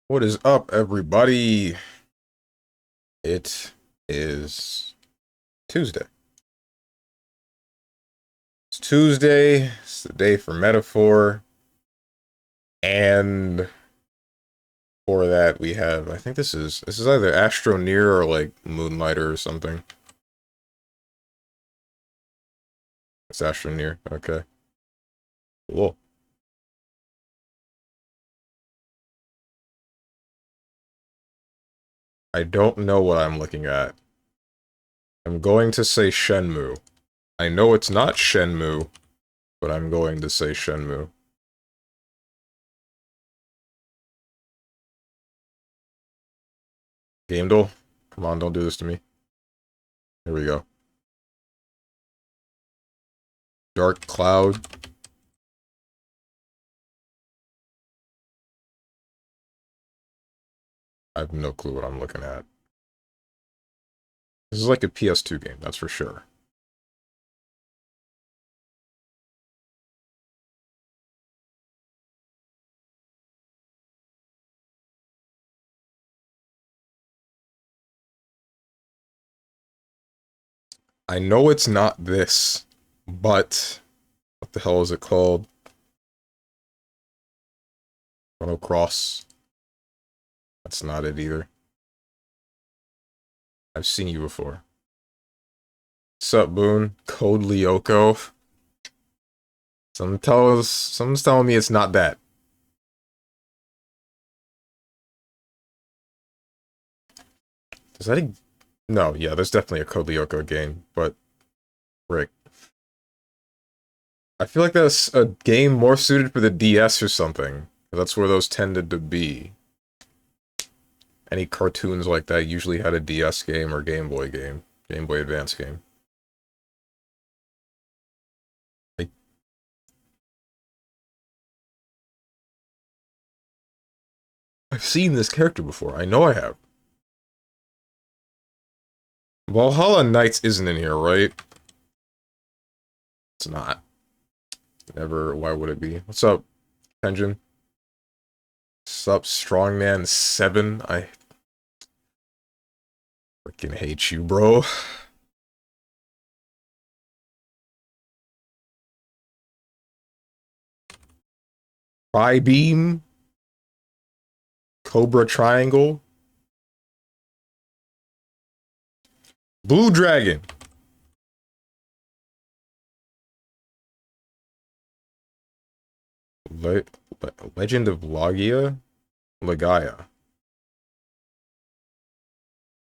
What is up, everybody? It is Tuesday. It's Tuesday. It's the day for metaphor. And for that, we have, I think this is either Astroneer or like Moonlighter or something. It's Astroneer. Okay. Cool. I don't know what I'm looking at. I'm going to say Shenmue. I know it's not Shenmue, but I'm going to say Shenmue. Game Duel? Come on, don't do this to me. Here we go. Dark Cloud. I have no clue what I'm looking at. This is like a PS2 game, that's for sure. I know it's not this, but what the hell is it called? Chrono Cross. That's not it either. I've seen you before. Sup, Boone? Code Lyoko. Someone's telling me it's not that. Is that a... No, yeah, there's definitely a Code Lyoko game, but... Rick. I feel like that's a game more suited for the DS or something. That's where those tended to be. Any cartoons like that usually had a DS game or Game Boy game. Game Boy Advance game. I've seen this character before. I know I have. Valhalla Knights isn't in here, right? It's not. Never. Why would it be? What's up, Tenjin? What's up, StrongmanSteven? I freaking hate you, bro. Tri-beam? Cobra Triangle? Blue Dragon! Legend of Logia? Legaia.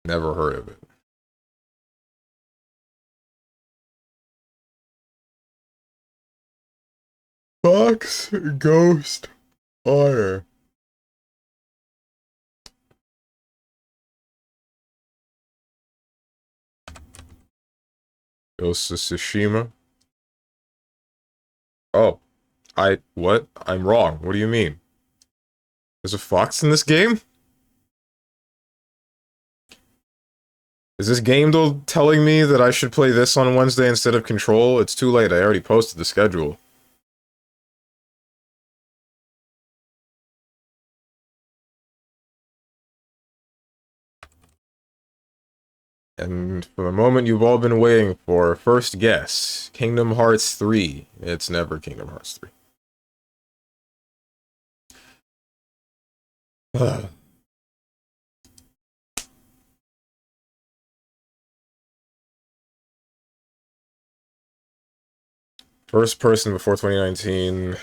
Never heard of it. Fox Ghost Honor. Ghost of Tsushima. Oh. What? I'm wrong. What do you mean? There's a fox in this game? Is this game though telling me that I should play this on Wednesday instead of Control? It's too late. I already posted the schedule. And for the moment you've all been waiting for, first guess. Kingdom Hearts 3. It's never Kingdom Hearts 3. First person before 2019.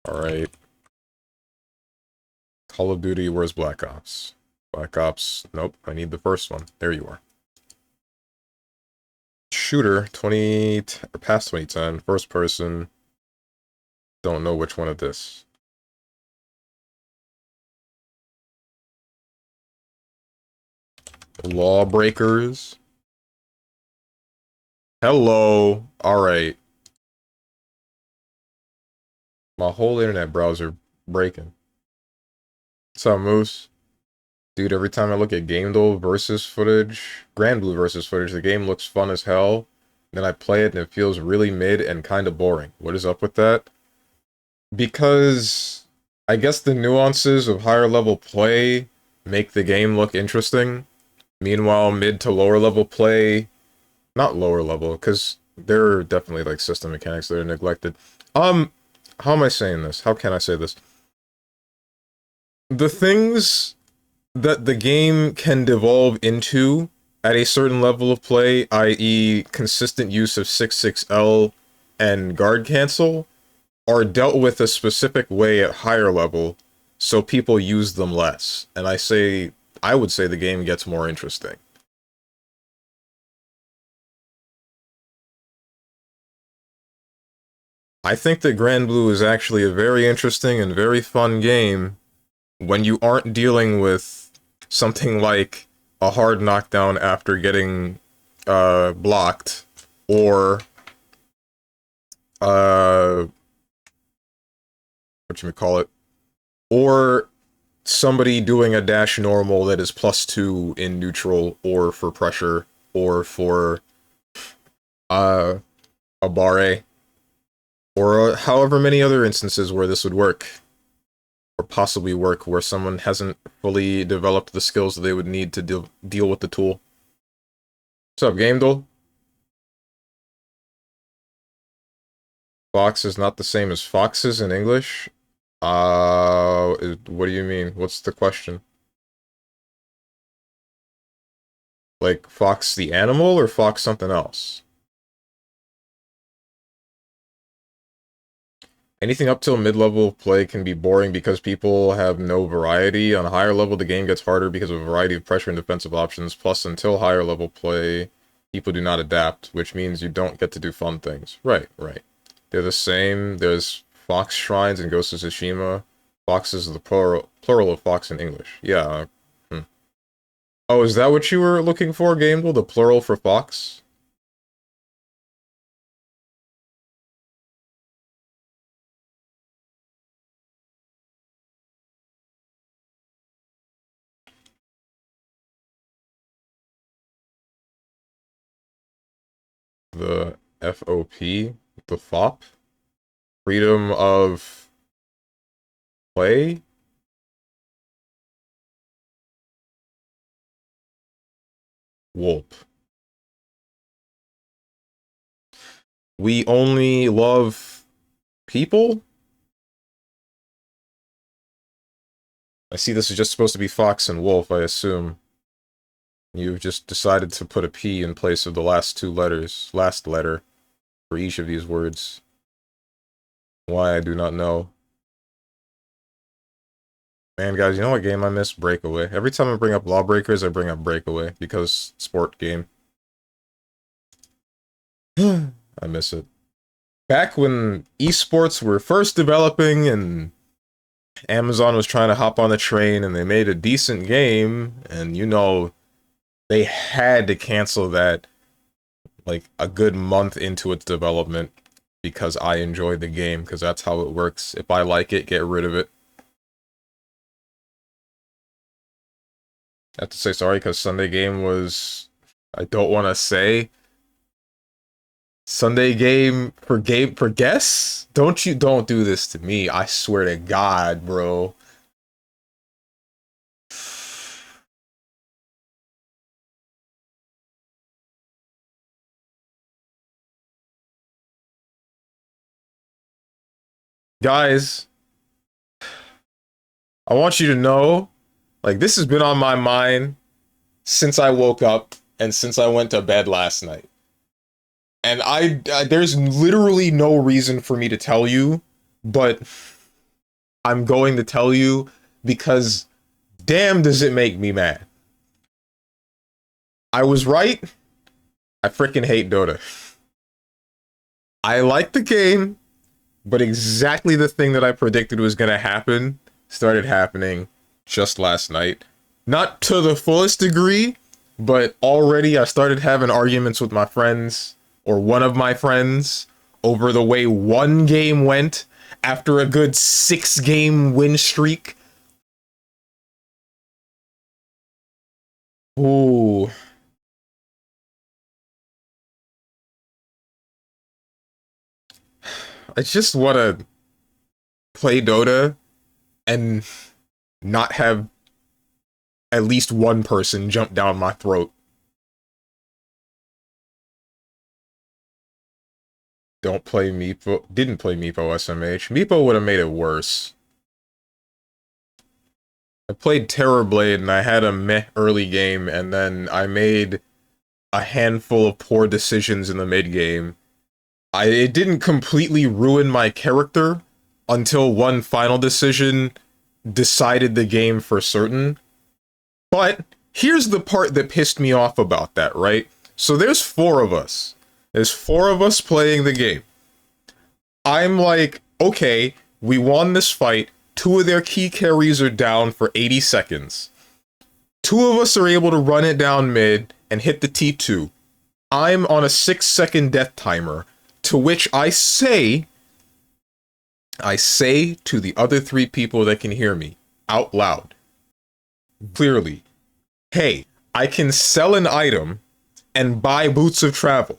Alright. Call of Duty, where's Black Ops? Black Ops, nope, I need the first one. There you are. Shooter, past 2010, first person. Don't know which one of this. Lawbreakers. Hello. Alright. My whole internet browser breaking. What's up, Moose? Dude, every time I look at Game Duel versus footage, Grand Blue versus footage, the game looks fun as hell. Then I play it and it feels really mid and kind of boring. What is up with that? Because I guess the nuances of higher level play make the game look interesting. Meanwhile, mid to lower level play, not lower level, because there are definitely like system mechanics that are neglected. How am I saying this? How can I say this? The things that the game can devolve into at a certain level of play, i.e. consistent use of 6-6L and guard cancel, are dealt with a specific way at higher level, so people use them less. And I would say the game gets more interesting. I think that Grand Blue is actually a very interesting and very fun game when you aren't dealing with something like a hard knockdown after getting blocked, or uh whatchamacallit, or somebody doing a dash normal that is +2 in neutral, or for pressure, or for uh a barre, or however many other instances where this would work, or possibly work, where someone hasn't fully developed the skills that they would need to deal with the tool. What's up, Game Duel? Fox is not the same as foxes in English? What do you mean? What's the question? Like, fox the animal, or fox something else? Anything up till mid-level play can be boring because people have no variety. On a higher level, the game gets harder because of a variety of pressure and defensive options. Plus, until higher level play, people do not adapt, which means you don't get to do fun things. Right, right. They're the same. There's fox shrines in Ghost of Tsushima. Fox is the plural of fox in English. Yeah. Hmm. Oh, is that what you were looking for, Gamble? The plural for fox? The FOP? The FOP? Freedom of play? Wolp. We only love people? I see this is just supposed to be fox and wolf, I assume. You've just decided to put a P in place of the last two letters, last letter, for each of these words. Why, I do not know. Man, guys, you know what game I miss? Breakaway. Every time I bring up Lawbreakers, I bring up Breakaway, because sport game. I miss it. Back when esports were first developing and Amazon was trying to hop on the train and they made a decent game, and you know, they had to cancel that like a good month into its development because I enjoyed the game, because that's how it works. If I like it, get rid of it. I have to say sorry because Sunday game was, I don't want to say, Sunday game for guess? Don't do this to me. I swear to God, bro. Guys, I want you to know, like, this has been on my mind since I woke up and since I went to bed last night. And there's literally no reason for me to tell you, but I'm going to tell you because damn does it make me mad. I was right. I freaking hate Dota. I like the game, but exactly the thing that I predicted was going to happen started happening just last night. Not to the fullest degree, but already I started having arguments with my friends, or one of my friends, over the way one game went after a good 6-game win streak. Ooh. I just want to play Dota and not have at least one person jump down my throat. Don't play Meepo. Didn't play Meepo SMH. Meepo would have made it worse. I played Terrorblade and I had a meh early game, and then I made a handful of poor decisions in the mid game. It didn't completely ruin my character until one final decision decided the game for certain. But here's the part that pissed me off about that, right? So there's 4 of us. There's 4 of us playing the game. I'm like, okay, we won this fight. 2 of their key carries are down for 80 seconds. 2 of us are able to run it down mid and hit the T2. I'm on a 6-second death timer, to which I say to the other 3 people that can hear me, out loud, clearly, hey, I can sell an item and buy boots of travel.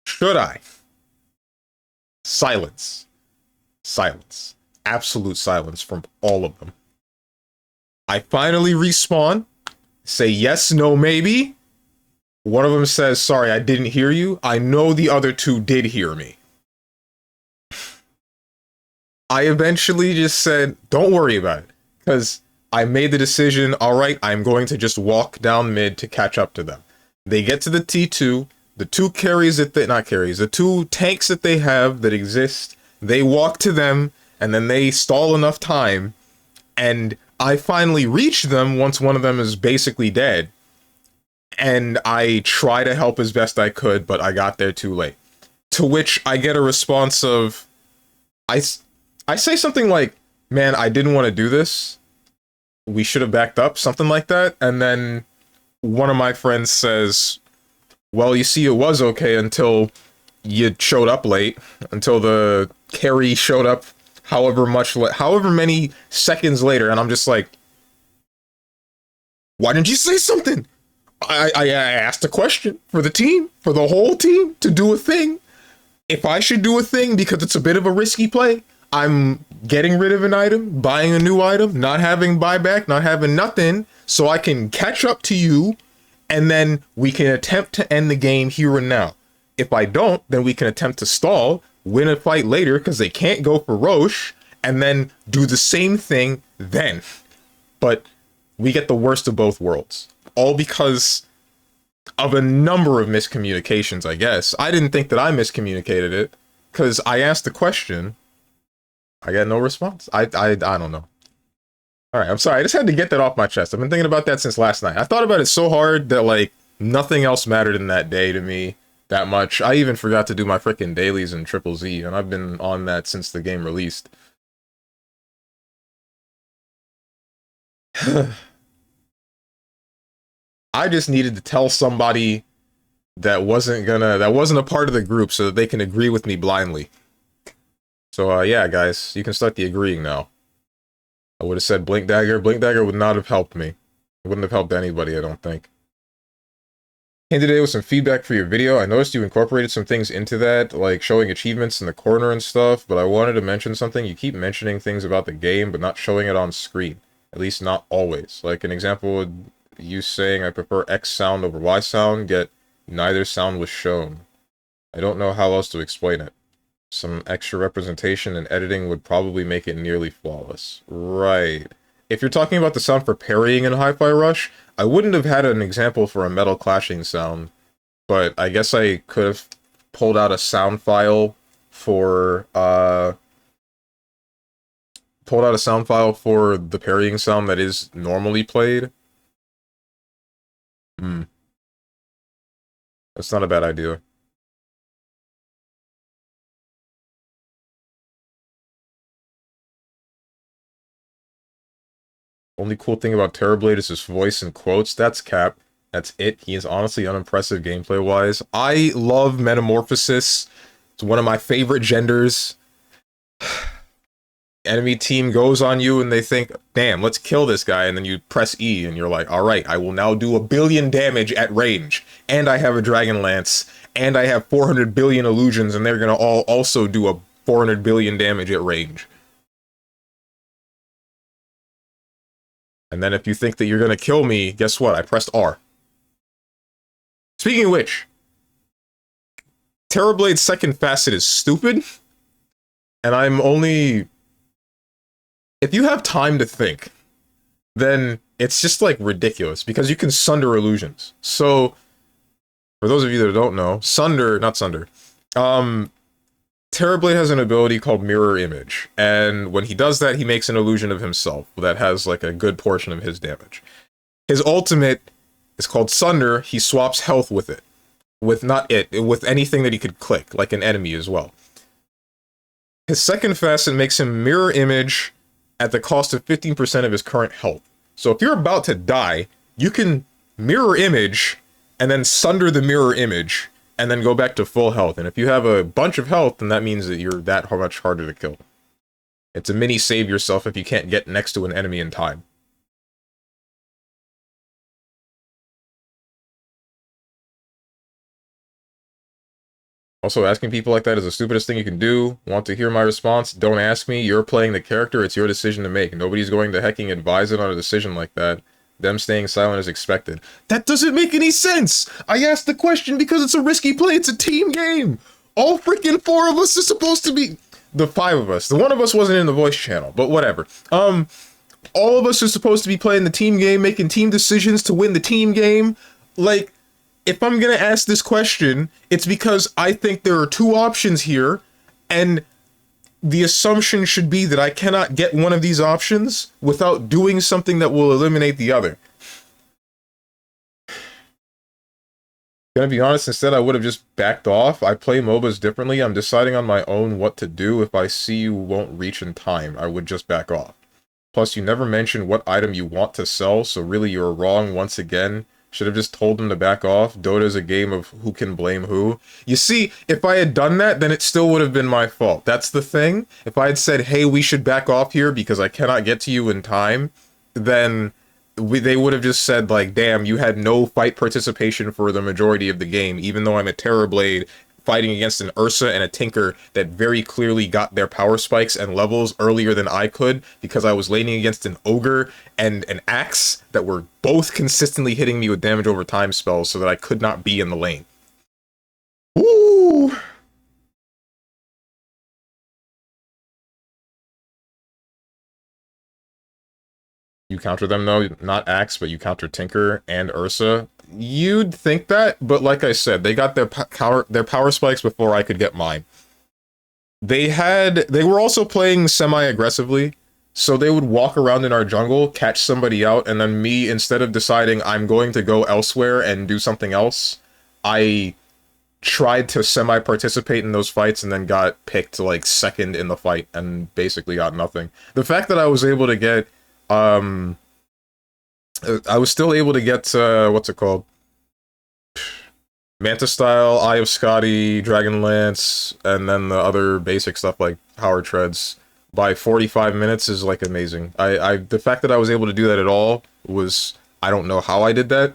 Should I? Silence. Silence. Absolute silence from all of them. I finally respawn, say yes, no, maybe. One of them says, sorry, I didn't hear you. I know the other 2 did hear me. I eventually just said, don't worry about it, because I made the decision, alright, I'm going to just walk down mid to catch up to them. They get to the T2, the 2 carries that they, not carries, the 2 tanks that they have that exist, they walk to them, and then they stall enough time, and I finally reach them once one of them is basically dead. And I try to help as best I could, but I got there too late. To which I get a response of, I say something like, man, I didn't want to do this. We should have backed up, something like that. And then one of my friends says, well, you see, it was okay until you showed up late, until the carry showed up however many seconds later. And I'm just like, why didn't you say something? I asked a question for the team, for the whole team, to do a thing. If I should do a thing because it's a bit of a risky play, I'm getting rid of an item, buying a new item, not having buyback, not having nothing, so I can catch up to you, and then we can attempt to end the game here and now. If I don't, then we can attempt to stall, win a fight later because they can't go for Roche, and then do the same thing then. But we get the worst of both worlds. All because of a number of miscommunications, I guess. I didn't think that I miscommunicated it, because I asked the question. I got no response. I don't know. Alright, I'm sorry. I just had to get that off my chest. I've been thinking about that since last night. I thought about it so hard that, like, nothing else mattered in that day to me that much. I even forgot to do my frickin' dailies in Triple Z, and I've been on that since the game released. I just needed to tell somebody that wasn't a part of the group so that they can agree with me blindly. So, yeah, guys, you can start the agreeing now. I would have said Blink Dagger. Blink Dagger would not have helped me. It wouldn't have helped anybody, I don't think. Came today with some feedback for your video. I noticed you incorporated some things into that, like showing achievements in the corner and stuff, but I wanted to mention something. You keep mentioning things about the game, but not showing it on screen. At least not always. Like, an example would you saying I prefer X sound over Y sound, yet neither sound was shown. I don't know how else to explain it. Some extra representation and editing would probably make it nearly flawless. Right. If you're talking about the sound for parrying in Hi-Fi Rush, I wouldn't have had an example for a metal clashing sound, but I guess I could have pulled out a sound file for, the parrying sound that is normally played. That's not a bad idea. Only cool thing about Terrorblade is his voice and quotes. That's cap. That's it. He is honestly unimpressive gameplay-wise. I love Metamorphosis. It's one of my favorite genders. Enemy team goes on you and they think, damn, let's kill this guy, and then you press E and you're like, alright, I will now do 1 billion damage at range, and I have a Dragon Lance, and I have 400 billion illusions, and they're gonna all also do a 400 billion damage at range. And then if you think that you're gonna kill me, guess what? I pressed R. Speaking of which, Terrorblade's second facet is stupid, and I'm only... If you have time to think, then it's just, like, ridiculous, because you can sunder illusions. So, for those of you that don't know, Terrorblade has an ability called Mirror Image, and when he does that, he makes an illusion of himself that has, like, a good portion of his damage. His ultimate is called Sunder. He swaps health with it. With anything that he could click, like an enemy as well. His second facet makes him Mirror Image at the cost of 15% of his current health. So if you're about to die, you can Mirror Image, and then Sunder the Mirror Image, and then go back to full health. And if you have a bunch of health, then that means that you're that much harder to kill. It's a mini save yourself if you can't get next to an enemy in time. Also, asking people like that is the stupidest thing you can do. Want to hear my response? Don't ask me. You're playing the character. It's your decision to make. Nobody's going to hecking advise it on a decision like that. Them staying silent is expected. That doesn't make any sense! I asked the question because it's a risky play. It's a team game! All freaking 4 of us are supposed to be... The 5 of us. The 1 of us wasn't in the voice channel, but whatever. All of us are supposed to be playing the team game, making team decisions to win the team game. Like... If I'm gonna ask this question, it's because I think there are 2 options here, and the assumption should be that I cannot get one of these options without doing something that will eliminate the other. Gonna be honest, instead I would have just backed off. I play MOBAs differently. I'm deciding on my own what to do. If I see you won't reach in time, I would just back off. Plus, you never mentioned what item you want to sell, so really you're wrong once again. Should have just told him to back off. Dota is a game of who can blame who. You see, if I had done that, then it still would have been my fault. That's the thing. If I had said, hey, we should back off here because I cannot get to you in time, then they would have just said, like, damn, you had no fight participation for the majority of the game, even though I'm a Terrorblade fighting against an Ursa and a Tinker that very clearly got their power spikes and levels earlier than I could because I was laning against an Ogre and an Axe that were both consistently hitting me with damage over time spells so that I could not be in the lane. Ooh! You counter them though, not Axe, but you counter Tinker and Ursa. You'd think that, but like I said, they got their power spikes before I could get mine. They were also playing semi-aggressively, so they would walk around in our jungle, catch somebody out, and then me, instead of deciding I'm going to go elsewhere and do something else, I tried to semi-participate in those fights and then got picked, like, second in the fight and basically got nothing. The fact that I was able to get, I was still able to get, what's it called? Manta Style, Eye of Scotty, Dragonlance, and then the other basic stuff like Power Treads by 45 minutes is, like, amazing. The fact that I was able to do that at all was, I don't know how I did that.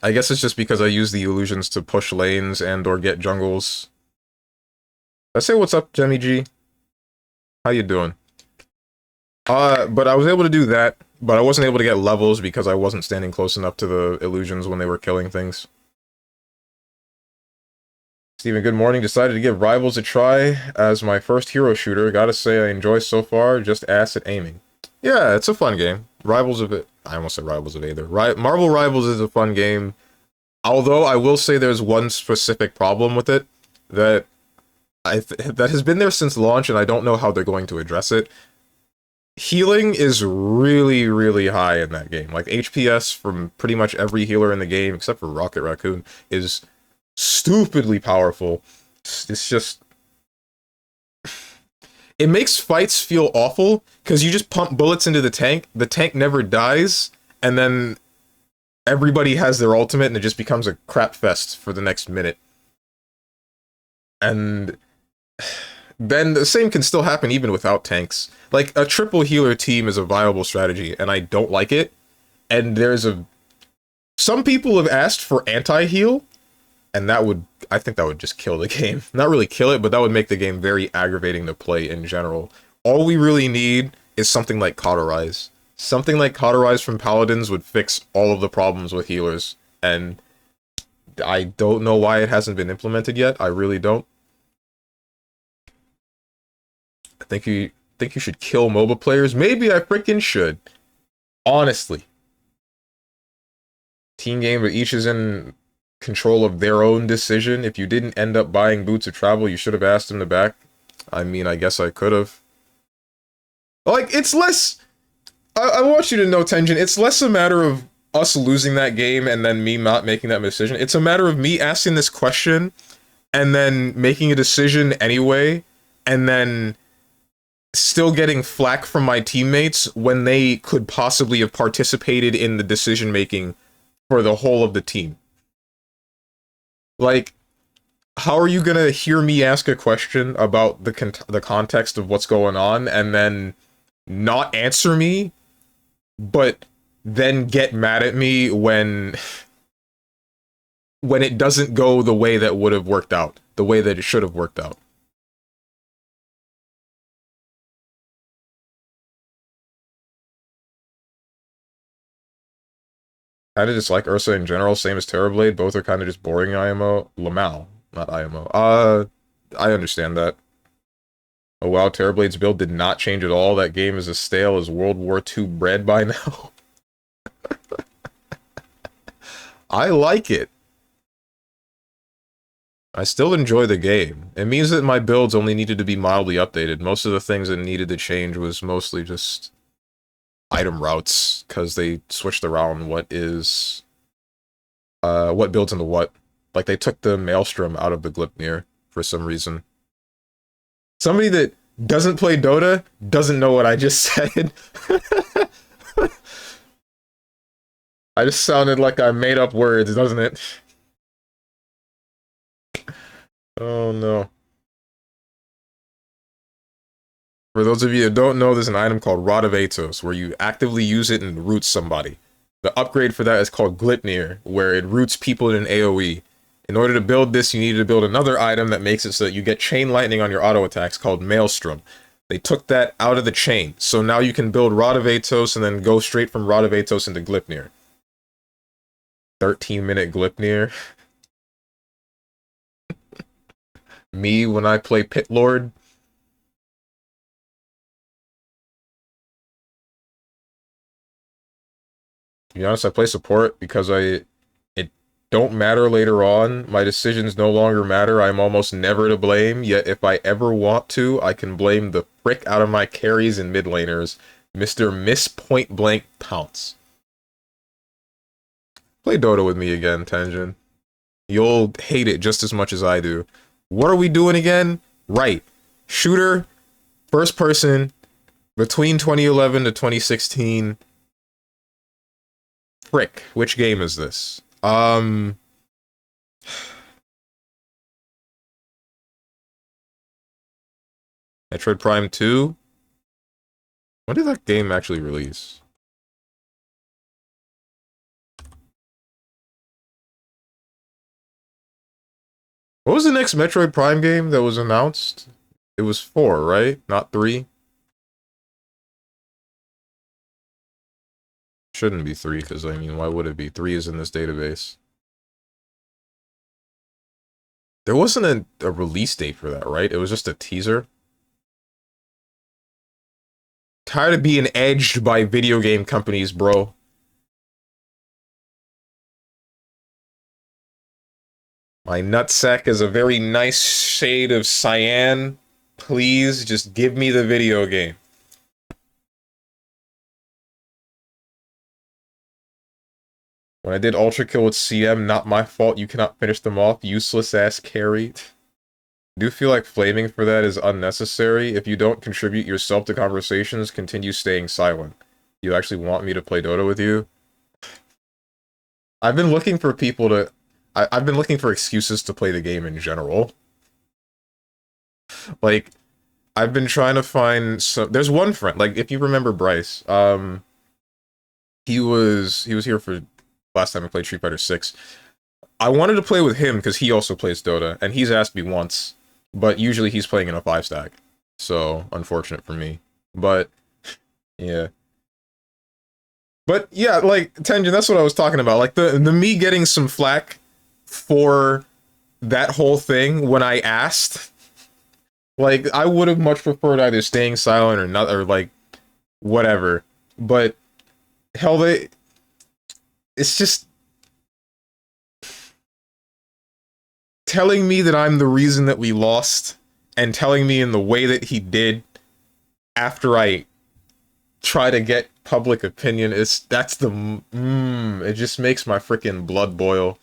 I guess it's just because I use the illusions to push lanes and or get jungles. I say what's up, Jemmy G? How you doing? But I was able to do that, but I wasn't able to get levels because I wasn't standing close enough to the illusions when they were killing things. Steven, good morning. Decided to give Rivals a try as my first hero shooter. Gotta say I enjoy so far, just ass at aiming. Yeah, it's a fun game. Rivals of it. I almost said Rivals of Aether. Marvel Rivals is a fun game. Although I will say there's one specific problem with it that that has been there since launch, and I don't know how they're going to address it. Healing is really, really high in that game. Like, HPS from pretty much every healer in the game, except for Rocket Raccoon, is stupidly powerful. It's just... It makes fights feel awful, because you just pump bullets into the tank never dies, and then everybody has their ultimate, and it just becomes a crap fest for the next minute. And then the same can still happen even without tanks. Like, a triple healer team is a viable strategy, and I don't like it. And some people have asked for anti-heal, and I think that would just kill the game. Not really kill it, but that would make the game very aggravating to play in general. All we really need is something like Cauterize. Something like Cauterize from Paladins would fix all of the problems with healers, and I don't know why it hasn't been implemented yet. I really don't. I think you should kill MOBA players. Maybe I freaking should. Honestly. Team game, but each is in control of their own decision. If you didn't end up buying Boots of Travel, you should have asked him to back. I mean, I guess I could have. Like, it's less... I want you to know, Tenjin, it's less a matter of us losing that game and then me not making that decision. It's a matter of me asking this question and then making a decision anyway, and then still getting flack from my teammates when they could possibly have participated in the decision-making for the whole of the team. Like, how are you gonna hear me ask a question about the context of what's going on and then not answer me, but then get mad at me when it doesn't go the way that would have worked out, the way that it should have worked out? I just dislike Ursa in general, same as Terrorblade. Both are kind of just boring IMO. Lamau, not IMO. I understand that. Oh wow, Terrorblade's build did not change at all. That game is as stale as World War II bread by now. I like it. I still enjoy the game. It means that my builds only needed to be mildly updated. Most of the things that needed to change was mostly just item routes, because they switched around what builds into what. Like, they took the Maelstrom out of the Glipnir for some reason. Somebody that doesn't play Dota doesn't know what I just said. I just sounded like I made up words, doesn't it? Oh no. For those of you who don't know, there's an item called Rod of Atos, where you actively use it and root somebody. The upgrade for that is called Glipnir, where it roots people in an AoE. In order to build this, you needed to build another item that makes it so that you get chain lightning on your auto attacks called Maelstrom. They took that out of the chain, so now you can build Rod of Atos and then go straight from Rod of Atos into Glipnir. 13-minute Glipnir. Me when I play Pit Lord. To be honest, I play support because it don't matter later on. My decisions no longer matter. I'm almost never to blame, yet if I ever want to, I can blame the frick out of my carries and mid laners. Mr. Miss Point Blank Pounce. Play Dota with me again, Tenjin. You'll hate it just as much as I do. What are we doing again? Right. Shooter, first person, between 2011 to 2016. Frick, which game is this? Metroid Prime 2? When did that game actually release? What was the next Metroid Prime game that was announced? It was 4, right? Not 3? Shouldn't be 3, because, I mean, why would it be? 3 is in this database. There wasn't a release date for that, right? It was just a teaser. Tired of being edged by video game companies, bro. My nutsack is a very nice shade of cyan. Please, just give me the video game. When I did Ultra Kill with CM, not my fault, you cannot finish them off, useless ass carry. I do feel like flaming for that is unnecessary. If you don't contribute yourself to conversations, continue staying silent. You actually want me to play Dota with you? I've been looking for people to... I've been looking for excuses to play the game in general. Like, I've been trying to find some... There's one friend, like, if you remember Bryce, he was here for last time I played Street Fighter 6. I wanted to play with him because he also plays Dota, and he's asked me once, but usually he's playing in a 5-stack. So, unfortunate for me. But Yeah. But yeah, like Tenjin, that's what I was talking about. Like the me getting some flack for that whole thing when I asked. Like I would have much preferred either staying silent or not, or like whatever. But hell, it's just telling me that I'm the reason that we lost, and telling me in the way that he did after I try to get public opinion. That's the it just makes my freaking blood boil.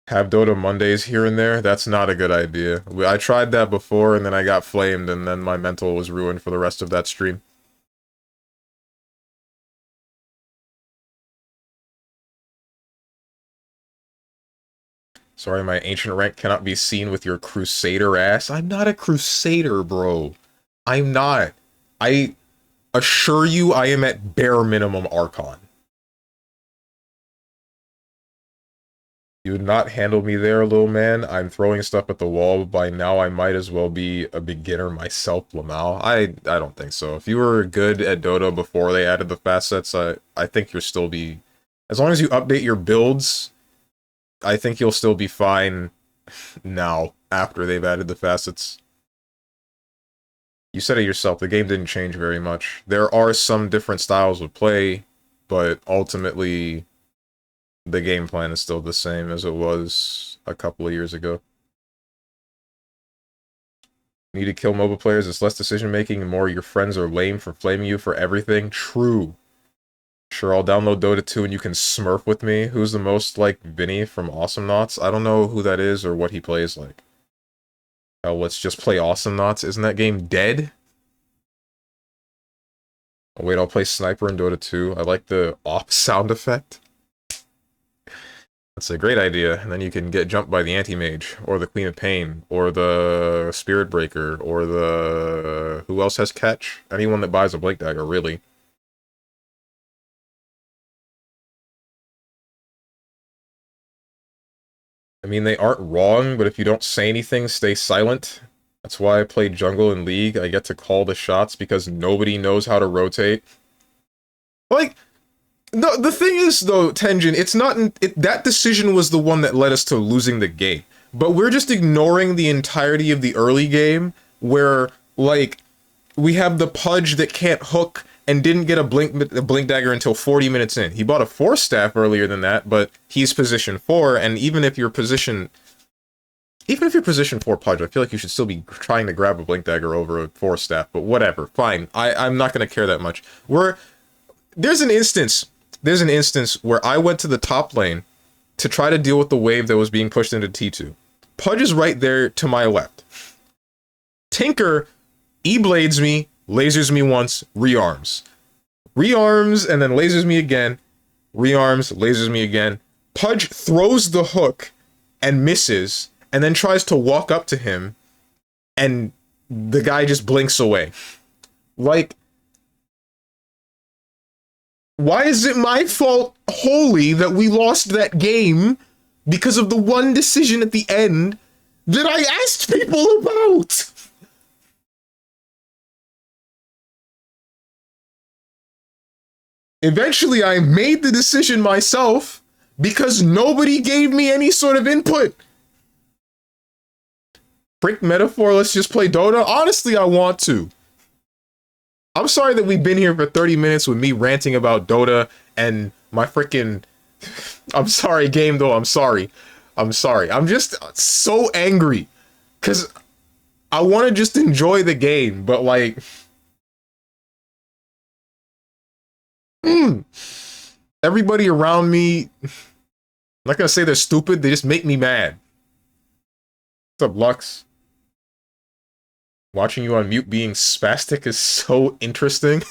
Have Dota Mondays here and there? That's not a good idea. I tried that before and then I got flamed and then my mental was ruined for the rest of that stream. Sorry, my ancient rank cannot be seen with your crusader ass. I'm not a crusader, bro. I'm not. I assure you I am at bare minimum Archon. You would not handle me there, little man. I'm throwing stuff at the wall. By now, I might as well be a beginner myself, Lamau. I don't think so. If you were good at Dota before they added the facets, I think you'll still be... As long as you update your builds, I think you'll still be fine now, after they've added the facets. You said it yourself, the game didn't change very much. There are some different styles of play, but ultimately... the game plan is still the same as it was a couple of years ago. Need to kill mobile players, it's less decision making and more your friends are lame for flaming you for everything. True. Sure, I'll download Dota 2 and you can smurf with me. Who's the most like Vinny from Awesome Knots? I don't know who that is or what he plays like. Oh, let's just play Awesome Knots. Isn't that game dead? Oh, wait, I'll play Sniper in Dota 2. I like the op sound effect. That's a great idea, and then you can get jumped by the Anti-Mage, or the Queen of Pain, or the Spirit Breaker, or the... who else has catch? Anyone that buys a Blink Dagger, really. I mean, they aren't wrong, but if you don't say anything, stay silent. That's why I play jungle in League. I get to call the shots because nobody knows how to rotate. Like... No, the thing is, though, Tenjin, it's not... that decision was the one that led us to losing the game. But we're just ignoring the entirety of the early game, where, like, we have the Pudge that can't hook and didn't get a blink dagger until 40 minutes in. He bought a 4-staff earlier than that, but he's position 4, and even if you're position 4 Pudge, I feel like you should still be trying to grab a blink dagger over a 4-staff, but whatever, fine. I'm not gonna care that much. There's an instance where I went to the top lane to try to deal with the wave that was being pushed into T2. Pudge is right there to my left. Tinker E-blades me, lasers me once, rearms. Rearms, and then lasers me again. Rearms, lasers me again. Pudge throws the hook and misses, and then tries to walk up to him, and the guy just blinks away. Like... why is it my fault wholly that we lost that game because of the one decision at the end that I asked people about? Eventually, I made the decision myself because nobody gave me any sort of input. Frick metaphor, let's just play Dota? Honestly, I want to. I'm sorry that we've been here for 30 minutes with me ranting about Dota and my freaking... I'm sorry, game, though. I'm sorry. I'm sorry. I'm just so angry. Because I want to just enjoy the game, but, like... everybody around me... I'm not going to say they're stupid. They just make me mad. What's up, Lux? Watching you on mute being spastic is so interesting.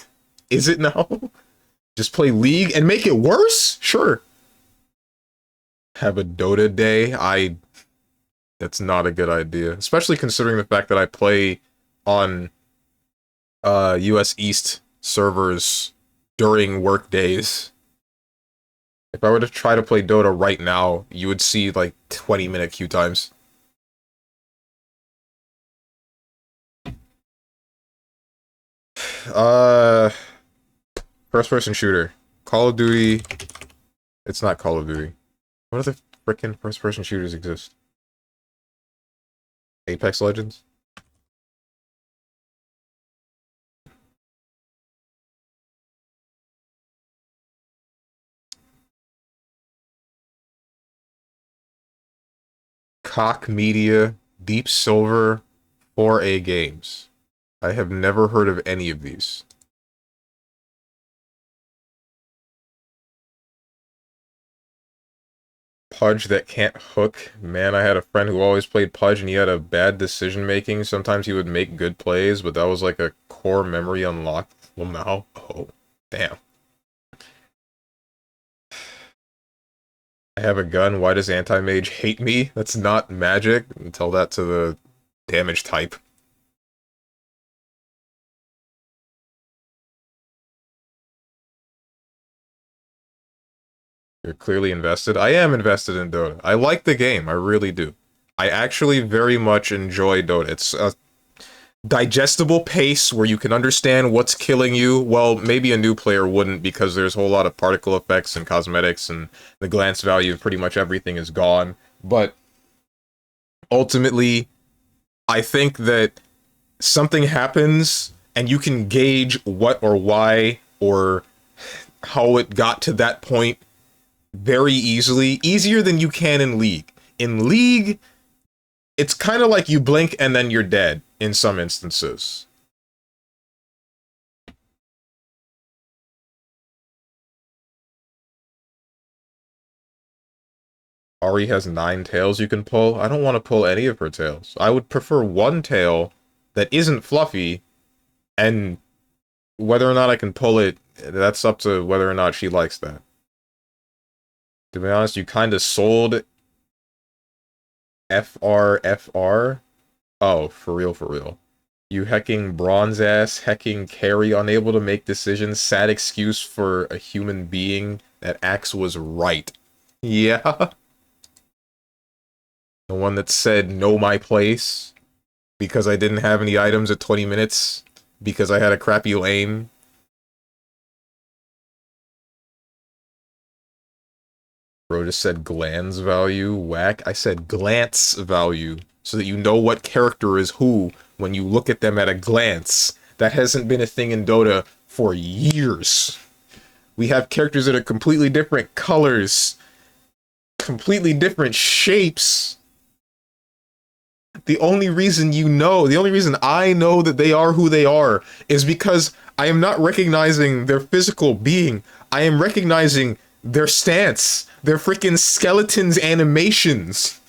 Is it now? Just play League and make it worse? Sure. Have a Dota day? That's not a good idea. Especially considering the fact that I play on US East servers during work days. If I were to try to play Dota right now, you would see like 20-minute queue times. Uh, first-person shooter. Call of Duty. It's not Call of Duty. What other frickin' first-person shooters exist? Apex Legends? Koch Media, Deep Silver, 4A Games. I have never heard of any of these. Pudge that can't hook. Man, I had a friend who always played Pudge and he had a bad decision making. Sometimes he would make good plays, but that was like a core memory unlocked. Well, now, oh, damn. I have a gun. Why does anti-mage hate me? That's not magic. Tell that to the damage type. You're clearly invested. I am invested in Dota. I like the game. I really do. I actually very much enjoy Dota. It's a digestible pace where you can understand what's killing you. Well, maybe a new player wouldn't because there's a whole lot of particle effects and cosmetics and the glance value of pretty much everything is gone. But ultimately, I think that something happens and you can gauge what or why or how it got to that point very easily, easier than you can in League. In League, it's kind of like you blink and then you're dead in some instances. Ari has 9 tails you can pull. I don't want to pull any of her tails. I would prefer one tail that isn't fluffy, and whether or not I can pull it, that's up to whether or not she likes that. To be honest, you kind of sold FR. Oh, for real, for real. You hecking bronze ass, hecking carry, unable to make decisions, sad excuse for a human being. That axe was right. Yeah. The one that said, know my place, because I didn't have any items at 20 minutes, because I had a crappy lane. Bro just said glance value, whack. I said glance value, so that you know what character is who when you look at them at a glance. That hasn't been a thing in Dota for years. We have characters that are completely different colors, completely different shapes. The only reason the only reason I know that they are who they are is because I am not recognizing their physical being. I am recognizing their stance, their freaking skeletons animations.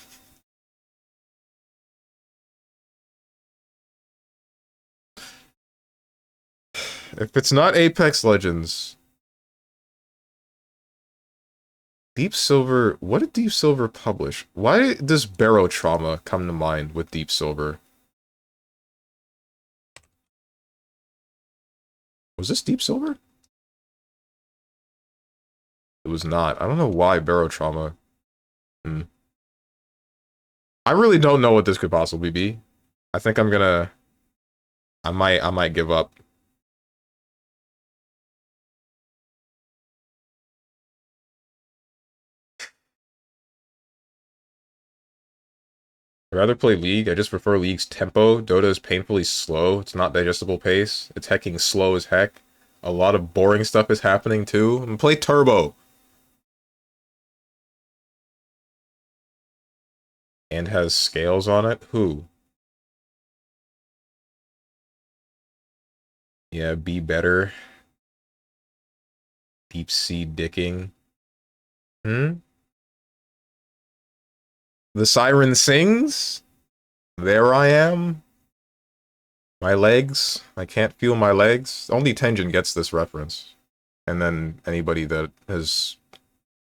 If it's not Apex Legends, Deep Silver, what did Deep Silver publish? Why does Barrow Trauma come to mind with Deep Silver? Was this Deep Silver? It was not. I don't know why Barrow Trauma. Hmm. I really don't know what this could possibly be. I think I'm gonna... I might give up. I'd rather play League. I just prefer League's tempo. Dota is painfully slow. It's not digestible pace. It's hecking slow as heck. A lot of boring stuff is happening too. And play Turbo. And has scales on it. Who? Yeah, be better. Deep sea dicking. Hmm? The siren sings? There I am. My legs. I can't feel my legs. Only Tenjin gets this reference. And then anybody that has...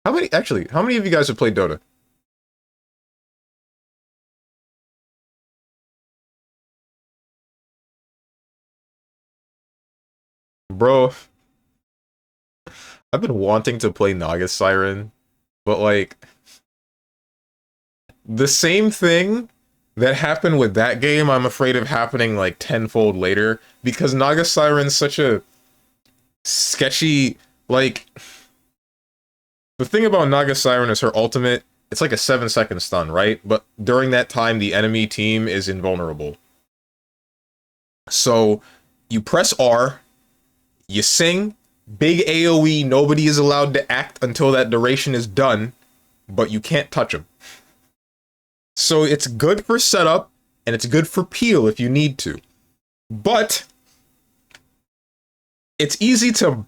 how many of you guys have played Dota? Bro, I've been wanting to play Naga Siren, but like... the same thing that happened with that game, I'm afraid of happening like tenfold later, because Naga Siren's such a sketchy, like, the thing about Naga Siren is her ultimate, it's like a 7-second stun, right? But during that time, the enemy team is invulnerable. So, you press R, you sing, big AoE, nobody is allowed to act until that duration is done, but you can't touch them. So it's good for setup, and it's good for peel if you need to. But it's easy to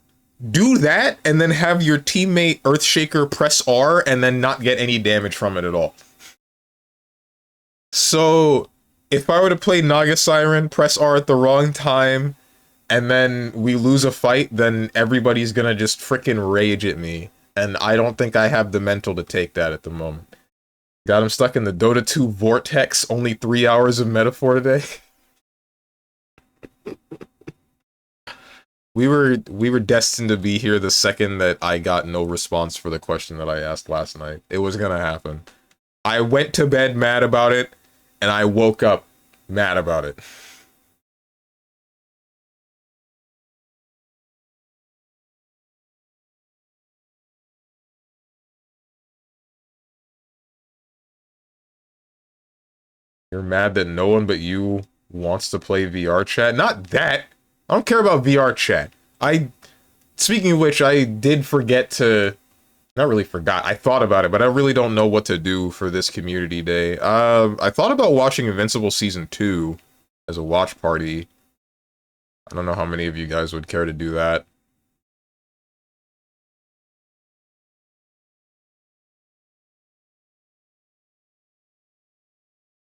do that and then have your teammate Earthshaker press R and then not get any damage from it at all. So if I were to play Naga Siren, press R at the wrong time, and then we lose a fight, then everybody's gonna just frickin' rage at me. And I don't think I have the mental to take that at the moment. Got him stuck in the Dota 2 vortex, only 3 hours of metaphor today. We were destined to be here the second that I got no response for the question that I asked last night. It was gonna happen. I went to bed mad about it, and I woke up mad about it. You're mad that no one but you wants to play VR chat? Not that. I don't care about VR chat. Speaking of which, I did forget to, not really forgot, I thought about it, but I really don't know what to do for this community day. I thought about watching Invincible Season 2 as a watch party. I don't know how many of you guys would care to do that.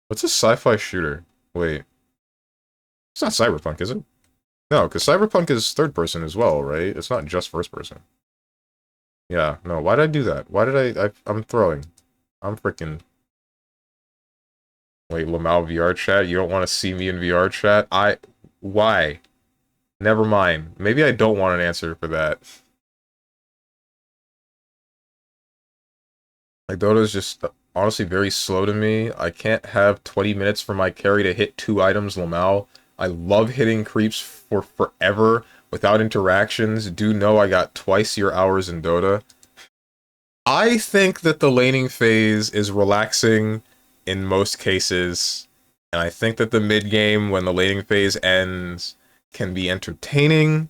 What's a sci-fi shooter? Wait. It's not Cyberpunk, is it? No, because Cyberpunk is third person as well, right? It's not just first person. Yeah, no, why did I do that? Why did I'm throwing. I'm freaking... Wait, Lamau VR chat? You don't want to see me in VR chat? Why? Never mind. Maybe I don't want an answer for that. Like, Dota's just honestly very slow to me. I can't have 20 minutes for my carry to hit 2 items Lamau. I love hitting creeps for forever without interactions. Do know I got twice your hours in Dota. I think that the laning phase is relaxing in most cases, and I think that the mid game, when the laning phase ends, can be entertaining.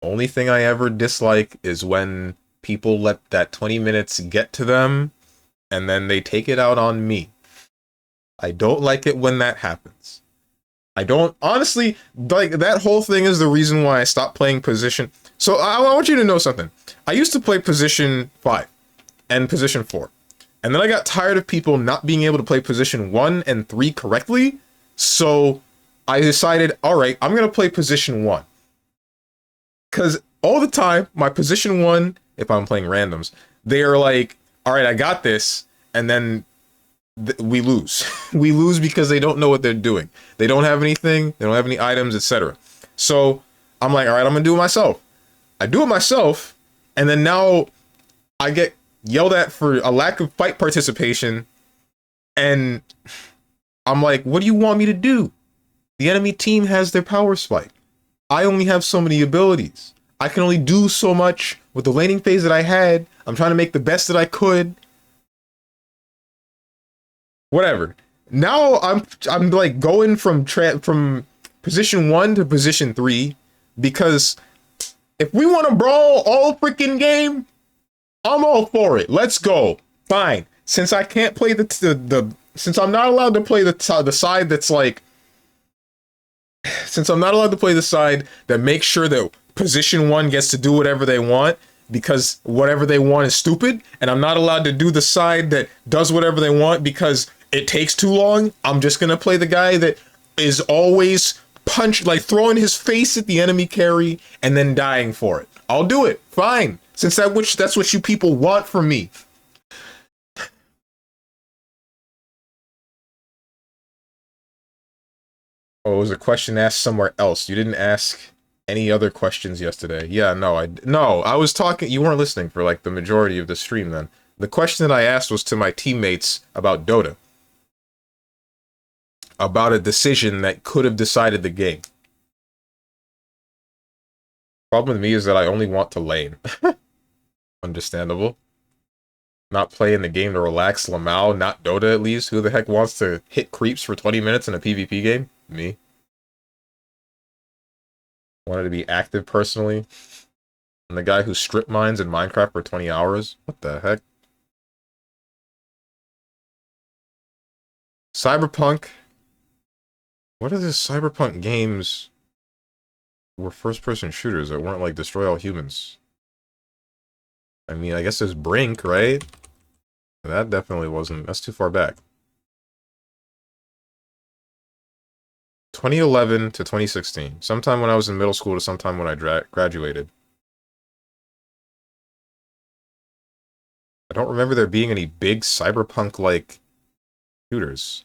Only thing I ever dislike is when people let that 20 minutes get to them, and then they take it out on me. I don't like it when that happens. I don't, honestly, like, that whole thing is the reason why I stopped playing position. So I want you to know something. I used to play position 5 and position 4. And then I got tired of people not being able to play position 1 and 3 correctly. So I decided, all right, I'm going to play position 1. Because all the time, my position 1, if I'm playing randoms, they are like, all right, I got this. And then we lose. We lose because they don't know what they're doing. They don't have anything. They don't have any items, etc. So I'm like, all right, I'm going to do it myself. I do it myself. And then now I get yelled at for a lack of fight participation. And I'm like, what do you want me to do? The enemy team has their power spike. I only have so many abilities. I can only do so much with the laning phase that I had. I'm trying to make the best that I could. Whatever. Now I'm like going from position 1 to position 3, because if we want to brawl all freaking game, I'm all for it. Let's go. Fine. Since I can't play since I'm not allowed to play the side that's like, since I'm not allowed to play the side that makes sure that position 1 gets to do whatever they want, because whatever they want is stupid, and I'm not allowed to do the side that does whatever they want because it takes too long, I'm just gonna play the guy that is always like throwing his face at the enemy carry and then dying for it. I'll do it. Fine. Since that's what you people want from me. Oh, it was a question asked somewhere else. You didn't ask any other questions yesterday. Yeah, no, I was talking, you weren't listening for like the majority of the stream then. The question that I asked was to my teammates about Dota. about a decision that could have decided the game. Problem with me is that I only want to lane. Understandable. Not playing the game to relax Lamau, not Dota at least. Who the heck wants to hit creeps for 20 minutes in a PvP game? Me. Wanted to be active personally. And the guy who strip mines in Minecraft for 20 hours? What the heck? Cyberpunk. What are these Cyberpunk games were first-person shooters that weren't like destroy all humans? I mean, I guess there's Brink, right? That definitely wasn't. That's too far back. 2011 to 2016. Sometime when I was in middle school to sometime when I graduated. I don't remember there being any big cyberpunk-like shooters.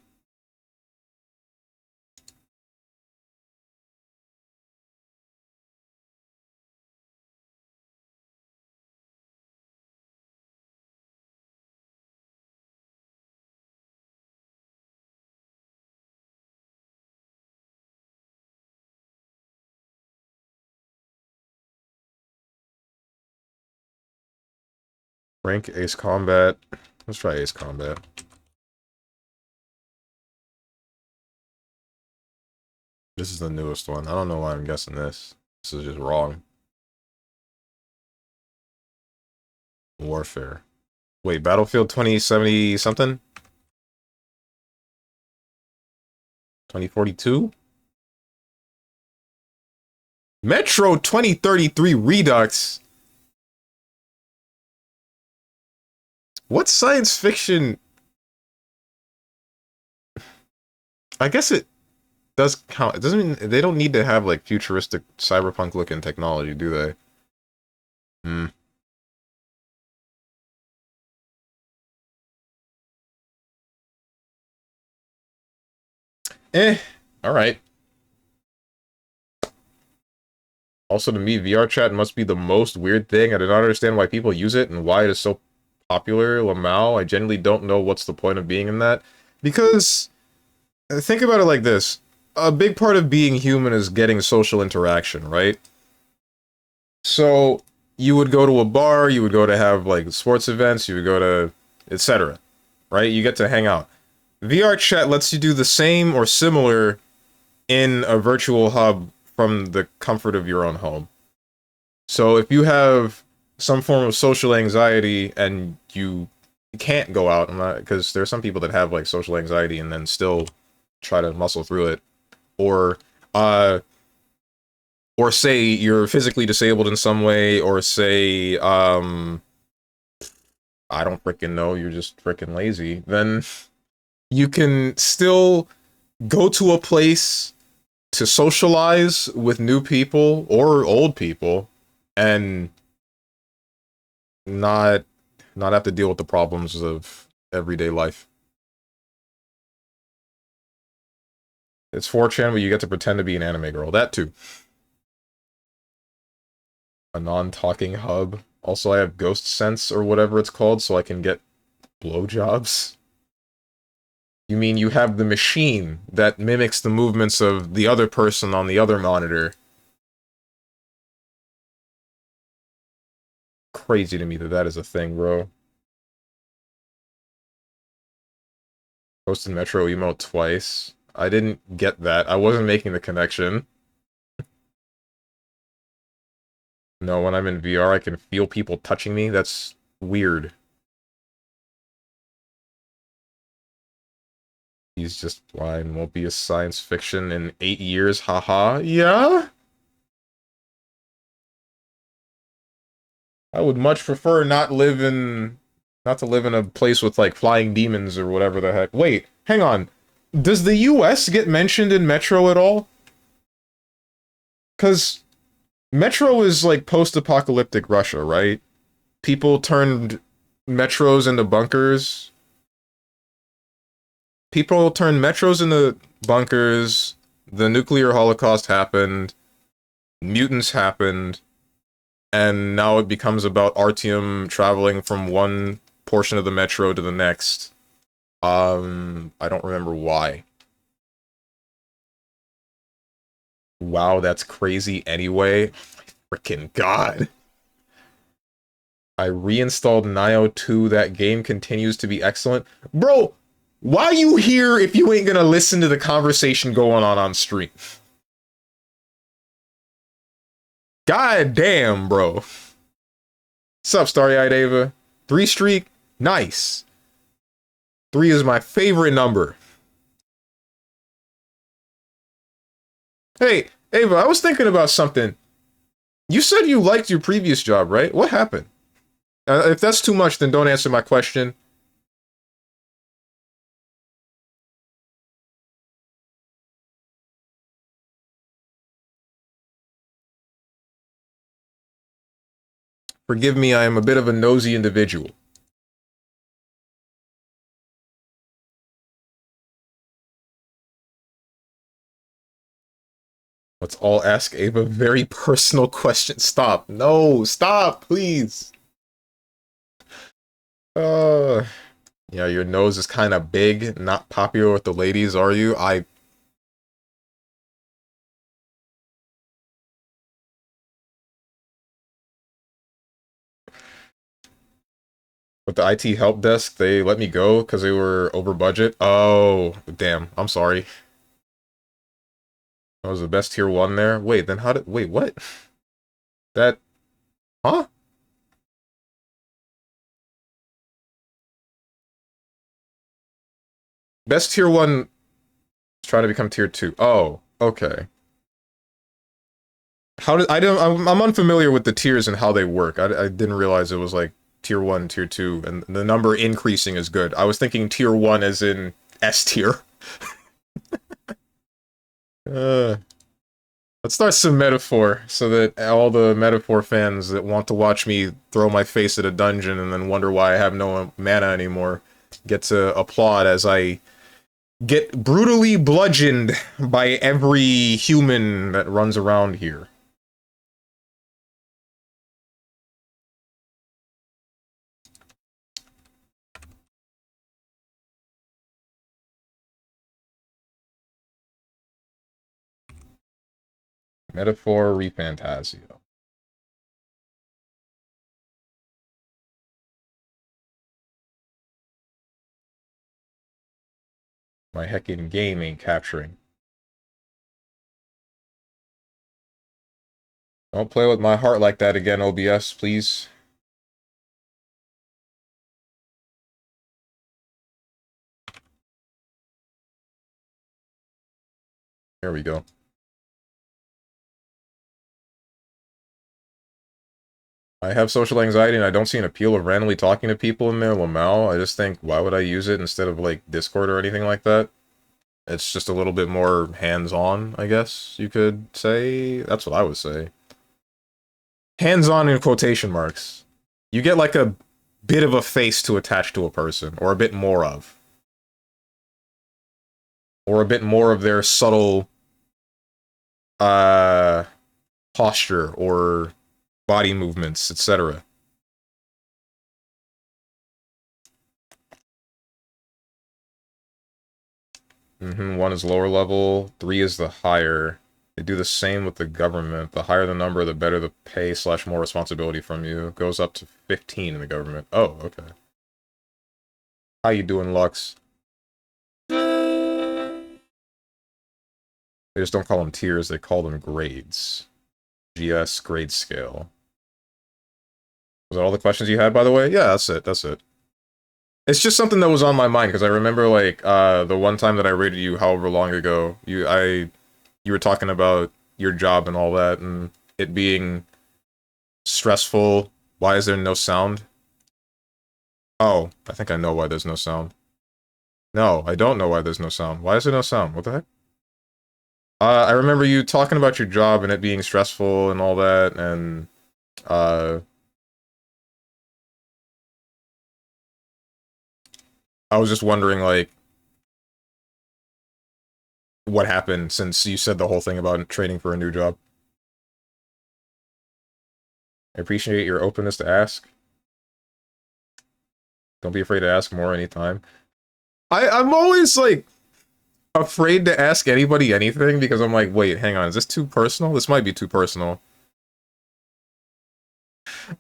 Rank Ace Combat. Let's try Ace Combat. This is the newest one. I don't know why I'm guessing this. This is just wrong. Warfare. Wait, Battlefield 2070 something? 2042? Metro 2033 Redux. What science fiction? I guess it does count. It doesn't mean they don't need to have like futuristic cyberpunk looking technology, do they? Hmm. Alright. Also, to me, VR chat must be the most weird thing. I do not understand why people use it and why it is so popular. Lamau, I genuinely don't know what's the point of being in that. Because, think about it like this. A big part of being human is getting social interaction, right? So, you would go to a bar, you would go to have, like, sports events, you would go to, etc. Right? You get to hang out. VR chat lets you do the same or similar in a virtual hub from the comfort of your own home. So if you have some form of social anxiety and you can't go out, because there are some people that have like social anxiety and then still try to muscle through it, or say you're physically disabled in some way, or say I don't freaking know, you're just freaking lazy, then you can still go to a place to socialize with new people or old people and not have to deal with the problems of everyday life. It's 4chan, but you get to pretend to be an anime girl. That too. A non-talking hub. Also, I have Ghost Sense or whatever it's called, so I can get blowjobs. You mean you have the machine that mimics the movements of the other person on the other monitor? Crazy to me that that is a thing, bro. Posted Metro emote twice. I didn't get that. I wasn't making the connection. No, when I'm in VR, I can feel people touching me. That's weird. He's just blind. Won't be a science fiction in 8 years. Haha. Yeah? I would much prefer not to live in a place with, like, flying demons or whatever the heck. Wait, hang on. Does the US get mentioned in Metro at all? Because Metro is, like, post-apocalyptic Russia, right? People turned metros into bunkers. People turned metros into bunkers. The nuclear holocaust happened. Mutants happened. And now it becomes about Artyom traveling from one portion of the metro to the next. I don't remember why. Wow, that's crazy anyway. Oh my freaking god. I reinstalled Nioh 2. That game continues to be excellent. Bro, why are you here if you ain't gonna listen to the conversation going on stream? God damn, bro. Sup, Starry-Eyed Ava? 3 streak? Nice. 3 is my favorite number. Hey, Ava, I was thinking about something. You said you liked your previous job, right? What happened? If that's too much, then don't answer my question. Forgive me, I am a bit of a nosy individual. Let's all ask Ava very personal questions. Stop. No, stop, please. Yeah, your nose is kind of big, not popular with the ladies, are you? With the IT help desk, they let me go because they were over budget. Oh, damn. I'm sorry. I was the best tier 1 there. Wait, then how did... Wait, what? That... Huh? Best tier 1 is trying to become tier 2. Oh, okay. How did... I'm unfamiliar with the tiers and how they work. I didn't realize it was like tier 1, tier 2, and the number increasing is good. I was thinking tier 1 as in S tier. Let's start some metaphor, so that all the metaphor fans that want to watch me throw my face at a dungeon and then wonder why I have no mana anymore get to applaud as I get brutally bludgeoned by every human that runs around here. Metaphor ReFantazio. My heckin' game ain't capturing. Don't play with my heart like that again, OBS, please. There we go. I have social anxiety and I don't see an appeal of randomly talking to people in there, Lamau. I just think, why would I use it instead of, like, Discord or anything like that? It's just a little bit more hands-on, I guess you could say. That's what I would say. Hands-on in quotation marks. You get, like, a bit of a face to attach to a person, or a bit more of. Or a bit more of their subtle, posture, or body movements, etc. One is lower level, 3 is the higher. They do the same with the government. The higher the number, the better the pay / more responsibility from you. It goes up to 15 in the government. Oh, okay. How you doing, Lux? They just don't call them tiers, they call them grades. GS grade scale. Was that all the questions you had, by the way? Yeah, that's it, that's it. It's just something that was on my mind, because I remember, like, the one time that I rated you however long ago, you were talking about your job and all that, and it being stressful. Why is there no sound? Oh, I think I know why there's no sound. No, I don't know why there's no sound. Why is there no sound? What the heck? I remember you talking about your job and it being stressful and all that, and, I was just wondering, like, what happened since you said the whole thing about training for a new job. I appreciate your openness to ask. Don't be afraid to ask more anytime. I'm always, like, afraid to ask anybody anything because I'm like, wait, hang on, is this too personal? This might be too personal.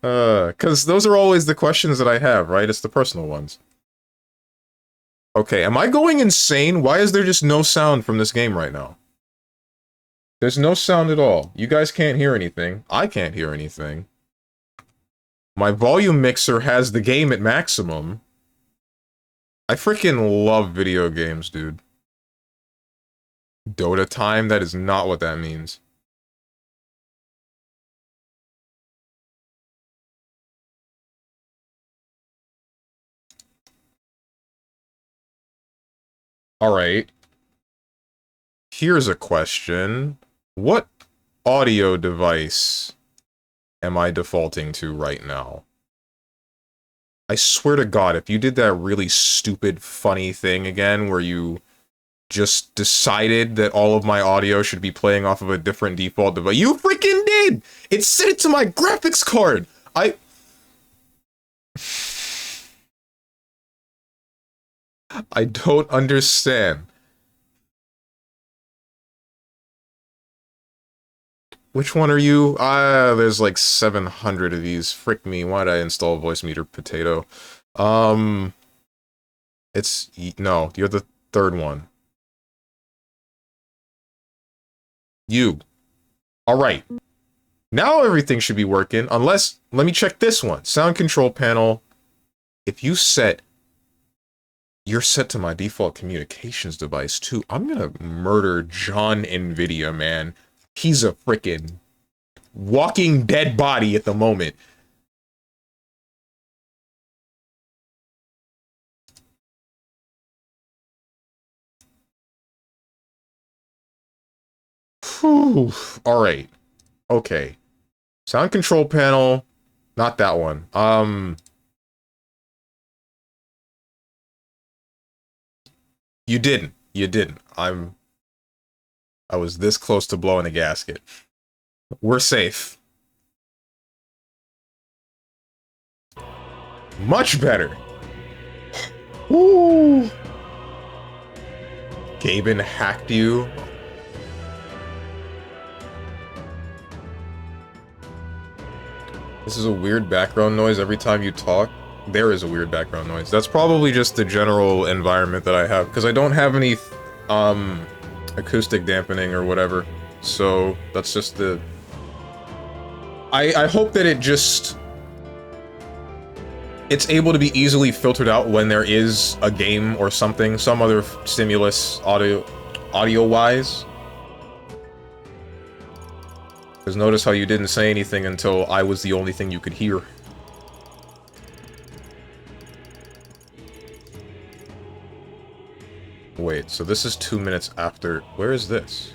Because those are always the questions that I have, right? It's the personal ones. Okay, am I going insane? Why is there just no sound from this game right now? There's no sound at all. You guys can't hear anything. I can't hear anything. My volume mixer has the game at maximum. I freaking love video games, dude. Dota time? That is not what that means. Alright. Here's a question. What audio device am I defaulting to right now? I swear to God, if you did that really stupid, funny thing again where you just decided that all of my audio should be playing off of a different default device. You freaking did! It set it to my graphics card! I don't understand. Which one are you? There's like 700 of these. Frick me, why did I install voice meter potato? No, you're the third one. You. Alright. Now everything should be working, unless, let me check this one. Sound control panel. If you're set to my default communications device too, I'm gonna murder John NVIDIA, man. He's a frickin' walking dead body at the moment. Whew. Alright. Okay. Sound control panel. Not that one. You didn't. You didn't. I was this close to blowing a gasket. We're safe. Much better. Woo! Gaben hacked you. This is a weird background noise every time you talk. There is a weird background noise. That's probably just the general environment that I have, because I don't have any, acoustic dampening or whatever. So, that's just the... I hope that it's able to be easily filtered out when there is a game or something, some other stimulus audio-wise. Because notice how you didn't say anything until I was the only thing you could hear. Wait, so this is 2 minutes after... Where is this?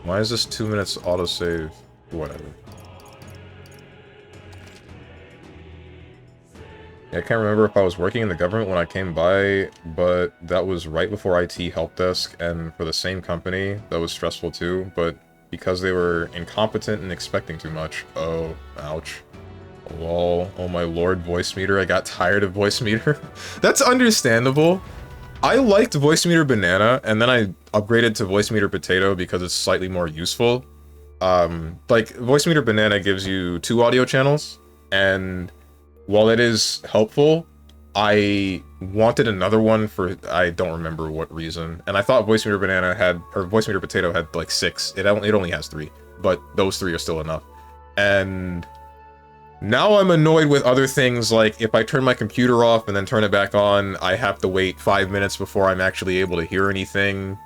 Why is this 2 minutes autosave? Whatever. Yeah, I can't remember if I was working in the government when I came by, but that was right before IT help desk, and for the same company, that was stressful too, but because they were incompetent and expecting too much. Oh, ouch. Lol. Oh my lord, voice meter. I got tired of voice meter. That's understandable. I liked voice meter banana, and then I upgraded to voice meter potato because it's slightly more useful. Like, voice meter banana gives you 2 audio channels, and while it is helpful, I wanted another one for I don't remember what reason. And I thought voice meter banana had, or voice meter potato had like 6. It only has 3, but those 3 are still enough. And now I'm annoyed with other things, like if I turn my computer off and then turn it back on, I have to wait 5 minutes before I'm actually able to hear anything.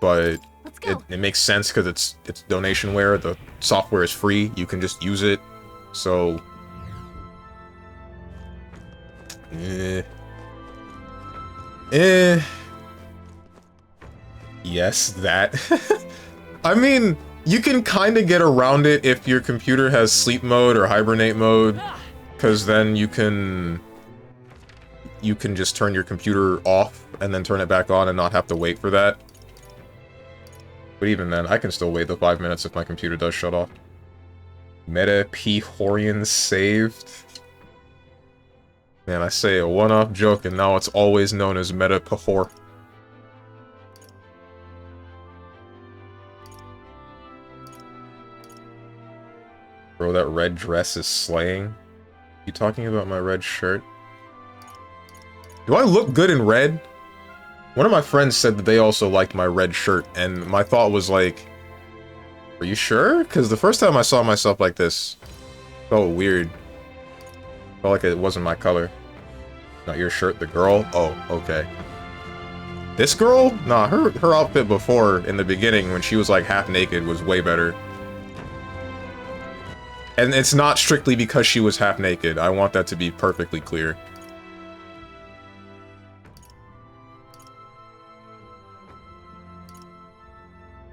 But it makes sense because it's donationware. The software is free. You can just use it. So yes, that. I mean, you can kind of get around it if your computer has sleep mode or hibernate mode, because then you can just turn your computer off and then turn it back on and not have to wait for that. But even then, I can still wait the 5 minutes if my computer does shut off. Meta P. Horian saved. Man, I say a one-off joke and now it's always known as Meta Pahor. Bro, that red dress is slaying. You talking about my red shirt? Do I look good in red? One of my friends said that they also liked my red shirt, and my thought was like, are you sure? Because the first time I saw myself like this, it felt weird. Felt like it wasn't my color. Not your shirt, the girl? Oh, okay. This girl? Nah, her outfit before, in the beginning, when she was like half naked, was way better. And it's not strictly because she was half naked. I want that to be perfectly clear.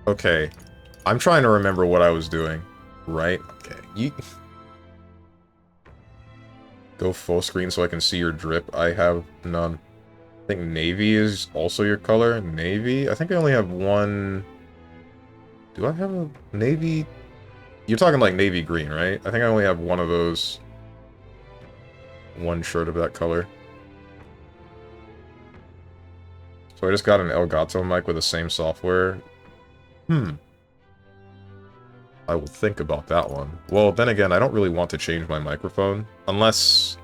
Okay. I'm trying to remember what I was doing. Right? Okay. You... Go full screen so I can see your drip. I have none. I think navy is also your color. Navy? I think I only have one... Do I have a navy? You're talking like navy green, right? I think I only have one of those. One shirt of that color. So I just got an Elgato mic with the same software. I will think about that one. Well, then again, I don't really want to change my microphone. Unless...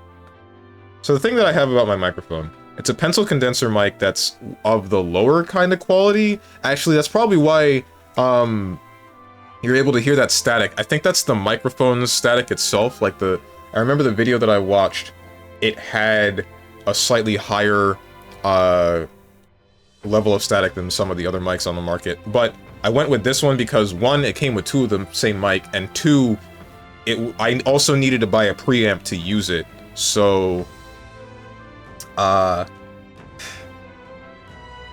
So the thing that I have about my microphone, it's a pencil condenser mic that's of the lower kind of quality. Actually, that's probably why you're able to hear that static. I think that's the microphone static itself. Like the... I remember the video that I watched, it had a slightly higher level of static than some of the other mics on the market. But I went with this one because, one, it came with two of the same mic, and two, I also needed to buy a preamp to use it, so...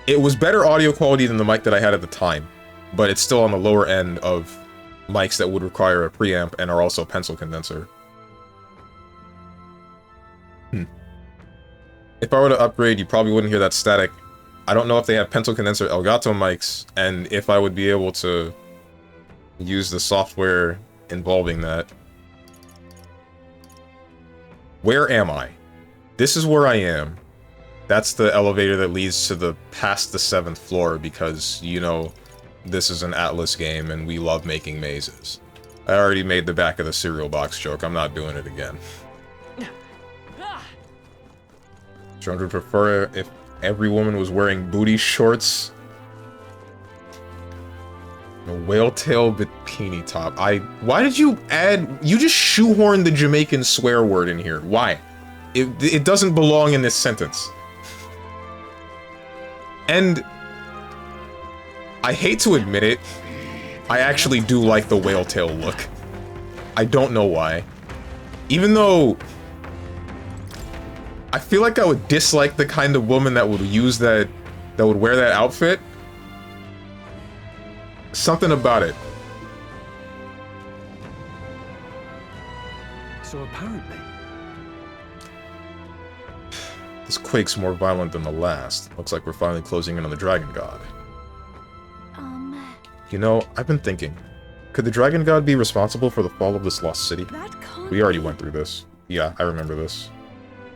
It was better audio quality than the mic that I had at the time, but it's still on the lower end of mics that would require a preamp and are also pencil condenser. If I were to upgrade, you probably wouldn't hear that static. I don't know if they have pencil condenser Elgato mics, and if I would be able to use the software involving that. Where am I? This is where I am. That's the elevator that leads to the past the 7th floor, because, you know, this is an Atlas game and we love making mazes. I already made the back of the cereal box joke. I'm not doing it again. John would prefer if every woman was wearing booty shorts. A whale tail bikini top. Why did you add... You just shoehorned the Jamaican swear word in here. Why? It doesn't belong in this sentence. And... I hate to admit it, I actually do like the whale tail look. I don't know why. Even though... I feel like I would dislike the kind of woman that would use that... that would wear that outfit. Something about it. So apparently... This quake's more violent than the last. Looks like we're finally closing in on the Dragon God. You know, I've been thinking. Could the Dragon God be responsible for the fall of this lost city? We already went through this. Yeah, I remember this.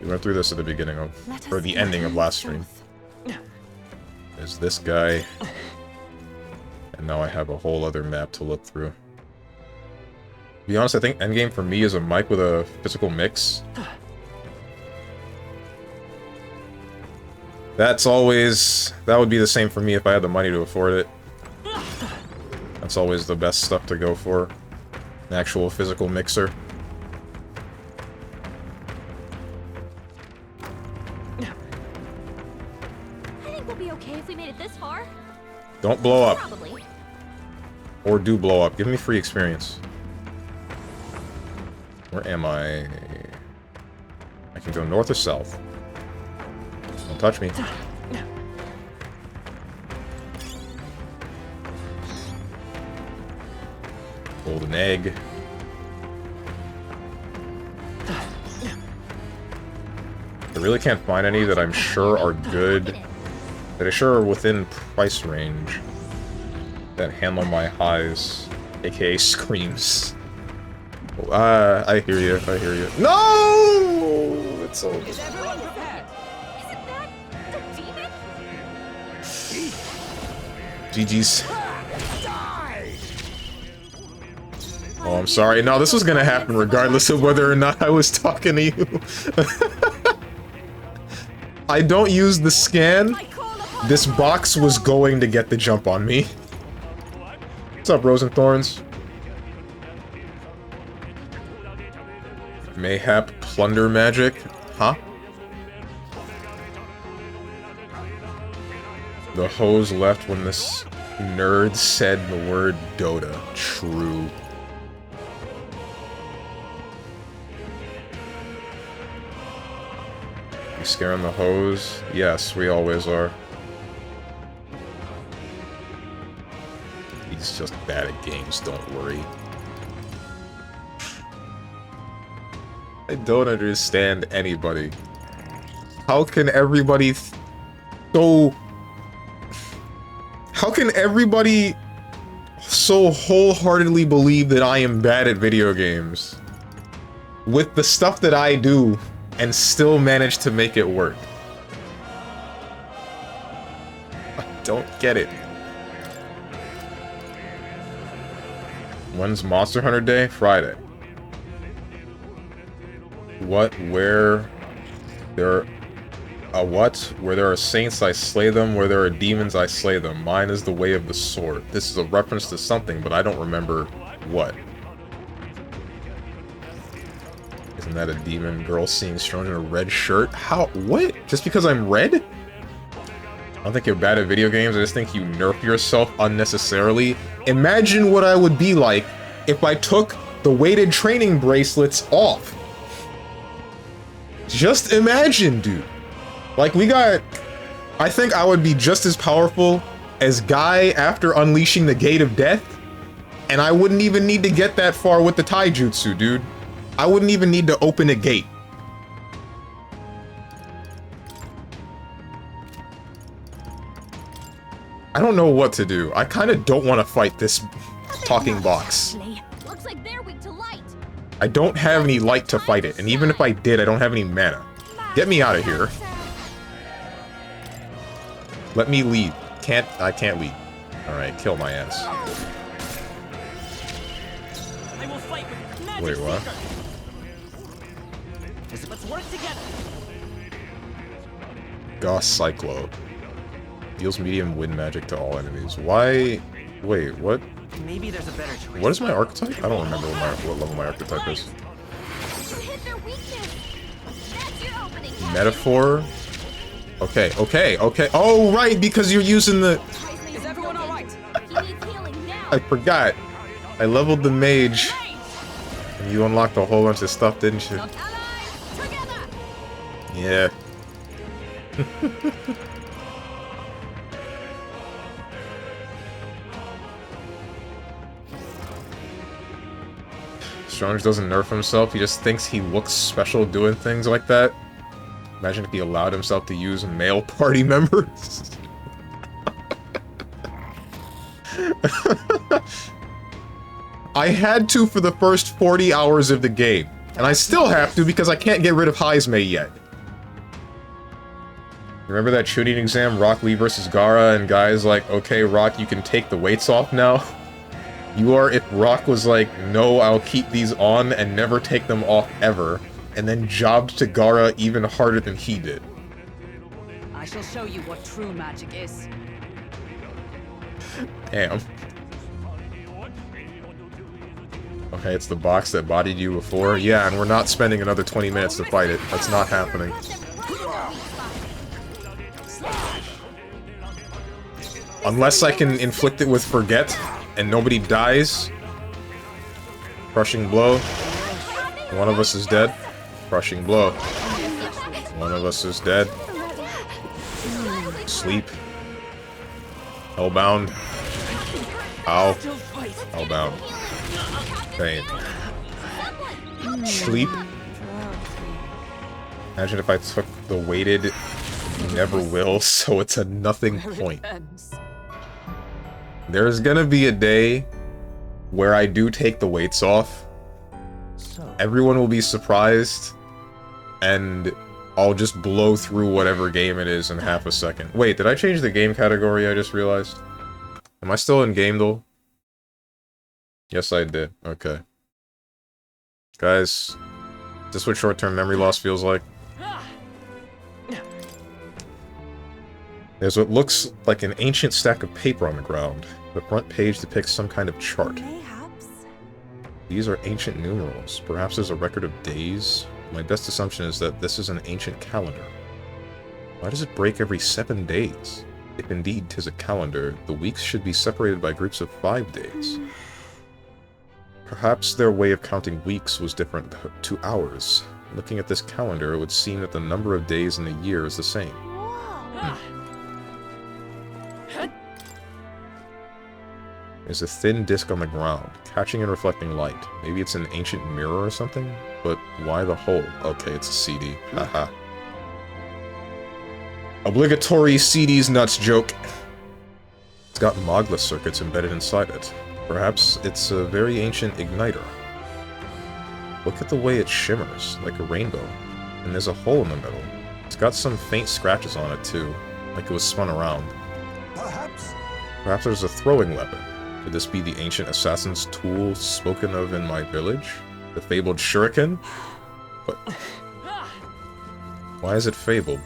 We went through this at the beginning of... or the ending of last stream. There's this guy. And now I have a whole other map to look through. To be honest, I think endgame for me is a mic with a physical mix. That's always... that would be the same for me if I had the money to afford it. That's always the best stuff to go for. An actual physical mixer. I think we'll be okay if we made it this far. Don't blow up. Probably. Or do blow up. Give me free experience. Where am I? I can go north or south. Don't touch me. Golden egg. I really can't find any that I'm sure are good. That are sure are within price range. That handle my highs. AKA screams. I hear you, I hear you. No! It's so... Is everyone prepared? Isn't that the demon? GG's. Die! Oh, I'm sorry. No, this was gonna happen regardless of whether or not I was talking to you. I don't use the scan. This box was going to get the jump on me. What's up, Rose and Thorns? Mayhap plunder magic? Huh? The hose left when this nerd said the word Dota. True. You scaring the hose? Yes, we always are. He's just bad at games, don't worry. I don't understand anybody. How can everybody How can everybody so wholeheartedly believe that I am bad at video games with the stuff that I do and still manage to make it work? I don't get it. When's Monster Hunter Day? Friday. What? Where? There... what? Where there are saints, I slay them. Where there are demons, I slay them. Mine is the way of the sword. This is a reference to something, but I don't remember what. Isn't that a demon girl seeing strong in a red shirt? How? What? Just because I'm red? I don't think you're bad at video games. I just think you nerf yourself unnecessarily. Imagine what I would be like if I took the weighted training bracelets off. Just imagine, dude. Like, we got... I think I would be just as powerful as Guy after unleashing the Gate of Death, and I wouldn't even need to get that far with the taijutsu, dude. I wouldn't even need to open a gate. I don't know what to do. I kind of don't want to fight this talking box. Looks like they're weak to light. I don't have any light to fight it, and even if I did, I don't have any mana. Get me out of here. Let me lead. I can't lead. Alright, kill my ass. I will fight with magic. Wait, what? Let's work together. Gauss Cyclo. Deals medium wind magic to all enemies. Why? Wait, what? Maybe there's a better choice. What is my archetype? I don't remember what level my archetype is. You hit their weakness. That's your opening. Metaphor? Okay. Oh, right, because you're using the... Is everyone alright? He needs healing now. I forgot. I leveled the mage. And you unlocked a whole bunch of stuff, didn't you? Allies, together. Yeah. Strange doesn't nerf himself, he just thinks he looks special doing things like that. Imagine if he allowed himself to use male party members. I had to for the first 40 hours of the game, and I still have to because I can't get rid of Heismay yet. Remember that shooting exam, Rock Lee versus Gaara, and Guy's like, okay, Rock, you can take the weights off now? You are if Rock was like, no, I'll keep these on and never take them off ever, and then jobbed to Gaara even harder than he did. I shall show you what true magic is. Damn. Okay, it's the box that bodied you before. Yeah, and we're not spending another 20 minutes to fight it. That's not happening. Unless I can inflict it with Forget, and nobody dies. Crushing blow. One of us is dead. Crushing blow. One of us is dead. Sleep. Hellbound. Ow. Hellbound. Pain. Sleep. Imagine if I took the weighted never will, so it's a nothing point. There's gonna be a day where I do take the weights off. Everyone will be surprised, and I'll just blow through whatever game it is in half a second. Wait, did I change the game category? I just realized. Am I still in game, though? Yes, I did. Okay. Guys, is this what short-term memory loss feels like? There's what looks like an ancient stack of paper on the ground. The front page depicts some kind of chart. Mayhaps. These are ancient numerals. Perhaps there's a record of days. My best assumption is that this is an ancient calendar. Why does it break every 7 days? If indeed 'tis a calendar, the weeks should be separated by groups of 5 days. Perhaps their way of counting weeks was different to ours. Looking at this calendar, it would seem that the number of days in a year is the same. Whoa. There's a thin disc on the ground, catching and reflecting light. Maybe it's an ancient mirror or something? But why the hole? Okay, it's a CD. Haha. Obligatory CD's nuts joke. It's got Mogla circuits embedded inside it. Perhaps it's a very ancient igniter. Look at the way it shimmers, like a rainbow. And there's a hole in the middle. It's got some faint scratches on it too, like it was spun around. Perhaps there's a throwing weapon. Could this be the ancient assassin's tool spoken of in my village? The fabled shuriken? But why is it fabled?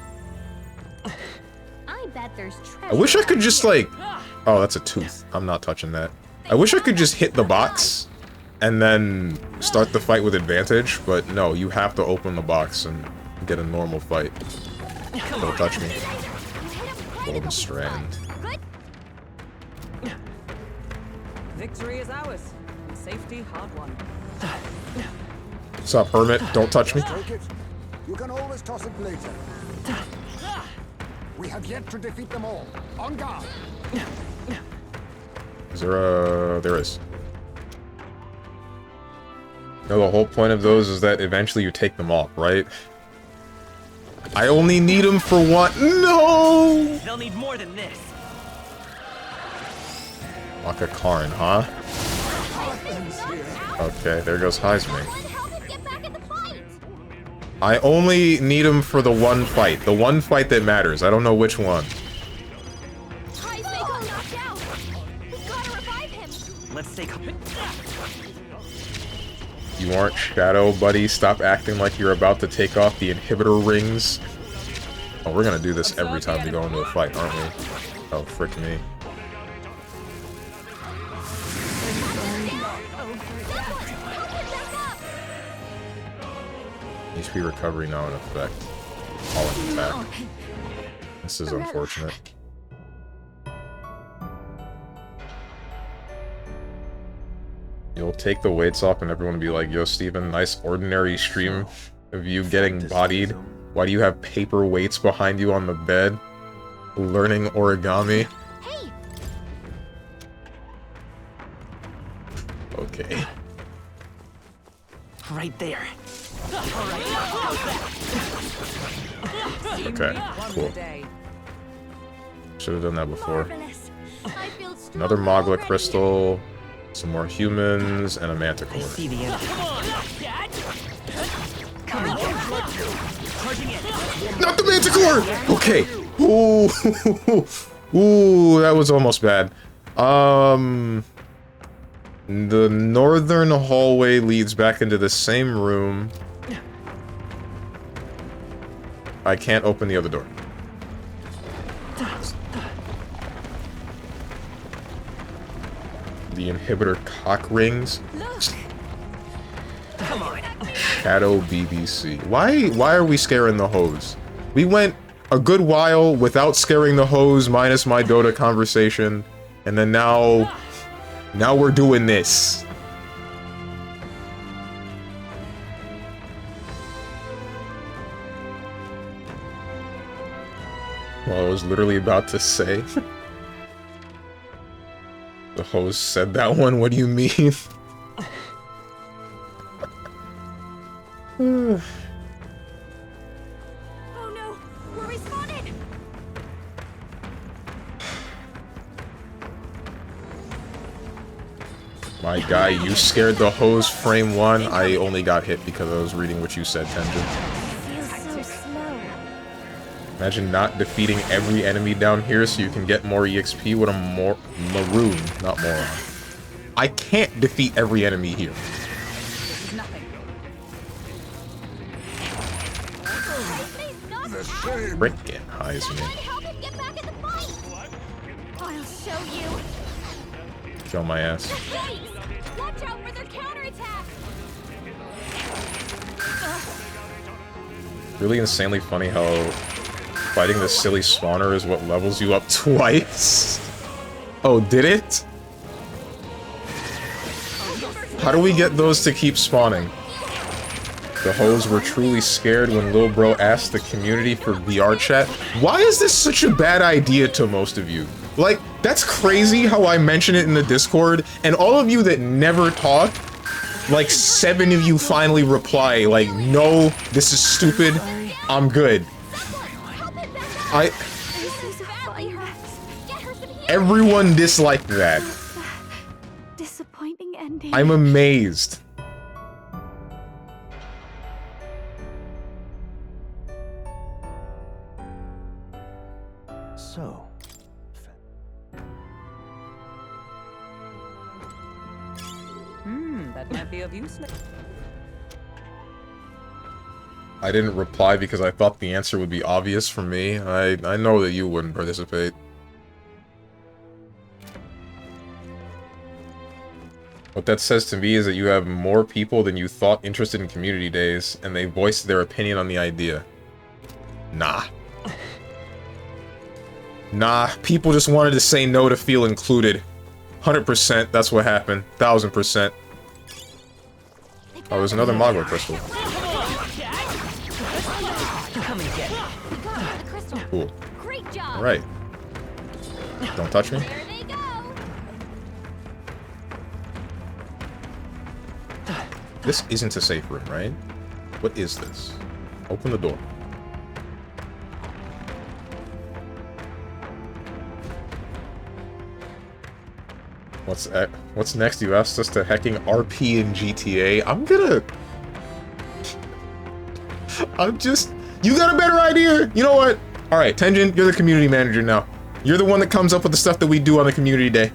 I bet there's treasure. I wish I could just like... Oh, that's a tooth. I'm not touching that. I wish I could just hit the box and then start the fight with advantage, but no, you have to open the box and get a normal fight. Don't touch me. Golden Strand. Victory is ours. And safety hard won. What's up, Hermit? Don't touch me. Take it. You can always toss it later. We have yet to defeat them all. On guard. Is there a... There is. No, the whole point of those is that eventually you take them off, right? I only need them for one... No! They'll need more than this. Waka Karn, huh? Okay, there goes Heisman. Help us get back in the fight. I only need him for the one fight. The one fight that matters. I don't know which one. Heisman knocked out. We gotta revive him. Let's take a... You aren't Shadow, buddy. Stop acting like you're about to take off the inhibitor rings. Oh, we're gonna do this every time we go into a fight, aren't we? Oh, frick me. HP recovery now in effect. All in attack. This is unfortunate. You'll take the weights off and everyone will be like, yo, Steven, nice ordinary stream of you getting bodied. Why do you have paper weights behind you on the bed? Learning origami? Hey. Okay. Right there. Okay, cool. Should have done that before. Marvelous. I feel strong Another Mogla already. crystal, some more humans, and a manticore. See the end. Come on. Charging in. Not the manticore! Okay. Ooh, ooh, that was almost bad. The northern hallway leads back into the same room. I can't open the other door. The inhibitor cock rings. Come on. Shadow BBC. Why are we scaring the hose? We went a good while without scaring the hose, minus my Dota conversation, and then now we're doing this. Well, I was literally about to say. The host said that one, what do you mean? Oh no, we're respawning. My guy, you scared the hose frame one. I only got hit because I was reading what you said, Tenjin. Feels so slow. Imagine not defeating every enemy down here so you can get more EXP with a maroon, not moron. I can't defeat every enemy here. This is nothing. Shame. Frickin' Heisman. Help him get back in the fight. I'll show you. Kill my ass. Thanks. Watch out for their counterattack. Really insanely funny how fighting this silly spawner is what levels you up twice. Oh, did it? How do we get those to keep spawning? The hoes were truly scared when Lil Bro asked the community for VR chat. Why is this such a bad idea to most of you? Like, that's crazy how I mention it in the Discord, and all of you that never talk, like 7 of you finally reply, like, no, this is stupid, I'm good. Everyone disliked that. Disappointing ending. I'm amazed. So, That might be of use. I didn't reply because I thought the answer would be obvious for me. I know that you wouldn't participate. What that says to me is that you have more people than you thought interested in community days, and they voiced their opinion on the idea. Nah. Nah, people just wanted to say no to feel included. 100%, that's what happened. 1000%. Oh, there's another Magma crystal. Come and get it. We got the crystal. Cool. Great job. Alright. Don't touch me. There they go. This isn't a safe room, right? What is this? Open the door. What's next? You asked us to hacking RP in GTA. You got a better idea? You know what? Alright, Tenjin, you're the community manager now. You're the one that comes up with the stuff that we do on the community day.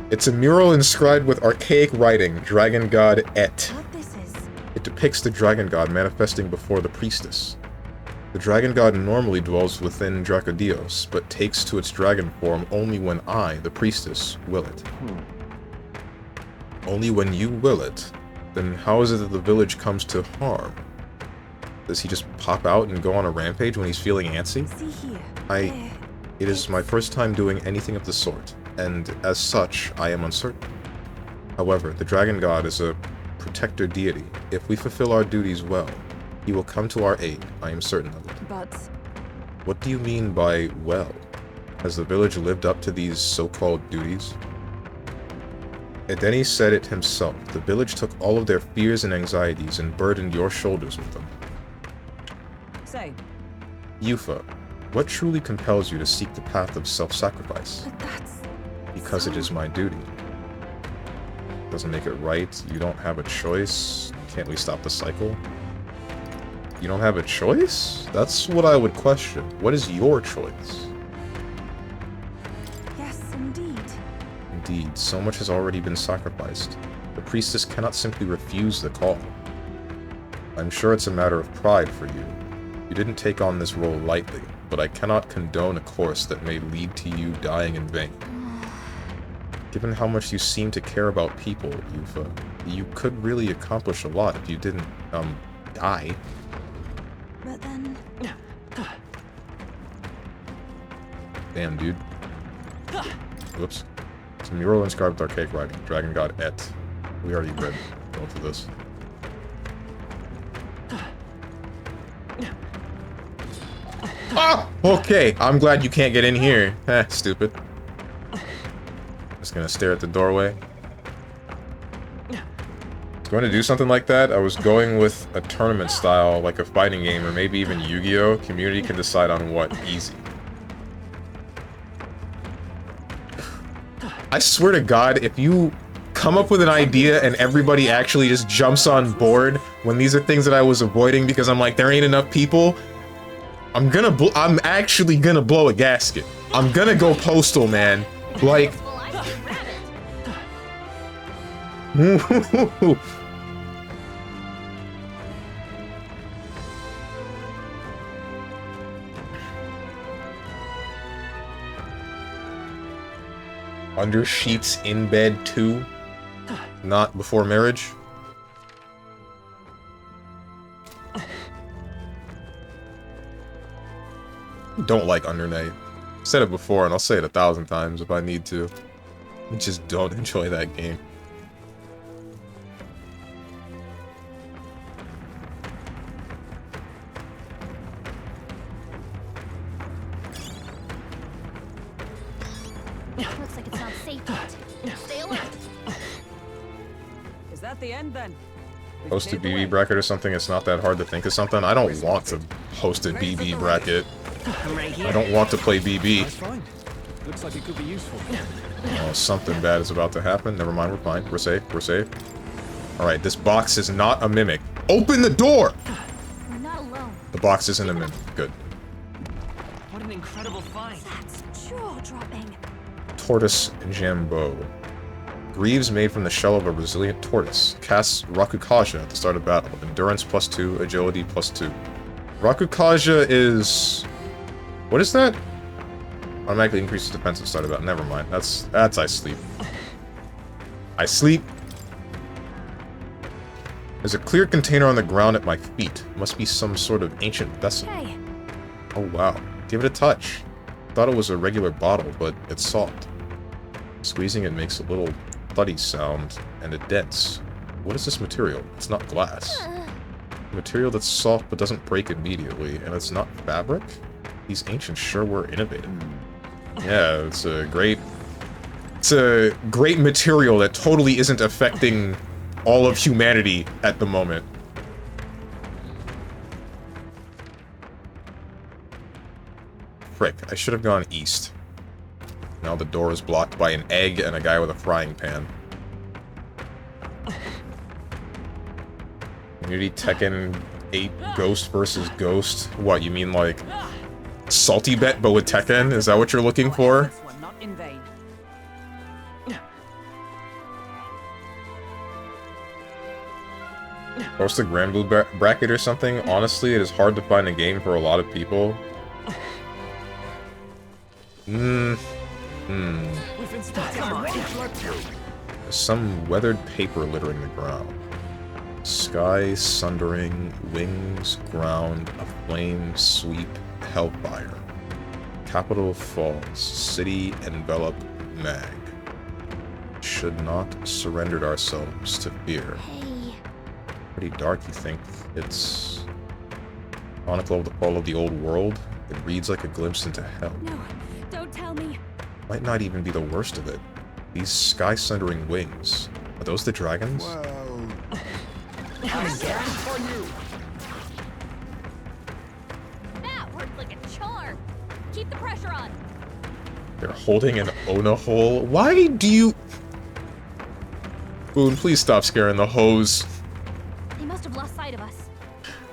It's a mural inscribed with archaic writing, Dragon God Et. What this is? It depicts the Dragon God manifesting before the priestess. The Dragon God normally dwells within Dracodios, but takes to its dragon form only when I, the priestess, will it. Only when you will it. Then how is it that the village comes to harm? Does he just pop out and go on a rampage when he's feeling antsy? See here. It is my first time doing anything of the sort, and as such, I am uncertain. However, the Dragon God is a protector deity. If we fulfill our duties well, he will come to our aid, I am certain of it. But What do you mean by well? Has the village lived up to these so-called duties? Edeni said it himself. The village took all of their fears and anxieties and burdened your shoulders with them. say, Yufa, what truly compels you to seek the path of self-sacrifice? But that's... Because it is my duty. Doesn't make it right. You don't have a choice. Can't we stop the cycle? You don't have a choice? That's what I would question. What is your choice? Yes, indeed. Indeed, so much has already been sacrificed. The priestess cannot simply refuse the call. I'm sure it's a matter of pride for you. You didn't take on this role lightly, but I cannot condone a course that may lead to you dying in vain. Given how much you seem to care about people, you could really accomplish a lot if you didn't, die. But then... Damn, dude. Whoops. It's a mural inscribed with archaic writing. Dragon God Et. We already read both of this. Ah! Okay, I'm glad you can't get in here. Heh, stupid. Just gonna stare at the doorway. Going to do something like that, I was going with a tournament style, like a fighting game, or maybe even Yu-Gi-Oh! Community can decide on what. Easy. I swear to God, if you come up with an idea and everybody actually just jumps on board when these are things that I was avoiding because I'm like, there ain't enough people, I'm actually gonna blow a gasket. I'm gonna go postal, man. Like... Under sheets in bed too? Not before marriage? Don't like Undernight. Said it before and I'll say it 1,000 times if I need to. I just don't enjoy that game. Looks like it's not safe yet. Stay alert. Is that the end then? We've Host a cleared the way. BB bracket or something, it's not that hard to think of something. I don't want to host a BB bracket. I'm right here. I don't want to play BB. Nice find. Looks like it could be useful. Oh, something bad is about to happen. Never mind, we're fine. We're safe. We're safe. Alright, this box is not a mimic. Open the door! We're not alone. The box isn't a mimic. Good. What an incredible find. That's jaw-dropping. Tortoise Jambo. Greaves made from the shell of a resilient tortoise. Casts Rakukaja at the start of battle. Endurance +2, agility +2. Rakukaja is... What is that? Automatically increases defense at the start of battle. Never mind. That's I sleep. I sleep. There's a clear container on the ground at my feet. Must be some sort of ancient vessel. Hey, Oh wow. Give it a touch. Thought it was a regular bottle, but it's soft. Squeezing it makes a little thuddy sound, and it dents. What is this material? It's not glass. Material that's soft but doesn't break immediately, and it's not fabric? These ancients sure were innovative. Yeah, it's a great material that totally isn't affecting all of humanity at the moment. Frick, I should have gone east. Now the door is blocked by an egg and a guy with a frying pan. Community Tekken 8 Ghost versus Ghost. What, you mean like Salty Bet but with Tekken? Is that what you're looking for? Efforts were not in vain. Post a Grand Blue bracket or something? Honestly, it is hard to find a game for a lot of people. We've inspected Come on. There's some weathered paper littering the ground. Sky sundering, wings, ground, aflame, sweep, hellfire. Capital Falls, city envelop, mag. Should not surrendered ourselves to fear. hey. Pretty dark, you think? It's Chronicle of the Fall of the Old World. It reads like a glimpse into hell. No, don't tell me. Might not even be the worst of it. These sky-sundering wings. Are those the dragons? Well, Come and get it. for you. That worked like a charm. Keep the pressure on. They're holding an Ona hole. Why do you... Boone, please stop scaring the hose. They must have lost sight of us.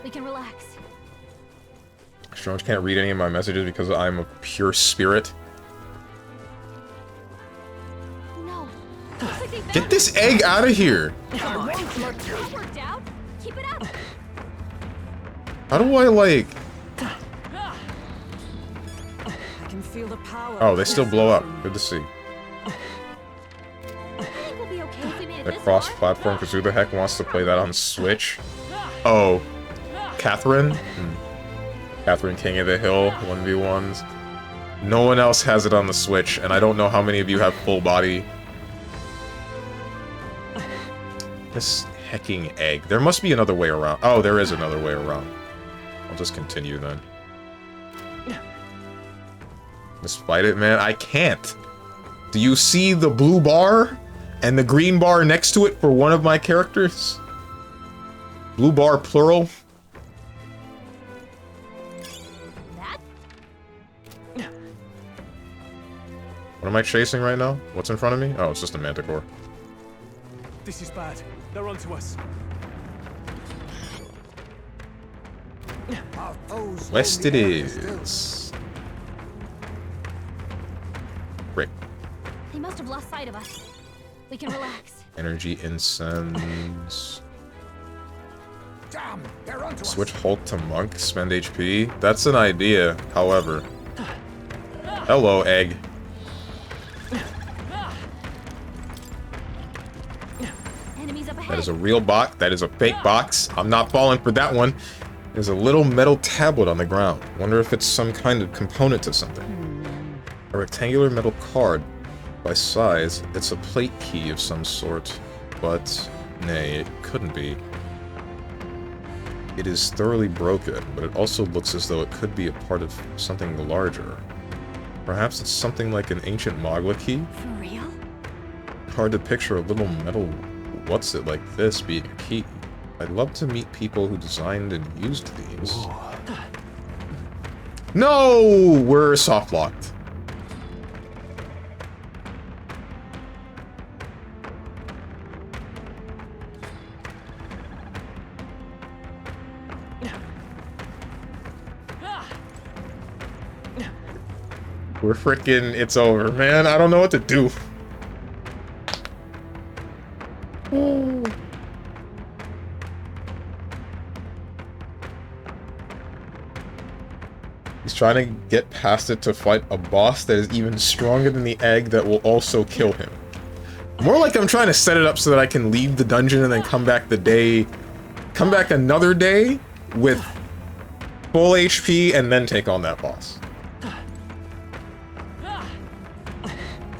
We can relax. Strange can't read any of my messages because I'm a pure spirit. No. Looks like they Get this egg out of here! Come on. That worked out. Keep it up. How do I, like... I can feel the power. Oh, they still blow up. Good to see. I think we'll be okay if we made it The this cross-platform, because who the heck wants to play that on Switch? Oh. Catherine? Catherine King of the Hill, 1v1s. No one else has it on the Switch, and I don't know how many of you have full body. This hecking egg. There must be another way around. Oh, there is another way around. I'll just continue then. Just fight it, man. I can't. Do you see the blue bar and the green bar next to it for one of my characters? Blue bar plural. That? What am I chasing right now? What's in front of me? Oh, it's just a manticore. This is bad. They're onto us. Our foes West roam it the area still. is. Rick. They must have lost sight of us. We can relax. Energy incense. Damn, they're onto Switch us. Hulk to Monk. Spend HP. That's an idea, however. Hello, egg. Enemies up ahead. That is a real box. That is a fake box. I'm not falling for that one. There's a little metal tablet on the ground. Wonder if it's some kind of component to something. A rectangular metal card. By size, it's a plate key of some sort. But, nay, it couldn't be. It is thoroughly broken, but it also looks as though it could be a part of something larger. Perhaps it's something like an ancient Mogla key? For real? Hard to picture a little metal what's-it like this being a key. I'd love to meet people who designed and used these. No! We're soft-locked. We're frickin', it's over, man. I don't know what to do. He's trying to get past it to fight a boss that is even stronger than the egg that will also kill him. More like I'm trying to set it up so that I can leave the dungeon and then come back another day with full HP and then take on that boss.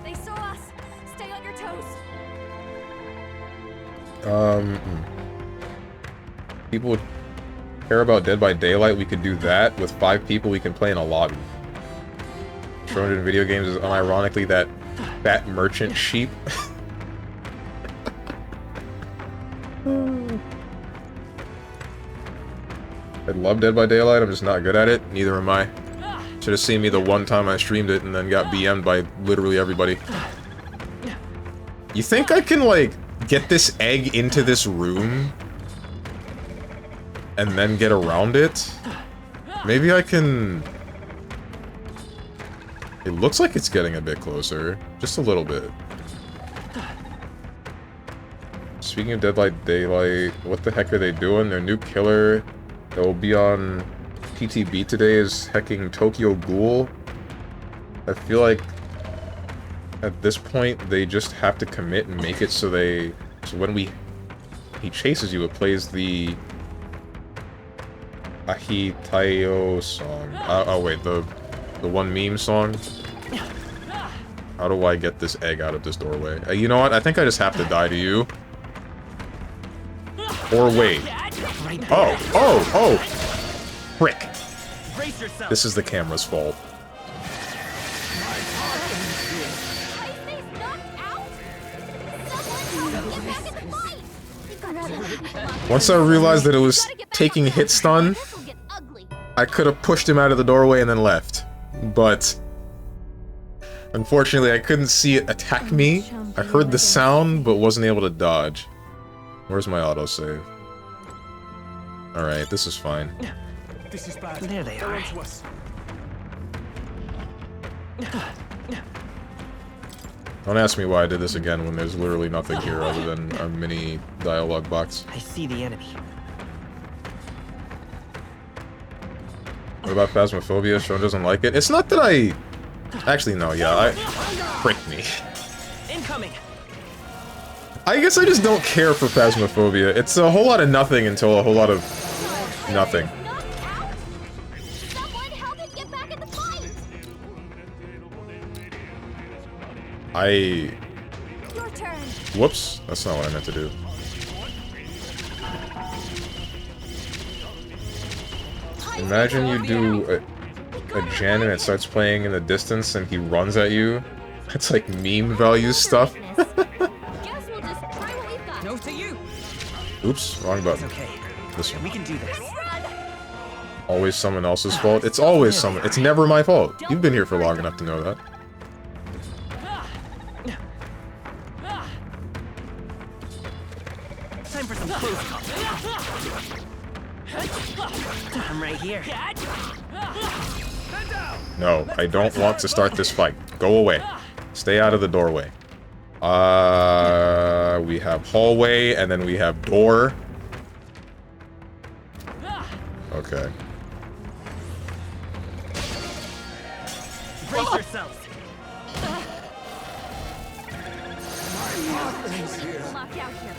They saw us. Stay on your toes. People would care about Dead by Daylight. We could do that. With 5 people, we can play in a lobby. Shown in video games is unironically that fat merchant sheep. I love Dead by Daylight, I'm just not good at it. Neither am I. Should have seen me the one time I streamed it and then got BM'd by literally everybody. You think I can, like, get this egg into this room? And then get around it? Maybe I can... It looks like it's getting a bit closer. Just a little bit. Speaking of Dead by Daylight, what the heck are they doing? Their new killer that will be on TTB today is hecking Tokyo Ghoul. I feel like at this point they just have to commit and make it so when he chases you, it plays the Ahitayo song. Oh wait, the one meme song. How do I get this egg out of this doorway? You know what? I think I just have to die to you. Or wait. Oh! Frick. This is the camera's fault. Iceface knocked out? Someone help him get back in the fight! Once I realized that it was taking hit stun, This'll get ugly. I could have pushed him out of the doorway and then left. But unfortunately, I couldn't see it attack me. I heard the sound, but wasn't able to dodge. Where's my autosave? Alright, this is fine. This is bad. There they They're are. onto us. Don't ask me why I did this again when there's literally nothing here other than a mini dialogue box. I see the enemy. What about Phasmophobia? Sean doesn't like it. It's not that I... Actually, no, yeah, Frick me. Incoming. I guess I just don't care for Phasmophobia. It's a whole lot of nothing until a whole lot of nothing. Knocked out? Someone help him get back in the fight! Your turn. Whoops. That's not what I meant to do. Imagine you do a gen and it starts playing in the distance and he runs at you. It's like meme value stuff. Guess we'll just try what we've got. No to you. Oops, wrong It's button. okay. This one. We can do this. Always someone else's fault. It's always someone. It's never my fault. You've been here for long enough to know that. Time for some close combat. I'm right here. No, I don't want to start this fight. Go away. Stay out of the doorway. We have hallway, and then we have door. Okay. Brace yourselves. Locked out here.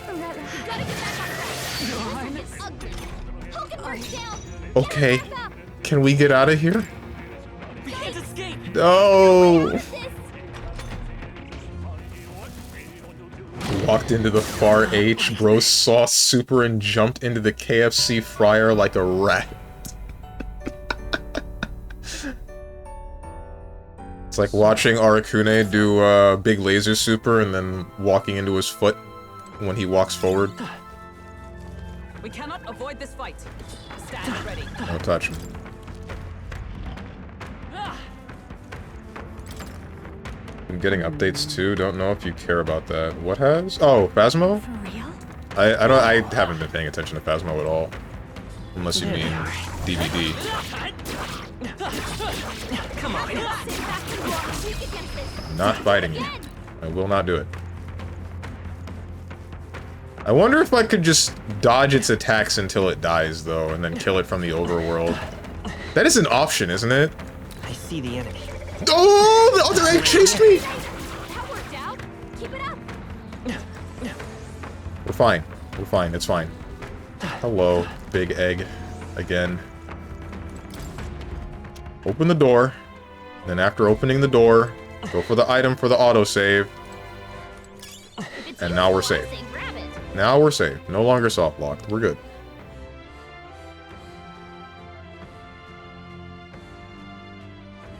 Gotta get back on track. This is ugly. Hulkenberg's down. Okay. Can we get out of here? We can't escape. No! This. Walked into the far H, bro saw super and jumped into the KFC fryer like a rat. It's like watching Arakune do big laser super and then walking into his foot when he walks forward. We cannot avoid this fight. Stand ready. Don't touch him. Been getting updates too, don't know if you care about that. What has? Oh, Phasmo? For real? I haven't been paying attention to Phasmo at all. Unless you mean DVD. Come on. Sit back and walk. Weak against this. I'm not fighting you. I will not do it. I wonder if I could just dodge its attacks until it dies, though, and then kill it from the overworld. That is an option, isn't it? I see the enemy. Oh, the other egg chased me! That worked out. Keep it up. We're fine. We're fine. It's fine. Hello, big egg. Again. Open the door. Then after opening the door, go for the item for the autosave. And now we're safe. Grab it. Now we're safe. No longer soft locked. We're good.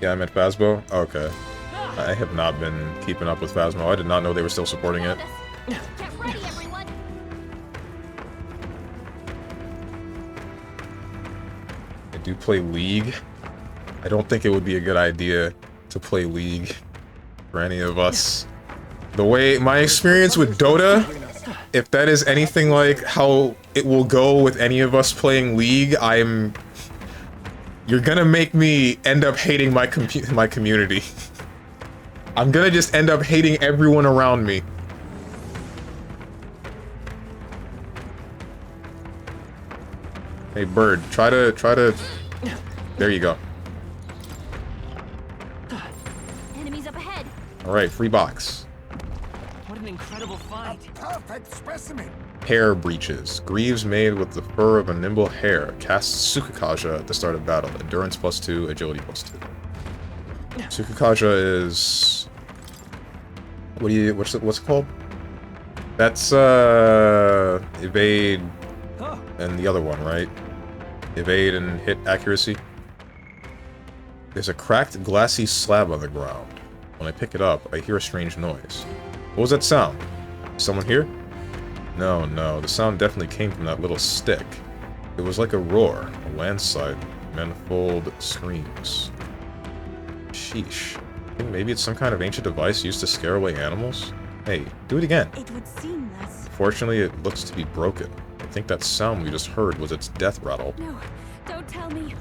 Yeah, I meant Phasmo? Okay. I have not been keeping up with Phasmo. I did not know they were still supporting it. Get ready, everyone. I do play League. I don't think it would be a good idea to play League for any of us. The way my experience with Dota, if that is anything like how it will go with any of us playing League, you're gonna make me end up hating my community. I'm gonna just end up hating everyone around me. Hey bird, try to there you go. Enemies up ahead. Alright, free box. What an incredible fight. Perfect specimen. Hair breeches. Greaves made with the fur of a nimble hare. Casts Tsukakaja at the start of battle. Endurance +2, agility +2. Tsukakaja is... what's it called? That's, evade... and the other one, right? Evade and hit accuracy. There's a cracked, glassy slab on the ground. When I pick it up, I hear a strange noise. What was that sound? Someone here? No, the sound definitely came from that little stick. It was like a roar, a landslide, manifold screams. Sheesh. I think maybe it's some kind of ancient device used to scare away animals? Hey, do it again. It would seem less. Fortunately, it looks to be broken. I think that sound we just heard was its death rattle. No, don't tell me.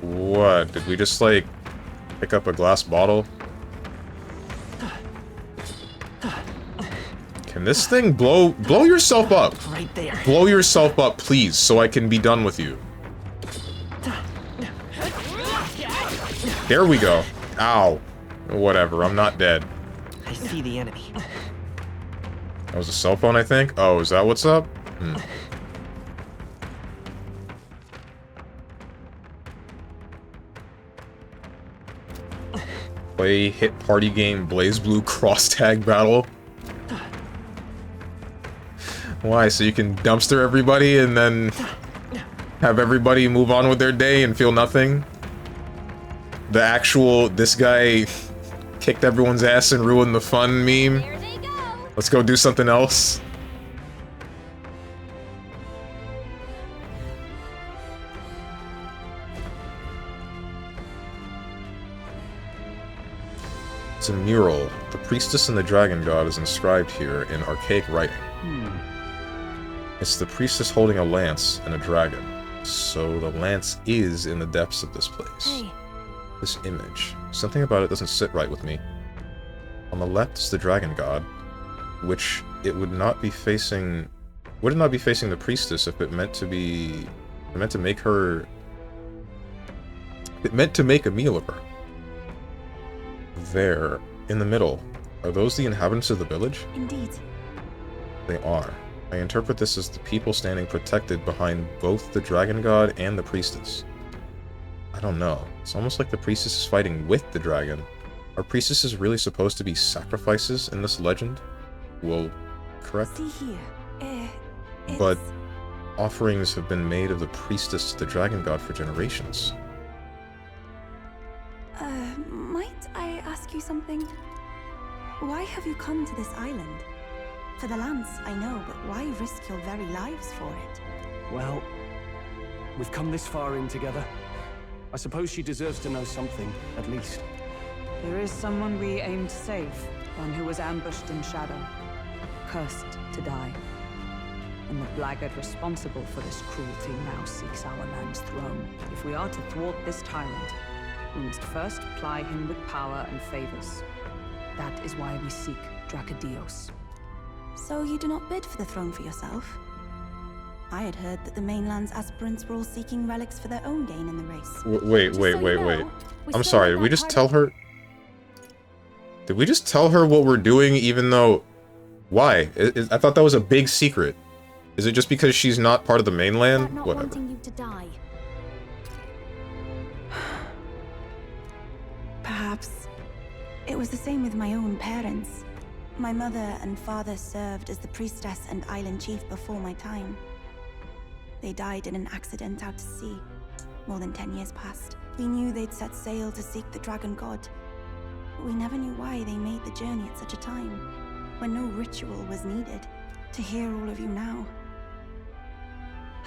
What? Did we just, like, pick up a glass bottle? Can this thing blow yourself up? Right there. Blow yourself up, please, so I can be done with you. There we go. Ow. Whatever, I'm not dead. I see the enemy. That was a cell phone, I think? Oh, is that what's up? Play hit party game Blaze Blue cross tag battle. Why? So you can dumpster everybody and then have everybody move on with their day and feel nothing? The actual, this guy kicked everyone's ass and ruined the fun meme. There they go. Let's go do something else. It's a mural. The priestess and the dragon god is inscribed here in archaic writing. It's the priestess holding a lance and a dragon. So the lance is in the depths of this place. Hey. This image. Something about it doesn't sit right with me. On the left is the dragon god, which it would not be facing... Would it not be facing the priestess if it meant to be... It meant to make her... It meant to make a meal of her. There, in the middle, are those the inhabitants of the village? Indeed. They are. I interpret this as the people standing protected behind both the dragon god and the priestess. I don't know. It's almost like the priestess is fighting with the dragon. Are priestesses really supposed to be sacrifices in this legend? Well, correct? See here. But offerings have been made of the priestess to the dragon god for generations. Might I ask you something? Why have you come to this island? For the lance, I know, but why risk your very lives for it? Well, we've come this far in together. I suppose she deserves to know something, at least. There is someone we aim to save, one who was ambushed in shadow, cursed to die. And the blackguard responsible for this cruelty now seeks our land's throne. If we are to thwart this tyrant, we must first ply him with power and favors. That is why we seek Dracodios. So you do not bid for the throne for yourself? I had heard that the mainland's aspirants were all seeking relics for their own gain in the race. Wait. I'm sorry, did we just tell her? Did we just tell her what we're doing even though... Why? I thought that was a big secret. Is it just because she's not part of the mainland? Not Whatever. wanting you to die. Perhaps. It was the same with my own parents. My mother and father served as the priestess and island chief before my time. They died in an accident out to sea. More than 10 years passed. We knew they'd set sail to seek the dragon god. But we never knew why they made the journey at such a time, when no ritual was needed. To hear all of you now,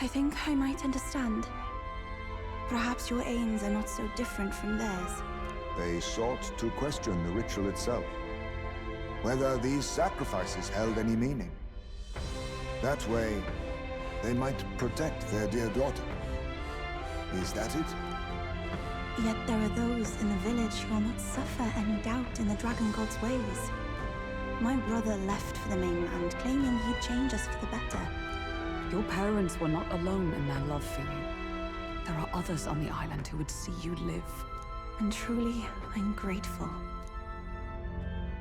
I think I might understand. Perhaps your aims are not so different from theirs. They sought to question the ritual itself, whether these sacrifices held any meaning. That way, they might protect their dear daughter. Is that it? Yet there are those in the village who will not suffer any doubt in the dragon god's ways. My brother left for the mainland, claiming he'd change us for the better. Your parents were not alone in their love for you. There are others on the island who would see you live. And truly, I'm grateful.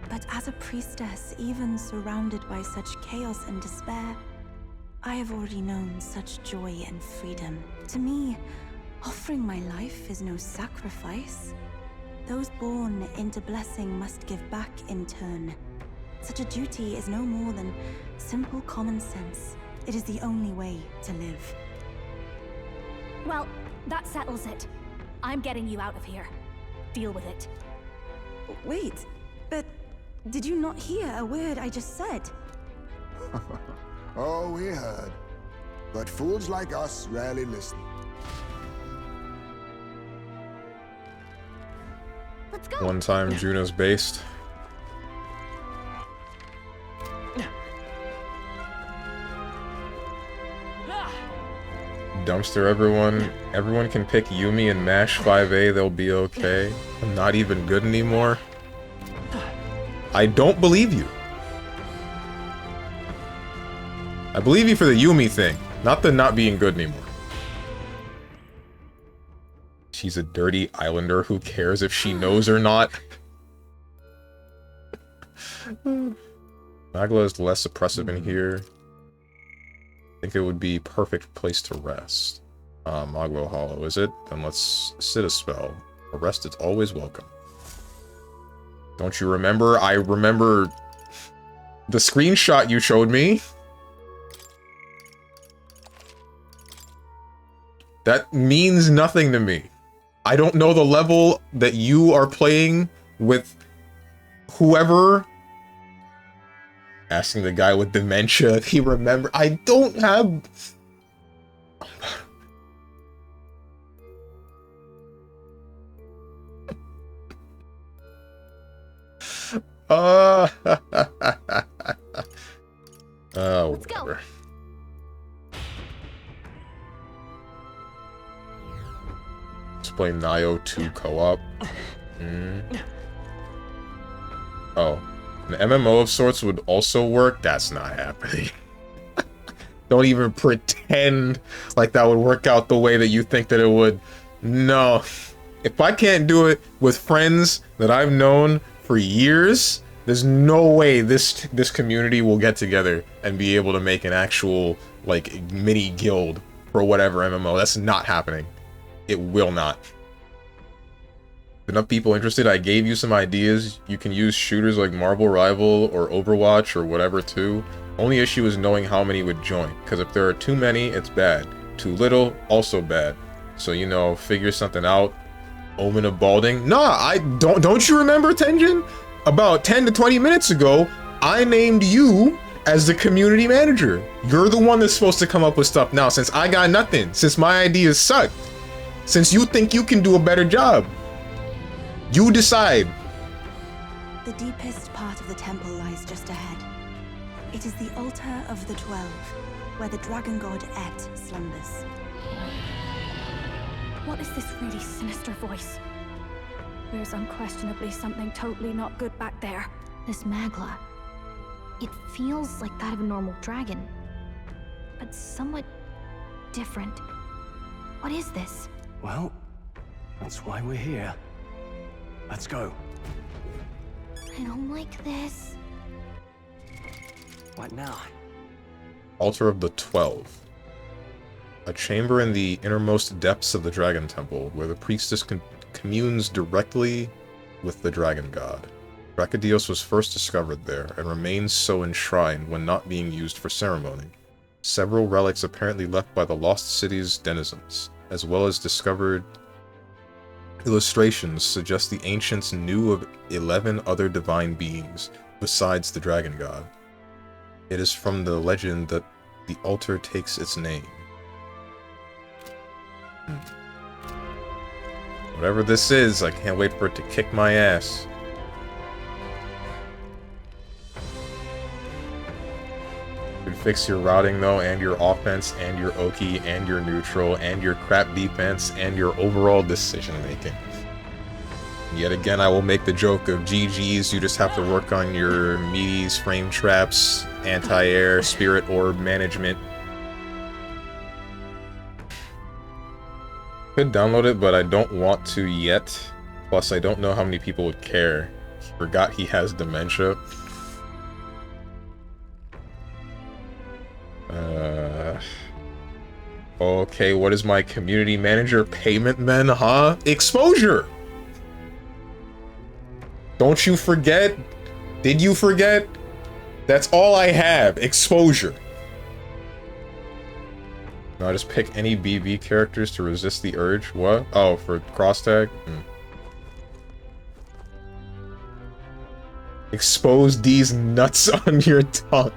But as a priestess, even surrounded by such chaos and despair, I have already known such joy and freedom. To me, offering my life is no sacrifice. Those born into blessing must give back in turn. Such a duty is no more than simple common sense. It is the only way to live. Well, that settles it. I'm getting you out of here. Deal with it. Wait, but did you not hear a word I just said? Oh, we heard. But fools like us rarely listen. Let's go. One time Juno's based. Dumpster everyone can pick Yumi and Mash 5A, they'll be okay. I'm not even good anymore. I don't believe you. I believe you for the Yumi thing, not the not being good anymore. She's a dirty islander, who cares if she knows or not? Magla is less oppressive in here. I think it would be perfect place to rest. Maglo Hollow, is it? Then let's sit a spell. A rest is always welcome. Don't you remember? I remember the screenshot you showed me. That means nothing to me. I don't know the level that you are playing with whoever. Asking the guy with dementia if he remember. I don't have... Oh, Let's go. whatever. Let's play Nio 2 co-op. Oh. An MMO of sorts would also work? That's not happening. Don't even pretend like that would work out the way that you think that it would. No. If I can't do it with friends that I've known for years, There's no way this community will get together and be able to make an actual, like, mini guild for whatever MMO. That's not happening. It will not. Enough people interested, I gave you some ideas. You can use shooters like Marvel Rival or Overwatch or whatever too. Only issue is knowing how many would join, because if there are too many, it's bad. Too little, also bad. So, you know, figure something out. Omen of Balding. Nah, I don't you remember, Tenjin? About 10 to 20 minutes ago, I named you as the community manager. You're the one that's supposed to come up with stuff now, since I got nothing. Since my ideas suck. Since you think you can do a better job. You decide. The deepest part of the temple lies just ahead. It is the altar of the 12, where the dragon god Et slumbers. What is this really sinister voice? There's unquestionably something totally not good back there. This Magla. It feels like that of a normal dragon, but somewhat different. What is this? Well, that's why we're here. Let's go. I don't like this. What now? Altar of the 12. A chamber in the innermost depths of the Dragon Temple, where the priestess communes directly with the Dragon God. Brachydios was first discovered there, and remains so enshrined when not being used for ceremony. Several relics apparently left by the lost city's denizens, as well as discovered illustrations suggest the ancients knew of 11 other divine beings besides the Dragon God. It is from the legend that the altar takes its name. Whatever this is, I can't wait for it to kick my ass. You can fix your routing though, and your offense, and your Oki, and your neutral, and your crap defense, and your overall decision making. Yet again, I will make the joke of GG's, you just have to work on your meaties, frame traps, anti-air, spirit orb management. Could download it, but I don't want to yet. Plus, I don't know how many people would care. Forgot he has dementia. Okay, what is my community manager payment then, huh? Exposure! Don't you forget? Did you forget? That's all I have. Exposure. No, I just pick any BB characters to resist the urge. What? Oh, for cross tag? Expose these nuts on your tongue.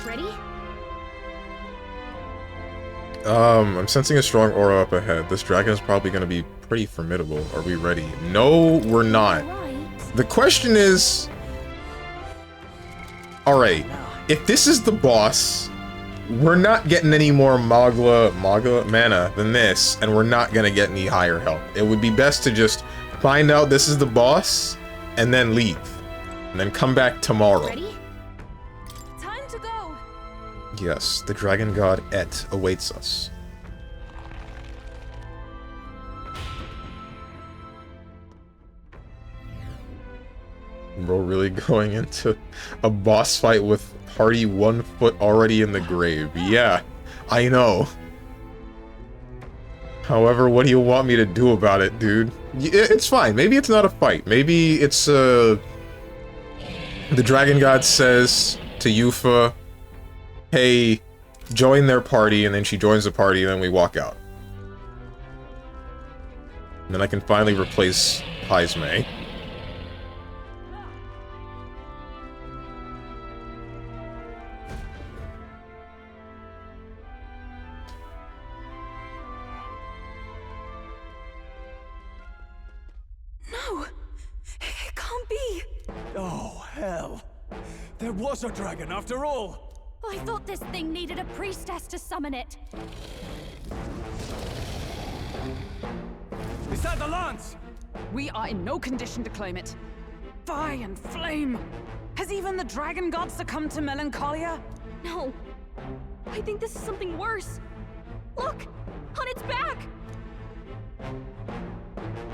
Ready? I'm sensing a strong aura up ahead. This dragon is probably going to be pretty formidable. Are we ready? No, we're not. Right. The question is... Alright, if this is the boss, we're not getting any more Magla mana than this, and we're not going to get any higher health. It would be best to just find out this is the boss, and then leave. And then come back tomorrow. Ready? Time to go. Yes, the dragon god Et awaits us. Bro, really going into a boss fight with party 1 foot already in the grave. Yeah, I know. However, what do you want me to do about it, dude? It's fine. Maybe it's not a fight. Maybe it's, the dragon god says to Yufa, hey, join their party, and then she joins the party, and then we walk out. And then I can finally replace Heismay. No! It can't be! Oh, hell. There was a dragon after all. I thought this thing needed a priestess to summon it. Is that the lance? We are in no condition to claim it. Fire and flame! Has even the dragon god succumbed to melancholia? No. I think this is something worse. Look! On its back!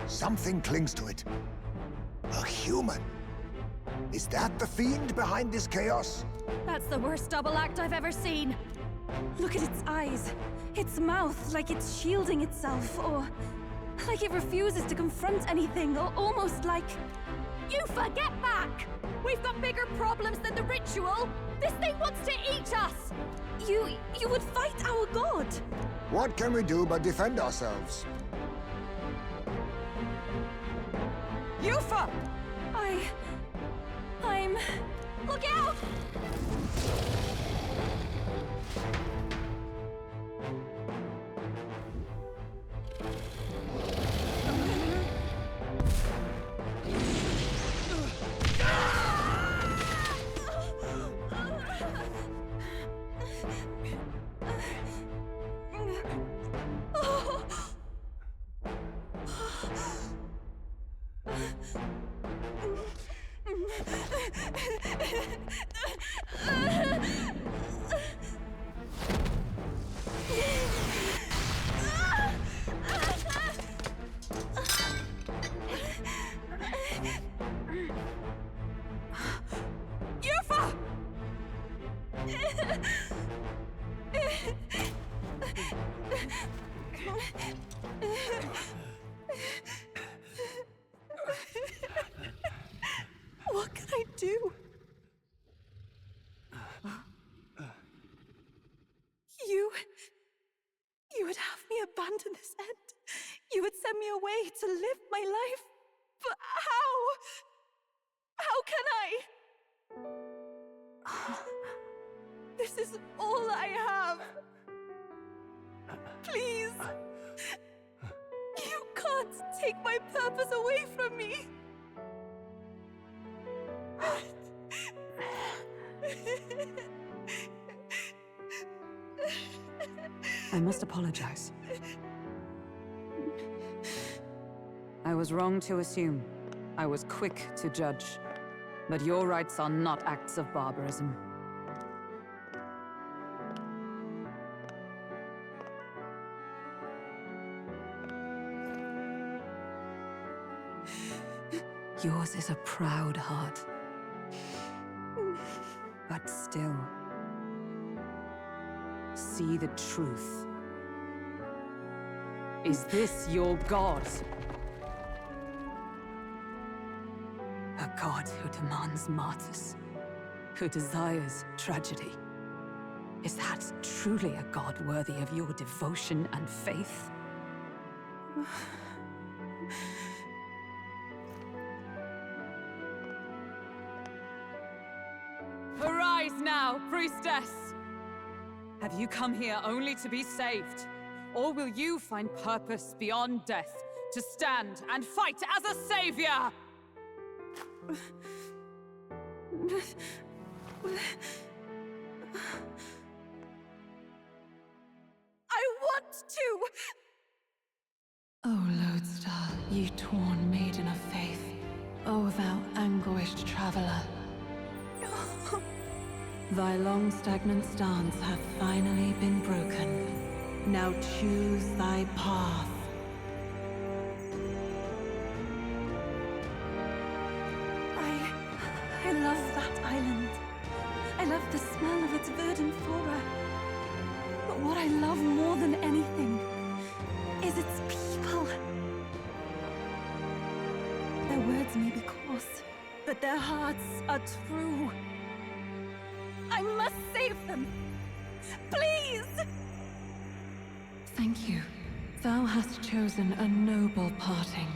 Something clings to it. A human. Is that the fiend behind this chaos? That's the worst double act I've ever seen. Look at its eyes, its mouth, like it's shielding itself, or like it refuses to confront anything, or almost like... Yufa, get back! We've got bigger problems than the ritual! This thing wants to eat us! You would fight our god! What can we do but defend ourselves? Yufa! I'm... Look out! What can I do? You would have me abandon this end. You would send me away to live my life. But how? How can I? This is all I have. Please. You can't take my purpose away from me. I must apologize. I was wrong to assume. I was quick to judge. But your rites are not acts of barbarism. Yours is a proud heart. But still, see the truth. Is this your god? A god who demands martyrs, who desires tragedy. Is that truly a god worthy of your devotion and faith? Arise now, priestess! Have you come here only to be saved? Or will you find purpose beyond death, to stand and fight as a savior? I want to! O Lodestar, ye torn maiden of faith, O thou anguished traveler. Thy long stagnant stance hath finally been broken. Now choose thy path. I love that island. I love the smell of its verdant flora. But what I love more than anything is its people. Their words may be coarse, but their hearts are true. I must save them. Please! Thank you. Thou hast chosen a noble parting.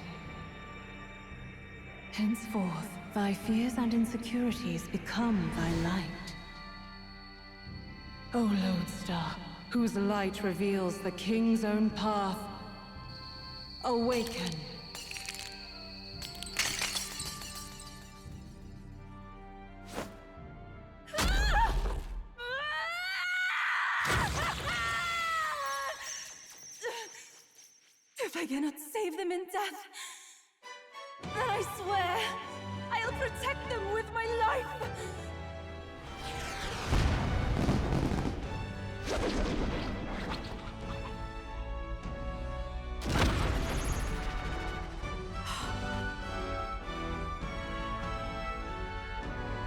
Henceforth, thy fears and insecurities become thy light. O Lodestar, whose light reveals the king's own path, awaken! If I cannot save them in death, then I swear I'll I'll protect them with my life!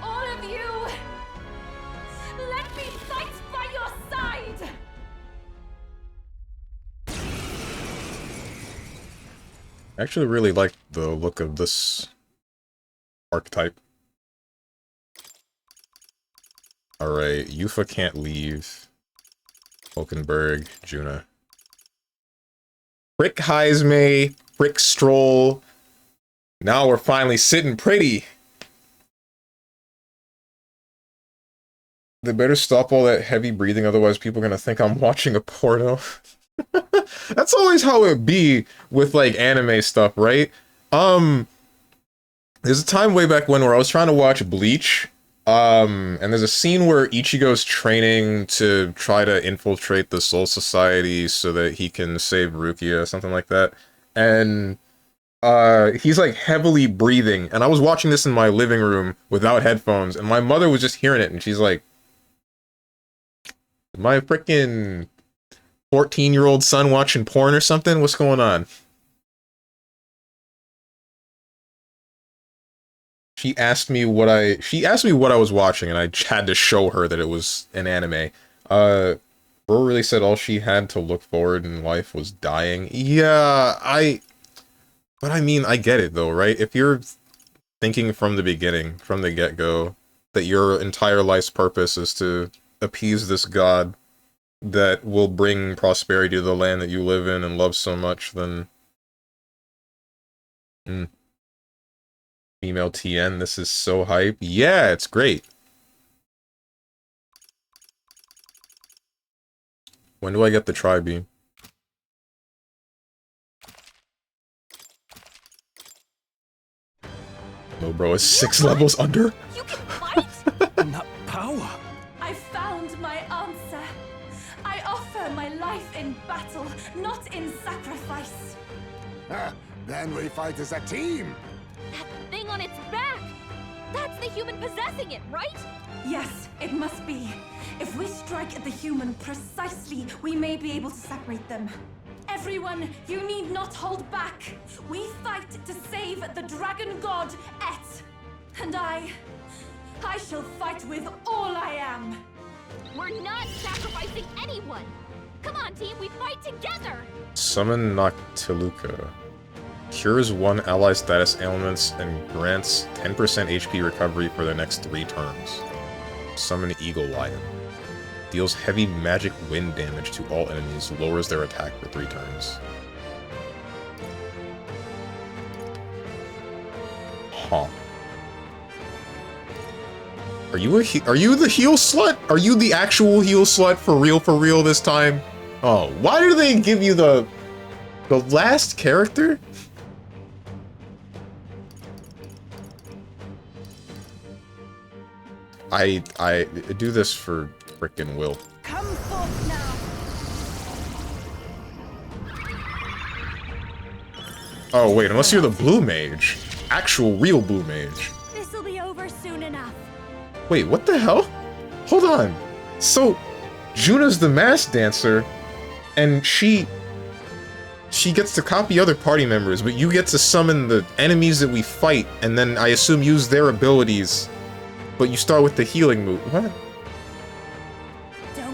All of you! Let me fight by your side! I actually really like the look of this archetype. Alright, Yufa can't leave. Hulkenberg, Juna. Frick Heisme, Frick Stroll. Now we're finally sitting pretty. They better stop all that heavy breathing, otherwise people are gonna think I'm watching a porno. That's always how it be with, like, anime stuff, right? There's a time way back when where I was trying to watch Bleach, and there's a scene where Ichigo's training to try to infiltrate the Soul Society so that he can save Rukia, something like that. And he's like heavily breathing, and I was watching this in my living room without headphones, and my mother was just hearing it, and she's like, my freaking 14-year-old son watching porn or something? What's going on? She asked me what I was watching, and I had to show her that it was an anime. Bro really said all she had to look forward in life was dying. Yeah, but I mean, I get it though, right? If you're thinking from the beginning, from the get-go, that your entire life's purpose is to appease this god that will bring prosperity to the land that you live in and love so much, then... Female TN, this is so hype. Yeah, it's great. When do I get the tri-beam? No, bro, it's 6 levels under? You can fight? And that power! I found my answer. I offer my life in battle, not in sacrifice. Then we fight as a team! That thing on its back! That's the human possessing it, right? Yes, it must be. If we strike at the human precisely, we may be able to separate them. Everyone, you need not hold back. We fight to save the dragon god, Et. And I shall fight with all I am. We're not sacrificing anyone. Come on, team, we fight together. Summon Noctiluca. Cures 1 ally status ailments and grants 10% HP recovery for the next 3 turns. Summon Eagle Lion. Deals heavy magic wind damage to all enemies, lowers their attack for 3 turns. Huh. Are you the heal slut? Are you the actual heal slut for real this time? Oh, why do they give you the last character? I do this for frickin' Will. Come forth now. Oh wait, unless you're the blue mage. Actual real blue mage. This'll be over soon enough. Wait, what the hell? Hold on. So, Juna's the masked dancer, and she gets to copy other party members, but you get to summon the enemies that we fight, and then I assume use their abilities. But you start with the healing move. What?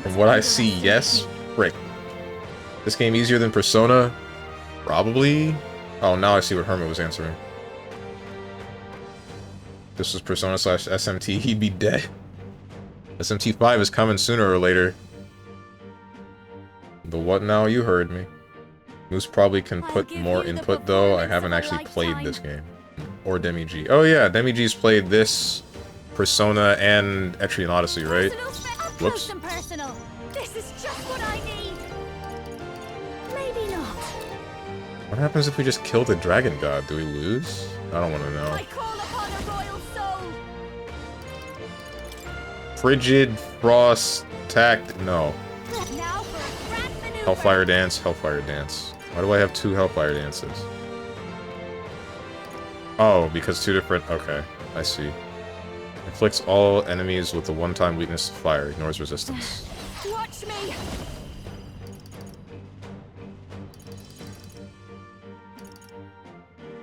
From what I see, yes. Frick. This game easier than Persona? Probably. Oh, now I see what Hermit was answering. If this was Persona / SMT, he'd be dead. SMT 5 is coming sooner or later. The what now? You heard me. Moose probably can put more input though. I haven't actually played this game. Or Demi G. Oh yeah, Demi G's played this, Persona, and Etrian Odyssey, right? Whoops. This is just what I need. Maybe not. What happens if we just kill the dragon god? Do we lose? I don't want to know. I call upon a royal soul. Frigid, frost, tact, no. Now for a grand maneuver. Hellfire dance, Hellfire dance. Why do I have 2 Hellfire dances? Oh, because 2 different, okay. I see. Inflicts all enemies with a one-time weakness to fire. Ignores resistance. Watch me!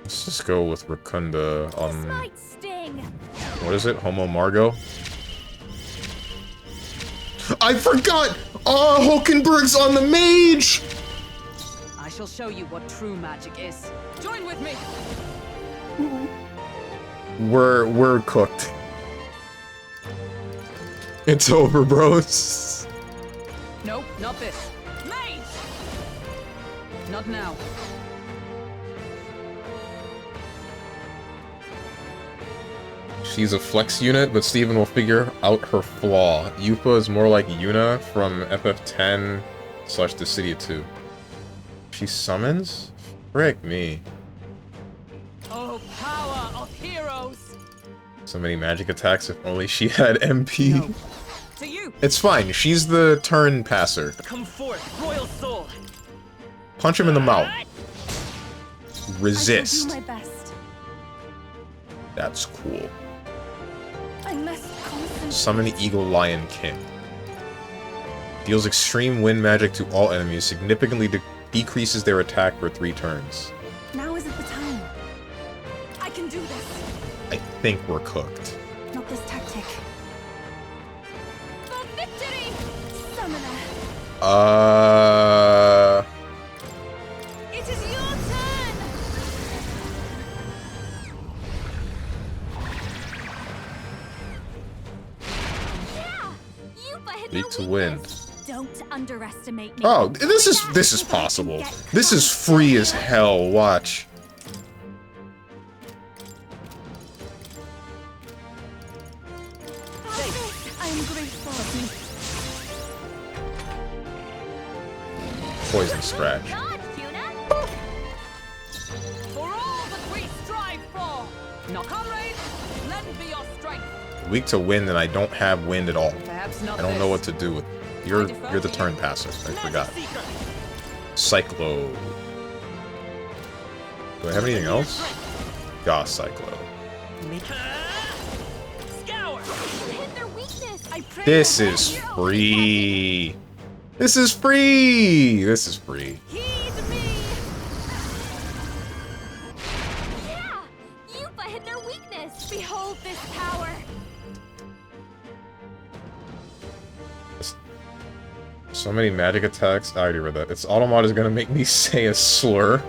Let's just go with Racunda on... This might sting. What is it? Homo Margo? I forgot! Oh, Hulkenberg's on the mage! I shall show you what true magic is. Join with me! We're cooked. It's over, bros. Nope, not this. Mage! Not now. She's a flex unit, but Steven will figure out her flaw. Yupa is more like Yuna from FF10/Dissidia 2. She summons? Frick me. Oh, power of heroes! So many magic attacks, if only she had MP. No. To you! It's fine, she's the turn passer. Come forth, royal soul. Punch him in the mouth. I Resist. shall do my best. That's cool. I must concentrate. Summon Eagle Lion King. Deals extreme wind magic to all enemies, significantly decreases their attack for 3 turns. Now isn't the time. I can do this. I think we're cooked. Not this tactic. For victory! Summoner. It is your turn! Yeah! Yupa hit Need their to win. weakness. Don't underestimate me. Oh, this is possible. This is free as hell. Watch. I am grateful. Poison scratch. God, Yuna! For all that we strive for! Now, comrades, lend me your strength. Weak to wind, and I don't have wind at all. Perhaps not I don't know this. what to do with. You're the turn passer. I forgot. Cyclo. Do I have anything else? Goss Cyclo. Scour. Hit their weakness. I pray This that is hero free. This is free. This is free. Heed me. Yeah! Yupa hit their weakness. Behold this power. So many magic attacks. I already read that. Its automod is gonna make me say a slur.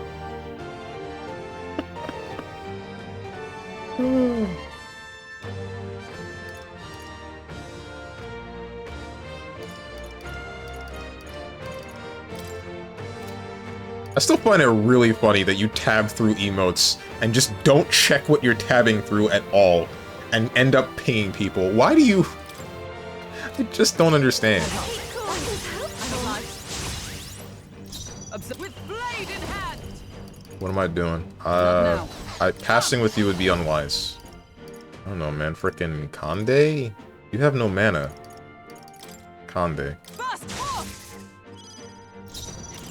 I still find it really funny that you tab through emotes and just don't check what you're tabbing through at all and end up pinging people. Why do you... I just don't understand. With blade in hand. What am I doing? now. Passing with you would be unwise. I don't know, man. Frickin' Conde? You have no mana. Conde. First forth.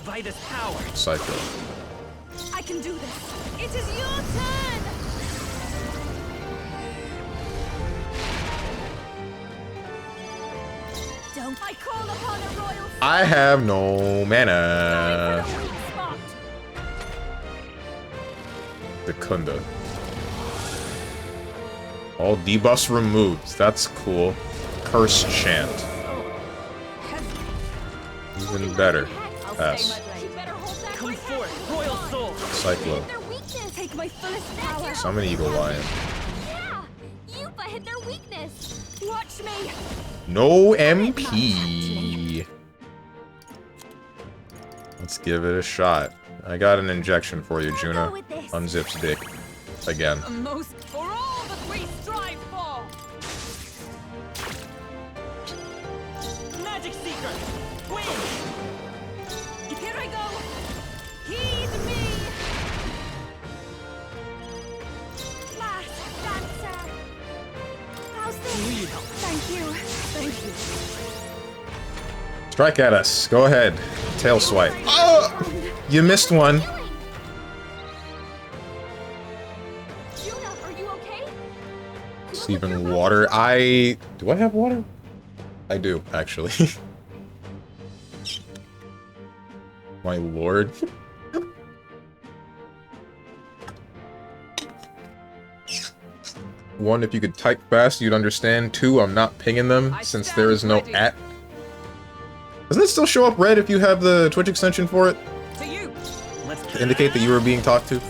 By this power. Psycho. I can do this. It is your turn. Don't I call upon a royal I have no for mana. the weak spot. The Kunda. All debuffs removed. That's cool. Curse chant. Even better. Pass. You better hold back Come my forth, royal soul. Cyclo. Hit their weakness. Take my fullest power. Summon Eagle Lion. Yeah! Yupa hit their weakness. Watch me. No MP. Let's give it a shot. I got an injection for you, Juna. Unzips dick. Again. A most for all that we strive for. Magic seeker. Win. Here I go. Heed me. Last dancer. How's this? Need help. Thank you. Thank you. Strike at us. Go ahead. Tail swipe. Oh! You missed one. Yuna, are you okay? Steven water. Do I have water? I do, actually. My lord. One, if you could type fast, you'd understand. Two, I'm not pinging them since there is no at. Doesn't it still show up red if you have the Twitch extension for it? To indicate that you were being talked to?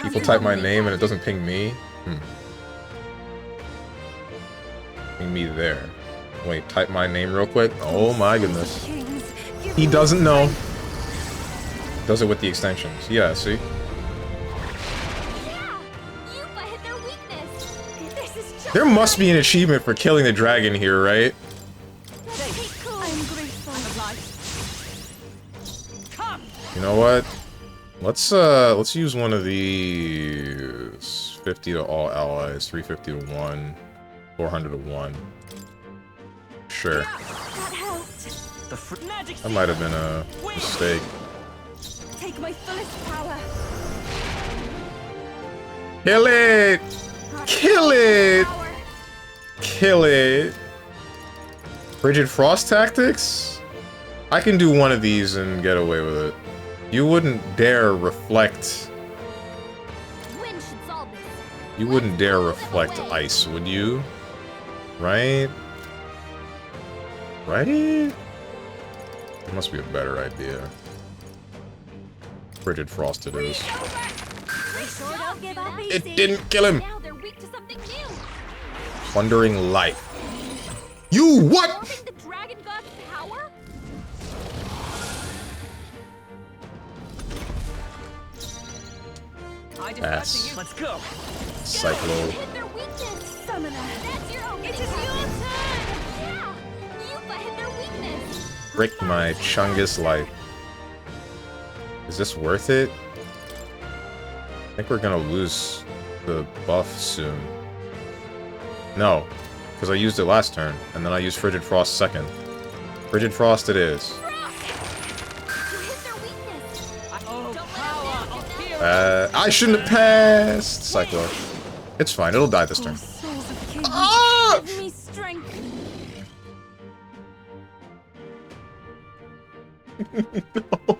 People type my name and it doesn't ping me? Ping me there. Wait, type my name real quick? Oh my goodness. He doesn't know. Does it with the extensions. Yeah, see? There must be an achievement for killing the dragon here, right? You know what? Let's use one of these. 50 to all allies, 350 to 1, 400 to 1. Sure. That might have been a mistake. Take my fullest power. Kill it! Kill it! Kill it! Frigid Frost Tactics? I can do one of these and get away with it. You wouldn't dare reflect... You wouldn't dare reflect ice, would you? Right? Right? There must be a better idea. Frigid Frost it is. It didn't kill him! Plundering life. You what?! Pass. Let's go. Cyclo. Break my Chungus life. Is this worth it? I think we're gonna lose the buff soon. No, because I used it last turn, and then I used Frigid Frost second. Frigid Frost it is. I shouldn't have passed! Cyclo. It's fine, it'll die this turn. Ah! No.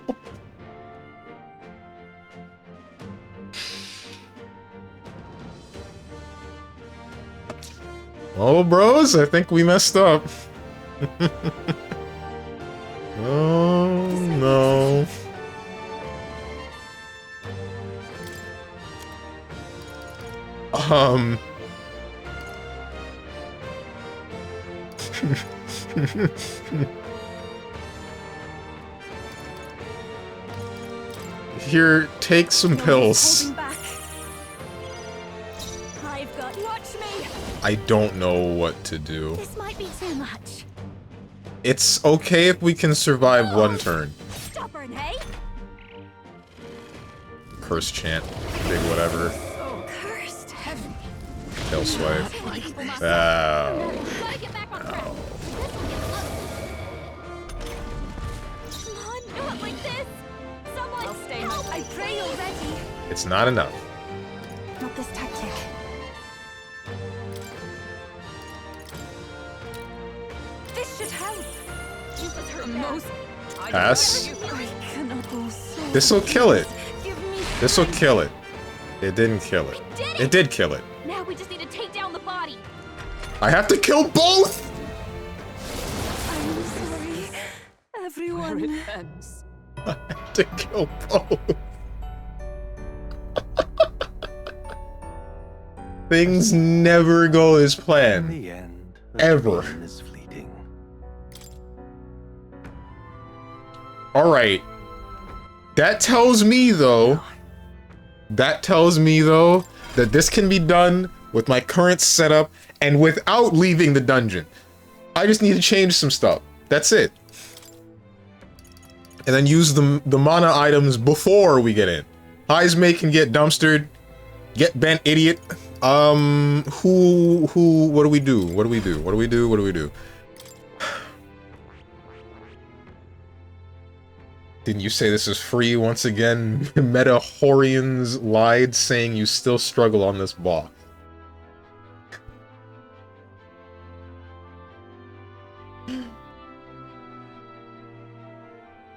Oh, bros, I think we messed up. Oh, no. Here, take some pills. I don't know what to do. This might be too much. It's okay if we can survive one turn. Stubborn, hey? Curse chant. Big whatever. Oh, cursed heaven. Kill swipe. Ow. Ow. Come on, not like this. Someone help. I pray already. It's not enough. Not this tactic. This should help. Pass. This'll kill it. This'll kill it. It didn't kill it. It did kill it. Now we just need to take down the body. I have to kill both! I'm sorry, everyone. I have to kill both. Things never go as planned. In the end, Ever. is fleeting. Alright. That tells me, though, that this can be done with my current setup and without leaving the dungeon. I just need to change some stuff. That's it. And then use the mana items before we get in. Heismay can get dumpstered. Get bent, idiot. What do we do? What do we do? What do we do? What do we do? Didn't you say this is free once again? Metahorians lied, saying you still struggle on this boss.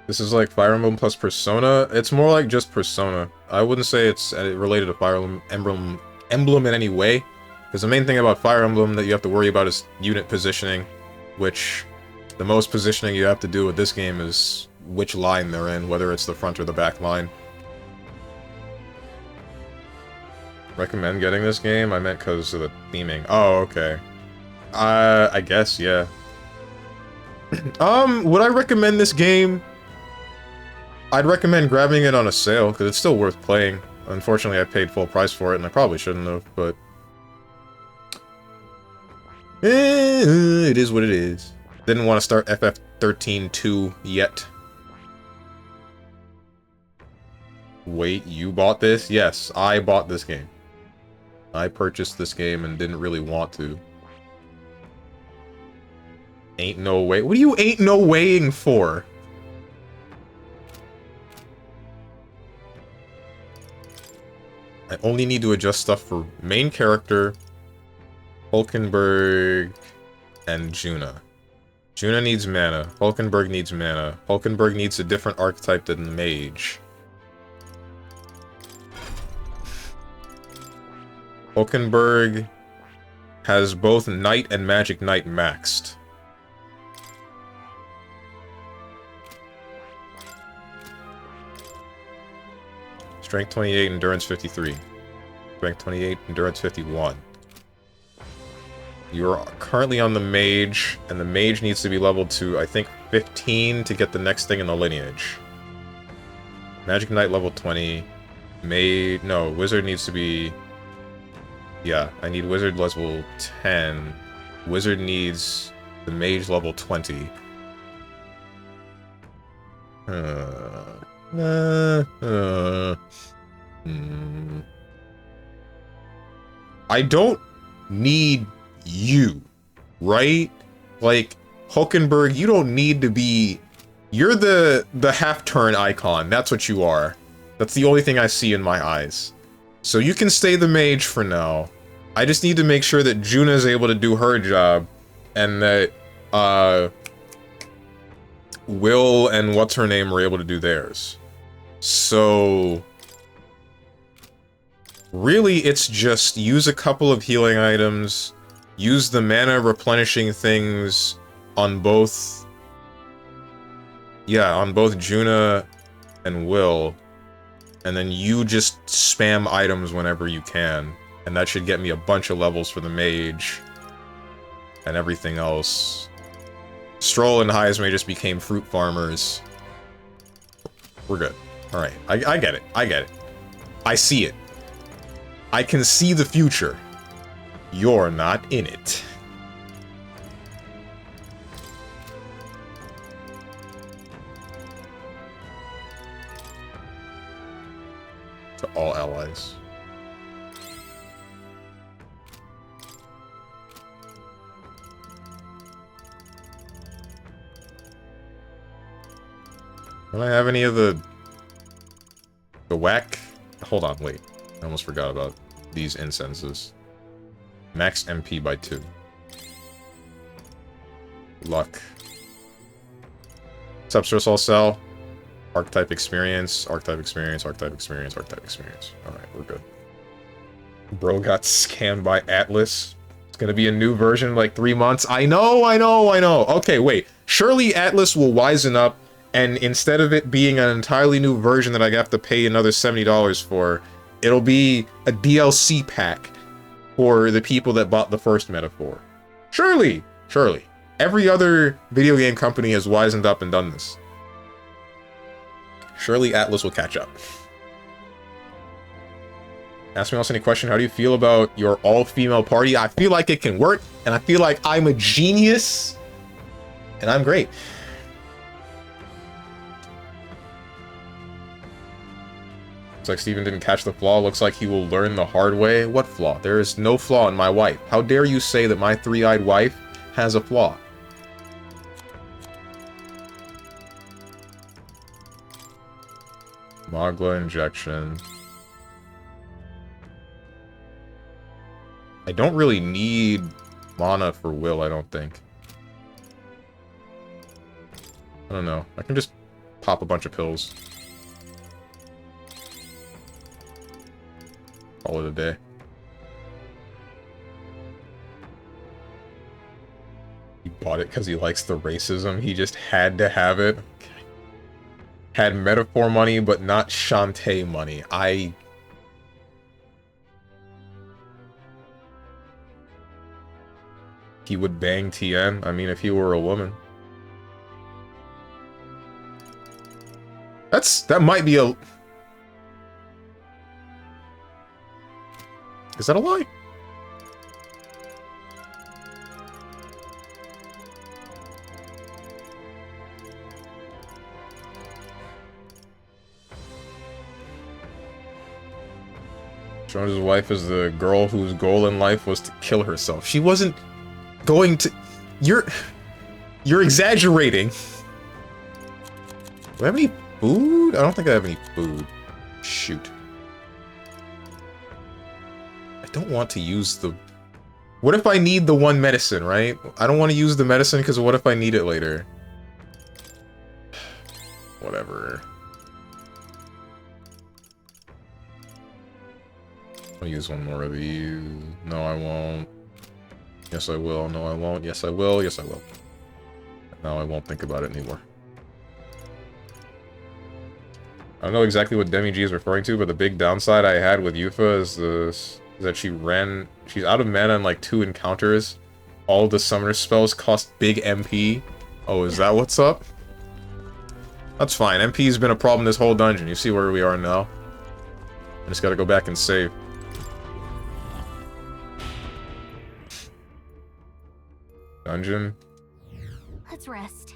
This is like Fire Emblem plus Persona. It's more like just Persona. I wouldn't say it's related to Fire Emblem in any way. Because the main thing about Fire Emblem that you have to worry about is unit positioning, which the most positioning you have to do with this game is which line they're in, whether it's the front or the back line. Recommend getting this game? I meant because of the theming. Oh, okay. I guess, yeah. Would I recommend this game? I'd recommend grabbing it on a sale, because it's still worth playing. Unfortunately, I paid full price for it, and I probably shouldn't have, but... it is what it is. Didn't want to start FF13-2 yet. Wait, you bought this? Yes, I bought this game. I purchased this game and didn't really want to. Ain't no way. What are you ain't no weighing for? I only need to adjust stuff for main character, Hulkenberg, and Juna. Juna needs mana. Hulkenberg needs mana. Hulkenberg needs a different archetype than the mage. Hulkenberg has both Knight and Magic Knight maxed. Strength 28, Endurance 53. Strength 28, Endurance 51. You're currently on the mage, and the mage needs to be leveled to, I think, 15 to get the next thing in the lineage. Magic Knight level 20. No, Wizard needs to be... Yeah, I need Wizard level 10. Wizard needs the mage level 20. I don't need you, right? Like, Hulkenberg, you don't need to be... You're the half-turn icon. That's what you are. That's the only thing I see in my eyes. So you can stay the mage for now. I just need to make sure that Juna's able to do her job, and that, Will and what's-her-name were able to do theirs. So... really, it's just use a couple of healing items, use the mana replenishing things on both... Yeah, on both Juna and Will, and then you just spam items whenever you can. And that should get me a bunch of levels for the mage. And everything else. Stroll and Heismay just became fruit farmers. We're good. Alright, I get it. I get it. I see it. I can see the future. You're not in it. To all allies. Don't I have any of the whack? Hold on, wait. I almost forgot about these incenses. Max MP by 2. Luck. Substress all sell. Archetype experience, archetype experience, archetype experience, archetype experience. Alright, we're good. Bro got scammed by Atlas. It's gonna be a new version in like 3 months. I know. Okay, wait. Surely Atlas will wisen up, and instead of it being an entirely new version that I have to pay another $70 for, it'll be a DLC pack for the people that bought the first Metaphor. Surely. Every other video game company has wisened up and done this. Surely Atlas will catch up. Ask me else any question. How do you feel about your all-female party? I feel like it can work, and I feel like I'm a genius, and I'm great. Looks like Steven didn't catch the flaw. Looks like he will learn the hard way. What flaw? There is no flaw in my wife. How dare you say that my three-eyed wife has a flaw? Magla injection. I don't really need mana for Will, I don't think. I don't know. I can just pop a bunch of pills. Call it a day. He bought it because he likes the racism. He just had to have it. Had metaphor money, but not Shantae money. He would bang Tien. I mean, if he were a woman. That might be a... Is that a lie? Jones's wife is the girl whose goal in life was to kill herself. She wasn't going to... You're exaggerating. Do I have any food? I don't think I have any food. Shoot. I don't want to use the... What if I need the one medicine, right? I don't want to use the medicine because what if I need it later? Whatever. I'll use one more of these. No, I won't. Yes, I will. No, I won't. Yes, I will. Yes, I will. Now I won't think about it anymore. I don't know exactly what Demi G is referring to, but the big downside I had with Yufa is that she's out of mana in like 2 encounters. All the summoner spells cost big MP. Oh, is that what's up? That's fine. MP's been a problem this whole dungeon. You see where we are now. I just gotta go back and save. Dungeon. Let's rest.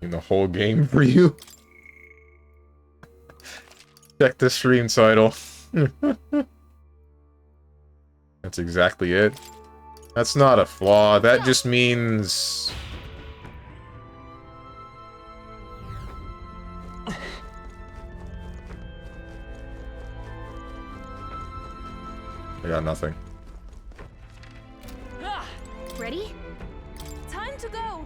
In the whole game for you. Check the stream title. That's exactly it. That's not a flaw. That just means... I got nothing. Ready? Time to go.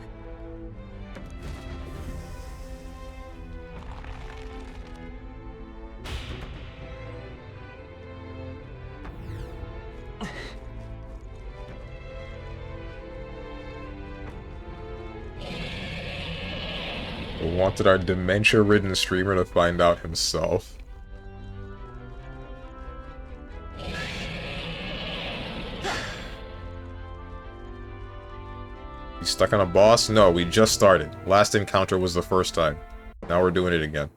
We wanted our dementia-ridden streamer to find out himself. You stuck on a boss? No, we just started. Last encounter was the first time. Now we're doing it again.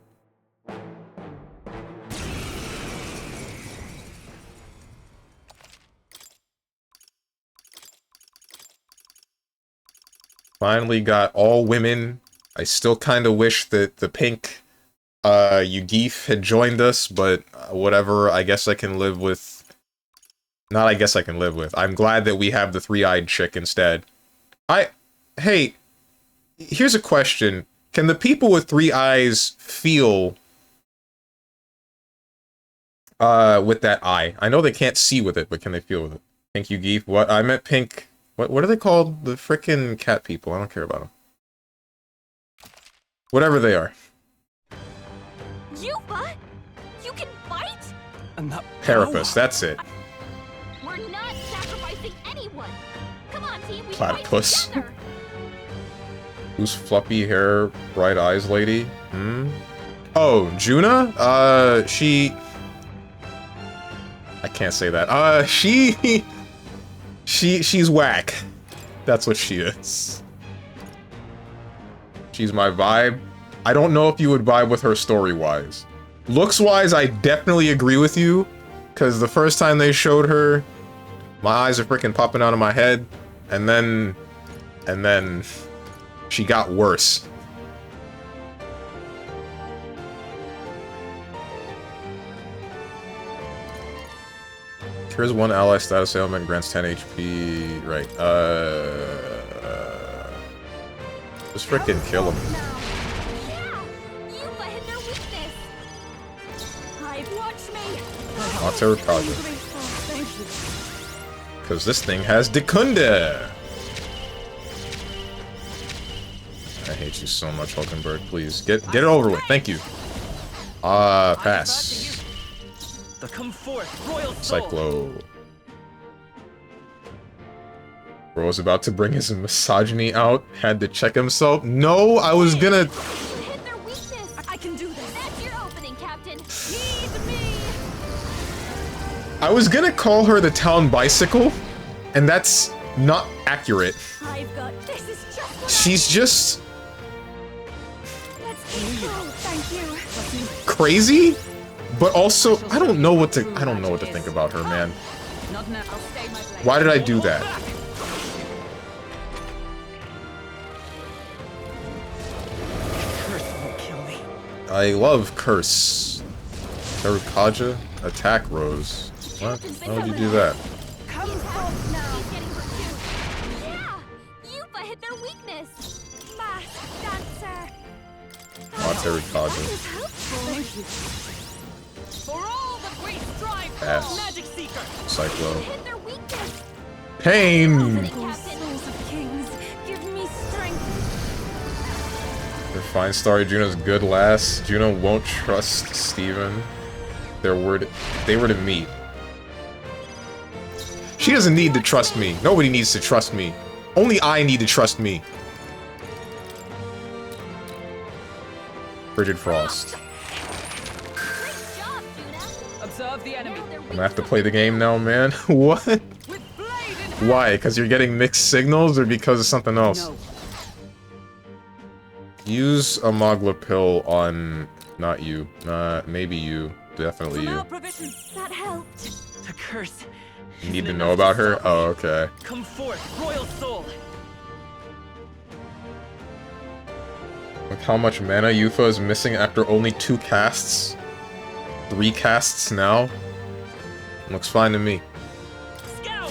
Finally got all women. I still kind of wish that the pink Yugif had joined us, but whatever, I guess I can live with... Not I guess I can live with. I'm glad that we have the 3-eyed chick instead. Hey, here's a question. Can the people with 3 eyes feel with that eye? I know they can't see with it, but can they feel with it? Pink Yugif? What? I meant pink... What are they called? The frickin' cat people. I don't care about them. Whatever they are. Yufa? You can bite? And that Carapace, that's it. We're not sacrificing anyone. Come on, team, we Platypus. fight together. Who's fluffy hair, bright eyes lady? Hmm? Oh, Juna? She... I can't say that. She's whack. That's what she is. She's my vibe. I don't know if you would vibe with her story-wise. Looks-wise, I definitely agree with you, because the first time they showed her, my eyes are freaking popping out of my head, and then she got worse. Here's one ally status ailment, grants 10 HP. Right, just freaking kill him. Yeah! Yufa hit their Alter Kaja. Because this thing has Dekunde! I hate you so much, Hulkenberg. Please, get it over with. Thank you. Pass. The come forth, royal soul. Cyclo. Bro was about to bring his misogyny out. Had to check himself. No, I was gonna... Hit their weakness. I can do this. That's your opening, Captain. Heed me. I was gonna call her the town bicycle, and that's not accurate. I've got this. Is just what She's just Let's keep going. Thank you. crazy, but also I don't know what to think about her, man. Not now. I'll stay my blade. Why did I do that? Curse won't kill me. I love curse. Terukaja, attack Rose. What? How would you do that? Come forth now. He's getting hurt too. Yeah. Yupa hit their weakness. Mask dancer. Not Terukaja. Thank you. For all that we strive for, Pass. Magic Seeker. Cyclo. Hit their weakness. Pain! Opening, Captain. Souls of kings, give me strength. Refine Star Juno's good lass. Juno won't trust Steven. They were to meet. She doesn't need to trust me. Nobody needs to trust me. Only I need to trust me. Frigid Frost. Great job, Juno. Observe the enemy. Now they're I'm gonna have to play the game now, man. What? With blade in hand. Why? Because you're getting mixed signals, or because of something else? No. Use a Magla pill on... not you. Maybe you. Definitely you. Malprovisions. That helped. The curse. You need to isn't know enough about to her? stop me. Oh, okay. Come forth, royal soul. With how much mana Yufa is missing after only 2 casts? 3 casts now? Looks fine to me. Scour.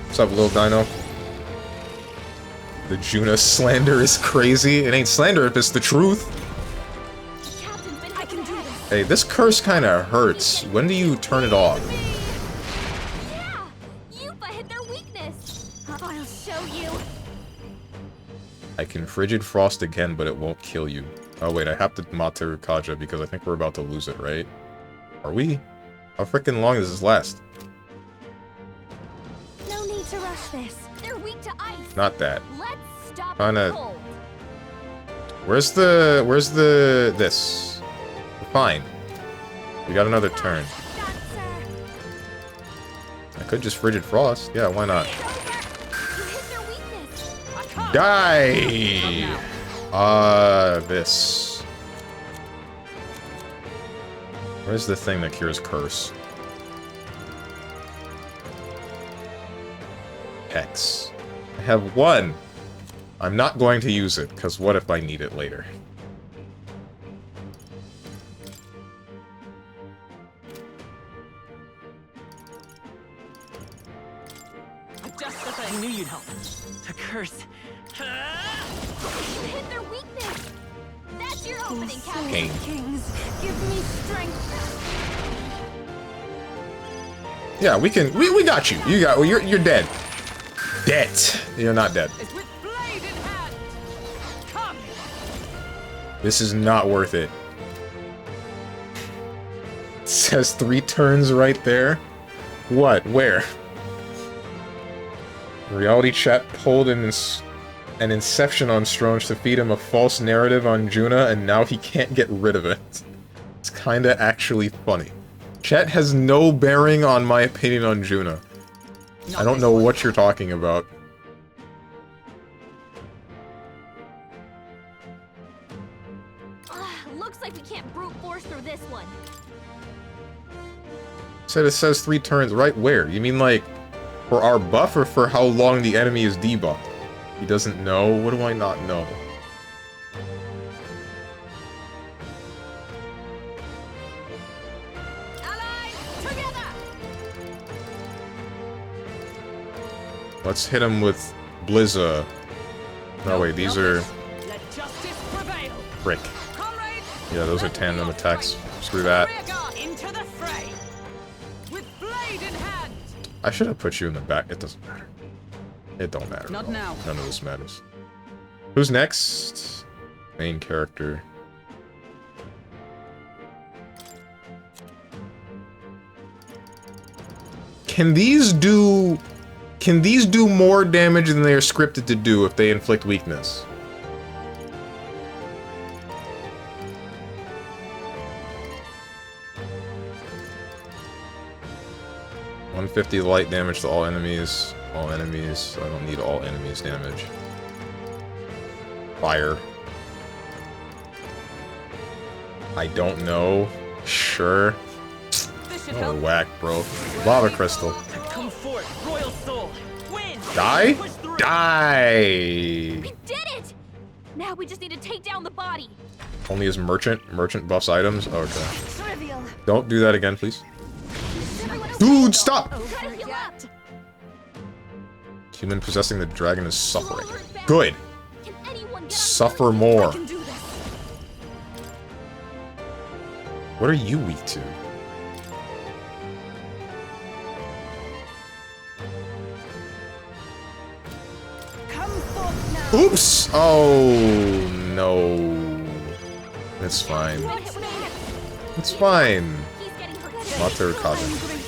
What's up, little dino? The Juna slander is crazy. It ain't slander if it's the truth. Captain's been I can do this. Hey, this curse kinda hurts. When do you turn it off? Yeah. Yupa hit their weakness. I'll show you. I can Frigid Frost again, but it won't kill you. Oh wait, I have to Materu Kaja because I think we're about to lose it, right? Are we? How freaking long does this last? No need to rush this. They're weak to ice. Not that. Let's stop Kinda- the cold. Where's this? We're fine. We got another turn. Dancer. I could just Frigid Frost. Yeah, why not? It's over. You hit their weakness. Die! This. Where's the thing that cures curse? Hex. I have 1. I'm not going to use it, because what if I need it later? Just as I knew you'd help. The curse. You hit their weakness. That's your opening, Captain. Pain. Kings, give me strength. Yeah, we can. We got you. You got. You're dead. Dead. You're not dead. Is with blade in hand. Come. This is not worth it. It says 3 turns right there. What? Where? Reality chat pulled an inception on Stronge to feed him a false narrative on Juna, and now he can't get rid of it. It's kinda actually funny. Chat has no bearing on my opinion on Juna. I don't know what you're talking about. Looks like we can't brute force through this one. Said it says 3 turns. Right where? You mean like for our buff or for how long the enemy is debuffed? He doesn't know? What do I not know? Allies, together! Let's hit him with Blizza. No, wait, these are... Let justice prevail. Frick. Comrades, Yeah, those are tandem attacks. Screw that. Into the fray. With blade in hand. I should have put you in the back. It doesn't matter. It don't matter. Not now. None of this matters. Who's next? Main character. Can these do more damage than they are scripted to do if they inflict weakness? $150 light damage to all enemies. All enemies. I don't need all enemies damage. Fire. I don't know. Sure. Oh, whack, bro. Lava crystal. Come forth, royal soul. Win. Die? Push through. Die! We did it! Now we just need to take down the body. Only as merchant. Merchant buffs items. Oh, okay. Trivial. Don't do that again, please. Dude, stop! Try to heal up. Human possessing the dragon is suffering. Good. Can anyone get Suffer more. I can do this. What are you weak to? Come forth now. Oops! Oh, no. It's fine. One hit with me. It's fine. He's getting hurt. Mater Kazen.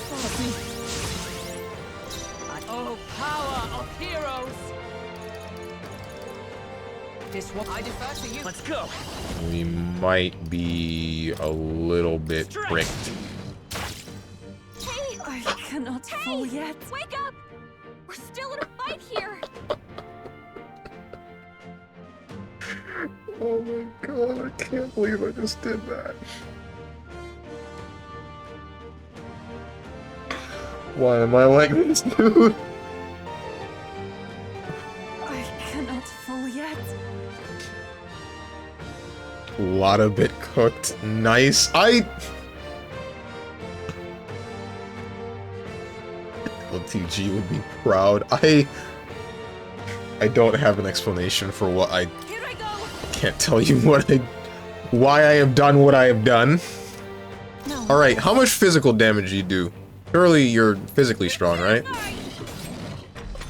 Oh, power of heroes. This one I defer to you. Let's go. We might be a little bit pricked. Hey, I cannot fall yet. wake up! We're still in a fight here. Oh my god, I can't believe I just did that. Why am I like this, dude? I cannot fall yet. Lot of bit cooked. Nice. LTG would be proud. I don't have an explanation for what I Here I go. can't tell you why I have done what I have done. No. Alright, how much physical damage do you do? Surely you're physically strong, right?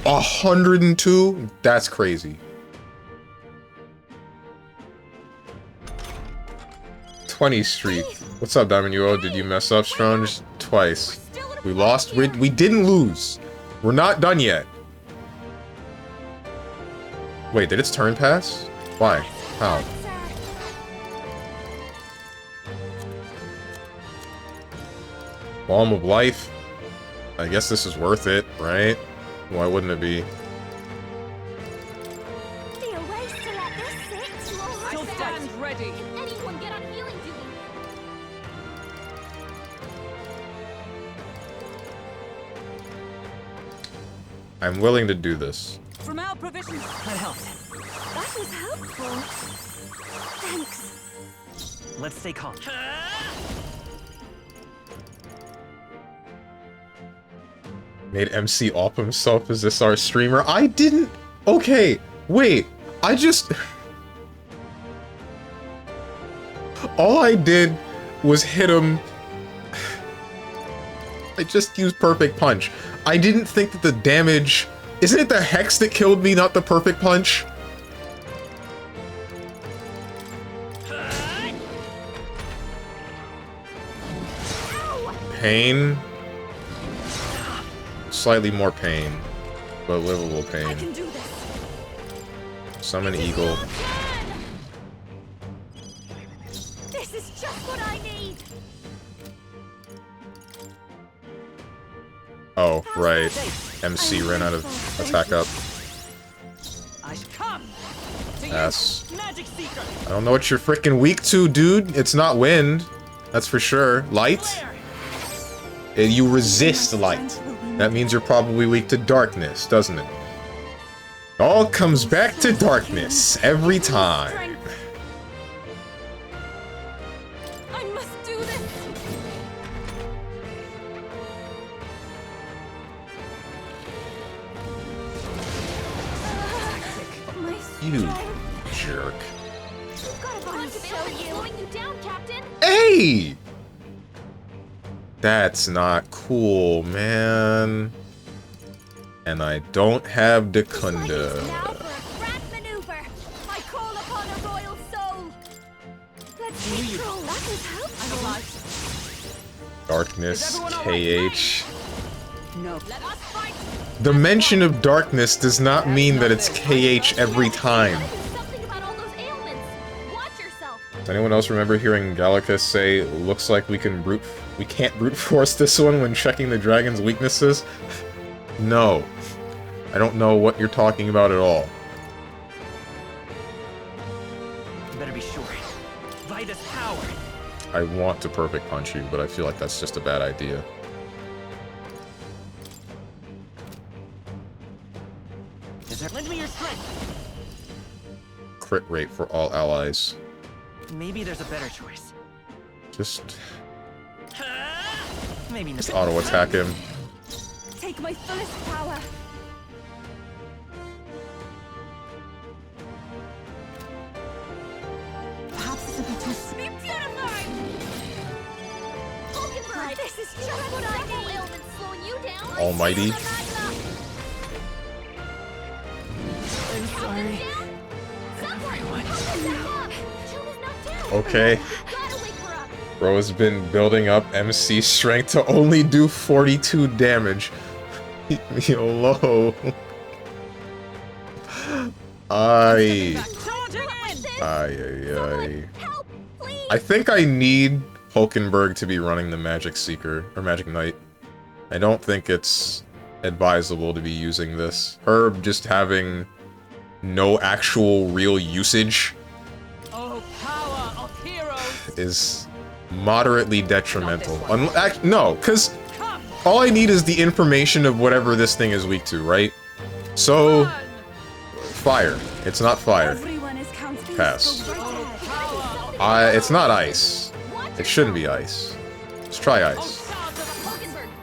102? That's crazy. 20 streak. What's up, Diamond UO? Did you mess up, Strong? Just twice. We lost. We didn't lose. We're not done yet. Wait, did its turn pass? Why? How? Balm of Life. I guess this is worth it, right? Why wouldn't it be? Be a waste to let this sit. I'll stand ready. Can anyone get on healing duty? I'm willing to do this. From our provisions. That helped. That was helpful. Thanks. Let's stay calm. Made MC off himself. Is this our streamer? I didn't. Okay, wait. I just. All I did was hit him. I just used Perfect Punch. I didn't think that the damage. Isn't it the Hex that killed me, not the Perfect Punch? Pain. Slightly more pain, but livable I pain. can do this. Summon Eagle. This is just what I need. Oh, right. MC ran out of attack up. I come. To Ass. you, Magic Seeker. I don't know what you're freaking weak to, dude. It's not wind. That's for sure. Light? You resist light. That means you're probably weak to darkness, doesn't it? All comes back to darkness every time. I must do this. My You strength. jerk. Gotta find slowing you down, Captain. Hey! That's not cool, man. And I don't have Dekunda. Now for a grand maneuver. I call upon a royal soul. Let's control. That is helpful. I'm alive. Darkness, KH. No. Let us fight. The mention of darkness does not mean that it's KH every time. Something about all those ailments. Watch yourself. Does anyone else remember hearing Gallicus say, "Looks like we can't brute force this one when checking the dragon's weaknesses"? No. I don't know what you're talking about at all. You better be sure. Vitus power. I want to perfect punch you, but I feel like that's just a bad idea. Lend me your strength. Crit rate for all allies. Maybe there's a better choice. Just Maybe not. auto attack him. Take my fullest power. Perhaps this will be too soon. Be purified. Vulcanburg, this is just what I need. Ailments slowing you down. Almighty. I'm sorry. Okay. Bro has been building up MC strength to only do 42 damage. Leave me alone. Aye. Aye. I think I need Hulkenberg to be running the Magic Seeker, or Magic Knight. I don't think it's advisable to be using this. Her just having no actual real usage Oh, power of heroes. is moderately detrimental. No, because all I need is the information of whatever this thing is weak to, right? So, fire. It's not fire. Everyone is counting. Pass. Go right ahead. It's not ice. It shouldn't be ice. Let's try ice.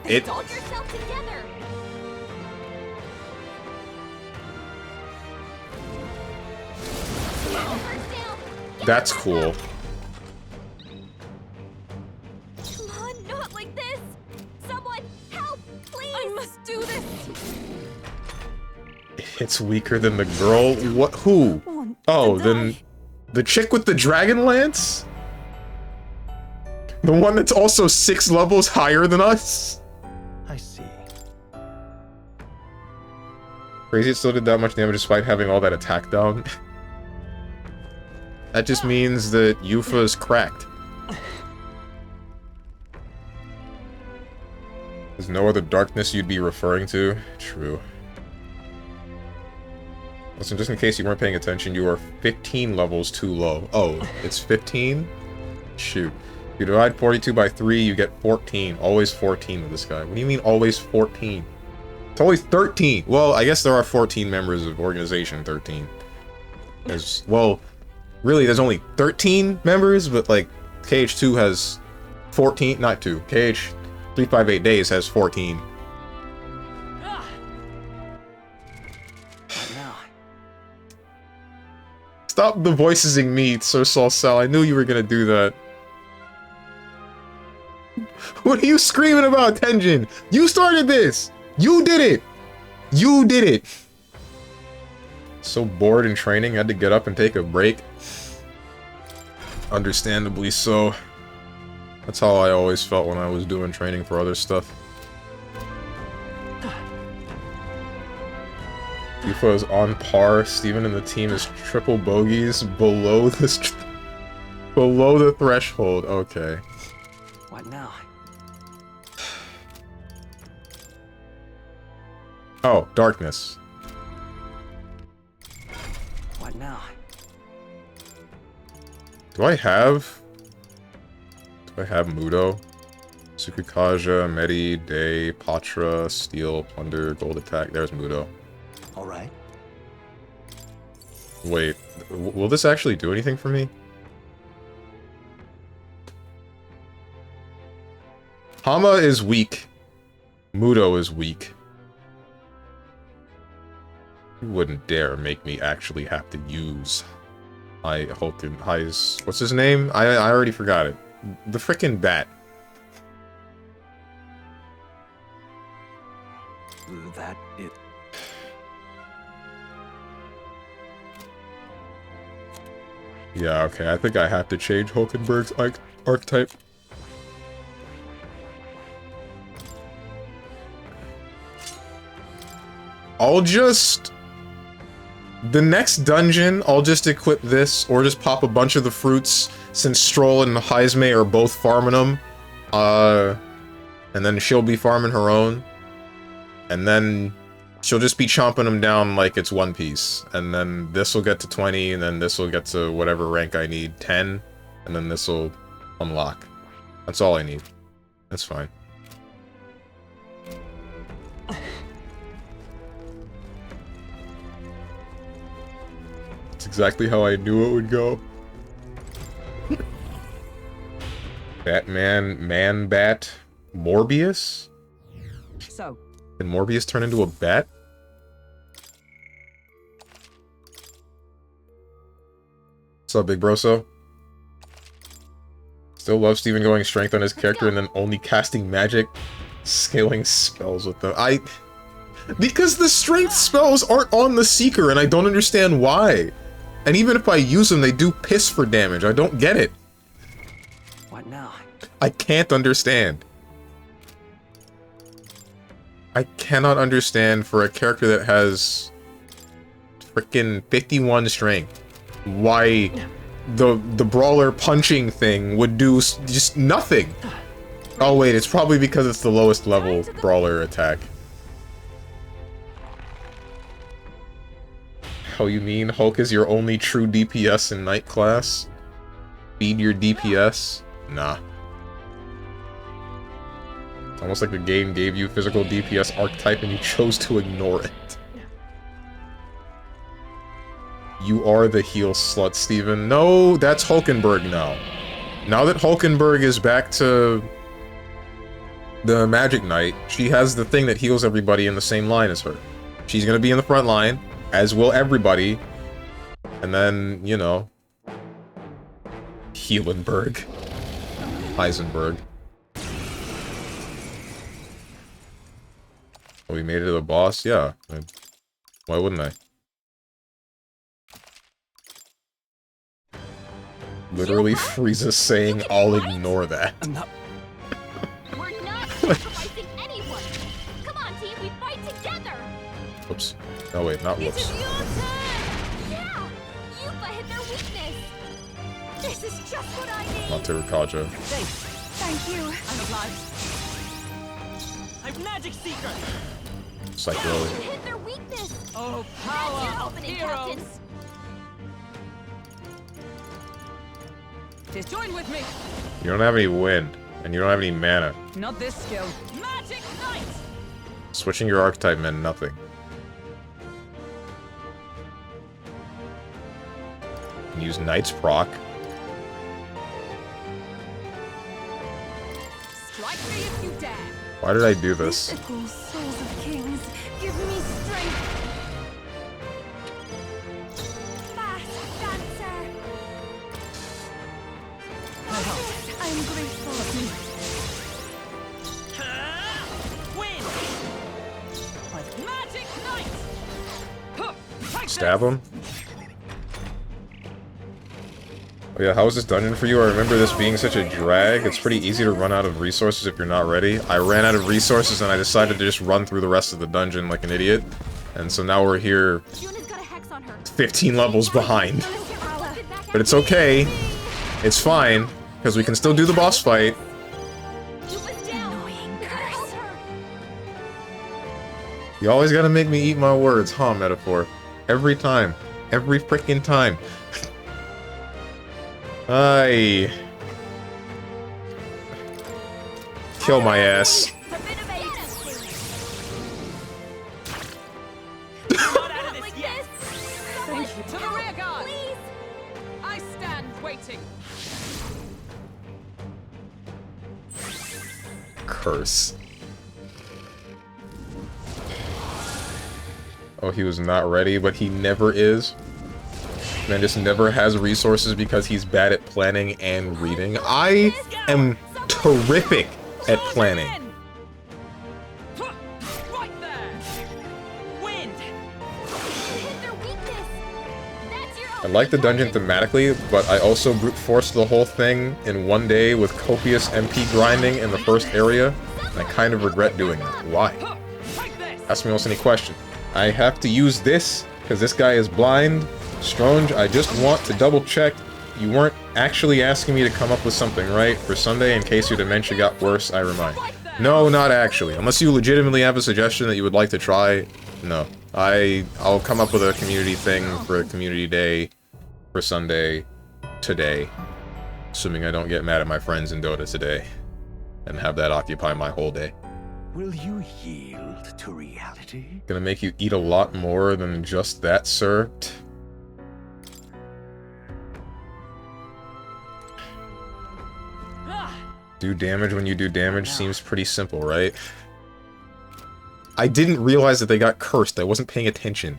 It... That's cool. Come on, not like this. Someone help, please. I must do this. It's weaker than the girl? What? Who? Oh, then the chick with the dragon lance? The one that's also 6 levels higher than us? I see. Crazy it still did that much damage despite having all that attack down. That just means that Yufa is cracked. There's no other darkness you'd be referring to? True. Listen, just in case you weren't paying attention, you are 15 levels too low. Oh, it's 15? Shoot. If you divide 42 by 3, you get 14. Always 14 with this guy. What do you mean always 14? It's always 13. Well, I guess there are 14 members of Organization 13. There's, well, really, there's only 13 members, but, like, KH2 has 14, not 2. KH 358 Days has 14. Stop the voicing me, Sir Sal. I knew you were gonna do that. What are you screaming about, Tenjin? You started this! You did it! You did it! So bored in training, had to get up and take a break. Understandably so. That's how I always felt when I was doing training for other stuff. Yufa is on par. Steven and the team is triple bogeys below this below the threshold. Okay. What now? Oh, darkness. What now? Do I have Mudo? Sukukaja, Medi, Day, Patra, Steel, Plunder, Gold Attack. There's Mudo. All right. Wait, will this actually do anything for me? Hama is weak. Mudo is weak. You wouldn't dare make me actually have to use High's... What's his name? I already forgot it. The frickin' bat. That it. Yeah, okay, I think I have to change Hulkenberg's archetype. I'll just... The next dungeon, I'll just equip this, or just pop a bunch of the fruits, since Stroll and Heisme are both farming them. And then she'll be farming her own. And then she'll just be chomping them down like it's One Piece. And then this will get to 20, and then this will get to whatever rank I need, 10. And then this will unlock. That's all I need. That's fine. That's exactly how I knew it would go. Batman, Man-Bat, Morbius? So, Can Morbius turn into a bat? What's up, big broso? Still love Steven going strength on his character and then only casting magic, scaling spells with them. Because the strength spells aren't on the Seeker, and I don't understand why. And even if I use them, they do piss for damage. I don't get it. What now? I can't understand. I cannot understand for a character that has frickin' 51 strength why the brawler punching thing would do just nothing. Oh wait, it's probably because it's the lowest level brawler attack. How you mean? Hulk is your only true DPS in Night class? Feed your DPS? Nah. It's almost like the game gave you physical DPS archetype and you chose to ignore it. You are the heal slut, Steven. No, that's Hulkenberg now. Now that Hulkenberg is back to the Magic Knight, she has the thing that heals everybody in the same line as her. She's gonna be in the front line, as will everybody. And then, you know... Healenberg. Heisenberg. Oh, we made it to the boss? Yeah. Why wouldn't I? Literally Frieza saying, I'll ignore that. We're not sacrificing anyone. Come on, team, we fight together. Whoops. Oh wait, not It whoops. is your turn. Yeah, Yupa hit their weakness. This is just what I need. Not to Rakaja. Thank you. I'm alive. I'm Magic Seeker. Psycho. You hit their weakness. oh, That's your power of opening, heroes! Captain. Just join with me. You don't have any wind, and you don't have any mana. Not this skill. Magic Knight. Switching your archetype meant nothing. You can use Knight's proc. Strike me if you dare. Why did I do this? Mystical souls of kings, give me strength. Fast dancer. I'm grateful. Win. Magic Knight. Stab him? Oh yeah, how was this dungeon for you? I remember this being such a drag. It's pretty easy to run out of resources if you're not ready. I ran out of resources and I decided to just run through the rest of the dungeon like an idiot. And so now we're here Juna's got a hex on her. 15 levels behind. But it's okay. It's fine, because we can still do the boss fight. Yupa's down. Annoying curse. You always gotta make me eat my words, huh, Metaphor? Every time. Every frickin' time. Aye. Kill my ass. A bit of ace. Thank you. To the rear guard. Please. I stand waiting. Curse. Oh, he was not ready, but he never is. Man just never has resources because he's bad at planning and reading. I am terrific at planning. Right there. Wind. Hit their weakness. That's your I like the dungeon thematically, but I also brute forced the whole thing in one day with copious MP grinding in the first area. And I kind of regret doing that. Why? Ask me else any question. I have to use this because this guy is blind. Strange, I just want to double check you weren't actually asking me to come up with something, right? For Sunday, in case your dementia got worse, I remind. No, not actually. Unless you legitimately have a suggestion that you would like to try, no. I'll come up with a community thing for a community day for Sunday today. Assuming I don't get mad at my friends in Dota today. And have that occupy my whole day. Will you yield to reality? Gonna make you eat a lot more than just that, sir. Do damage when you do damage seems pretty simple, right? I didn't realize that they got cursed. I wasn't paying attention.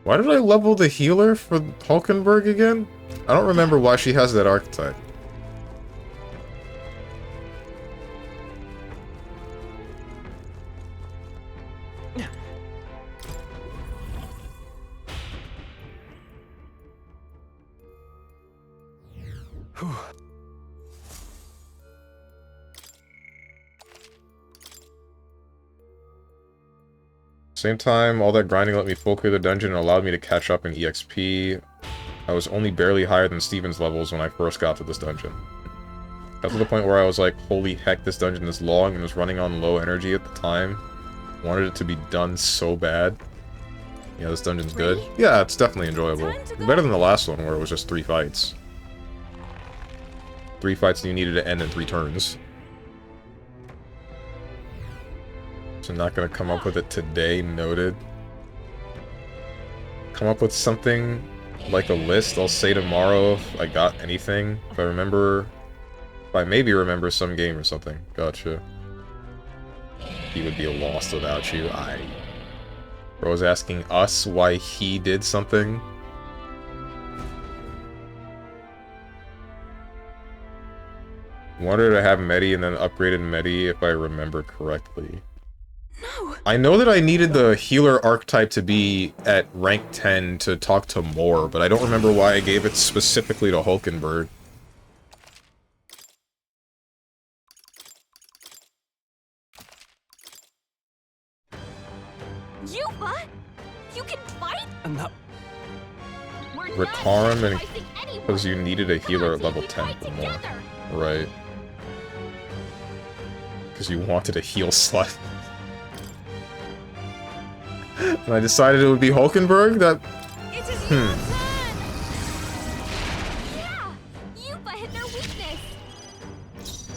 Why did I level the healer for Hulkenberg again? I don't remember why she has that archetype. Same time, all that grinding let me full clear the dungeon and allowed me to catch up in EXP. I was only barely higher than Steven's levels when I first got to this dungeon. Got to the point where I was like, holy heck, this dungeon is long, and was running on low energy at the time. Wanted it to be done so bad. Yeah, this dungeon's good. Yeah, it's definitely enjoyable. Better than the last one where it was just 3 fights. 3 fights and you needed to end in 3 turns. So I'm not gonna come up with it today, noted. Come up with something like a list. I'll say tomorrow if I got anything. If I remember... If I maybe remember some game or something. Gotcha. He would be lost without you. Bro's asking us why he did something. Wanted to have Medi and then upgraded Medi if I remember correctly. No. I know that I needed the healer archetype to be at rank 10 to talk to Moore, but I don't remember why I gave it specifically to Hulkenberg. Yuba? You can fight? And that... Rikarum, and because you needed a healer at level 10 for Moore. Right. Because you wanted a heal slut. And I decided it would be Hulkenberg? That... Yeah! Yuba hit their weakness!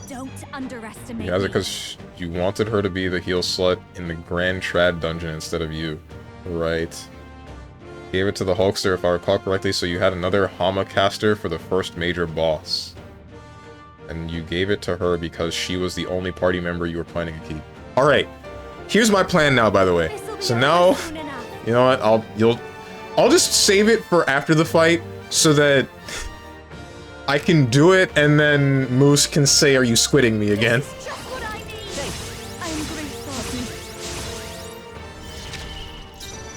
Don't underestimate Yeah, is it because you wanted her to be the heal slut in the Grand Trad dungeon instead of you? Right. Gave it to the Hulkster, if I recall correctly, so you had another Hama caster for the first major boss. And you gave it to her because she was the only party member you were planning to keep. Alright. Here's my plan now, by the way. So now, you know what, I'll just save it for after the fight, so that I can do it, and then Moose can say, are you squidding me again?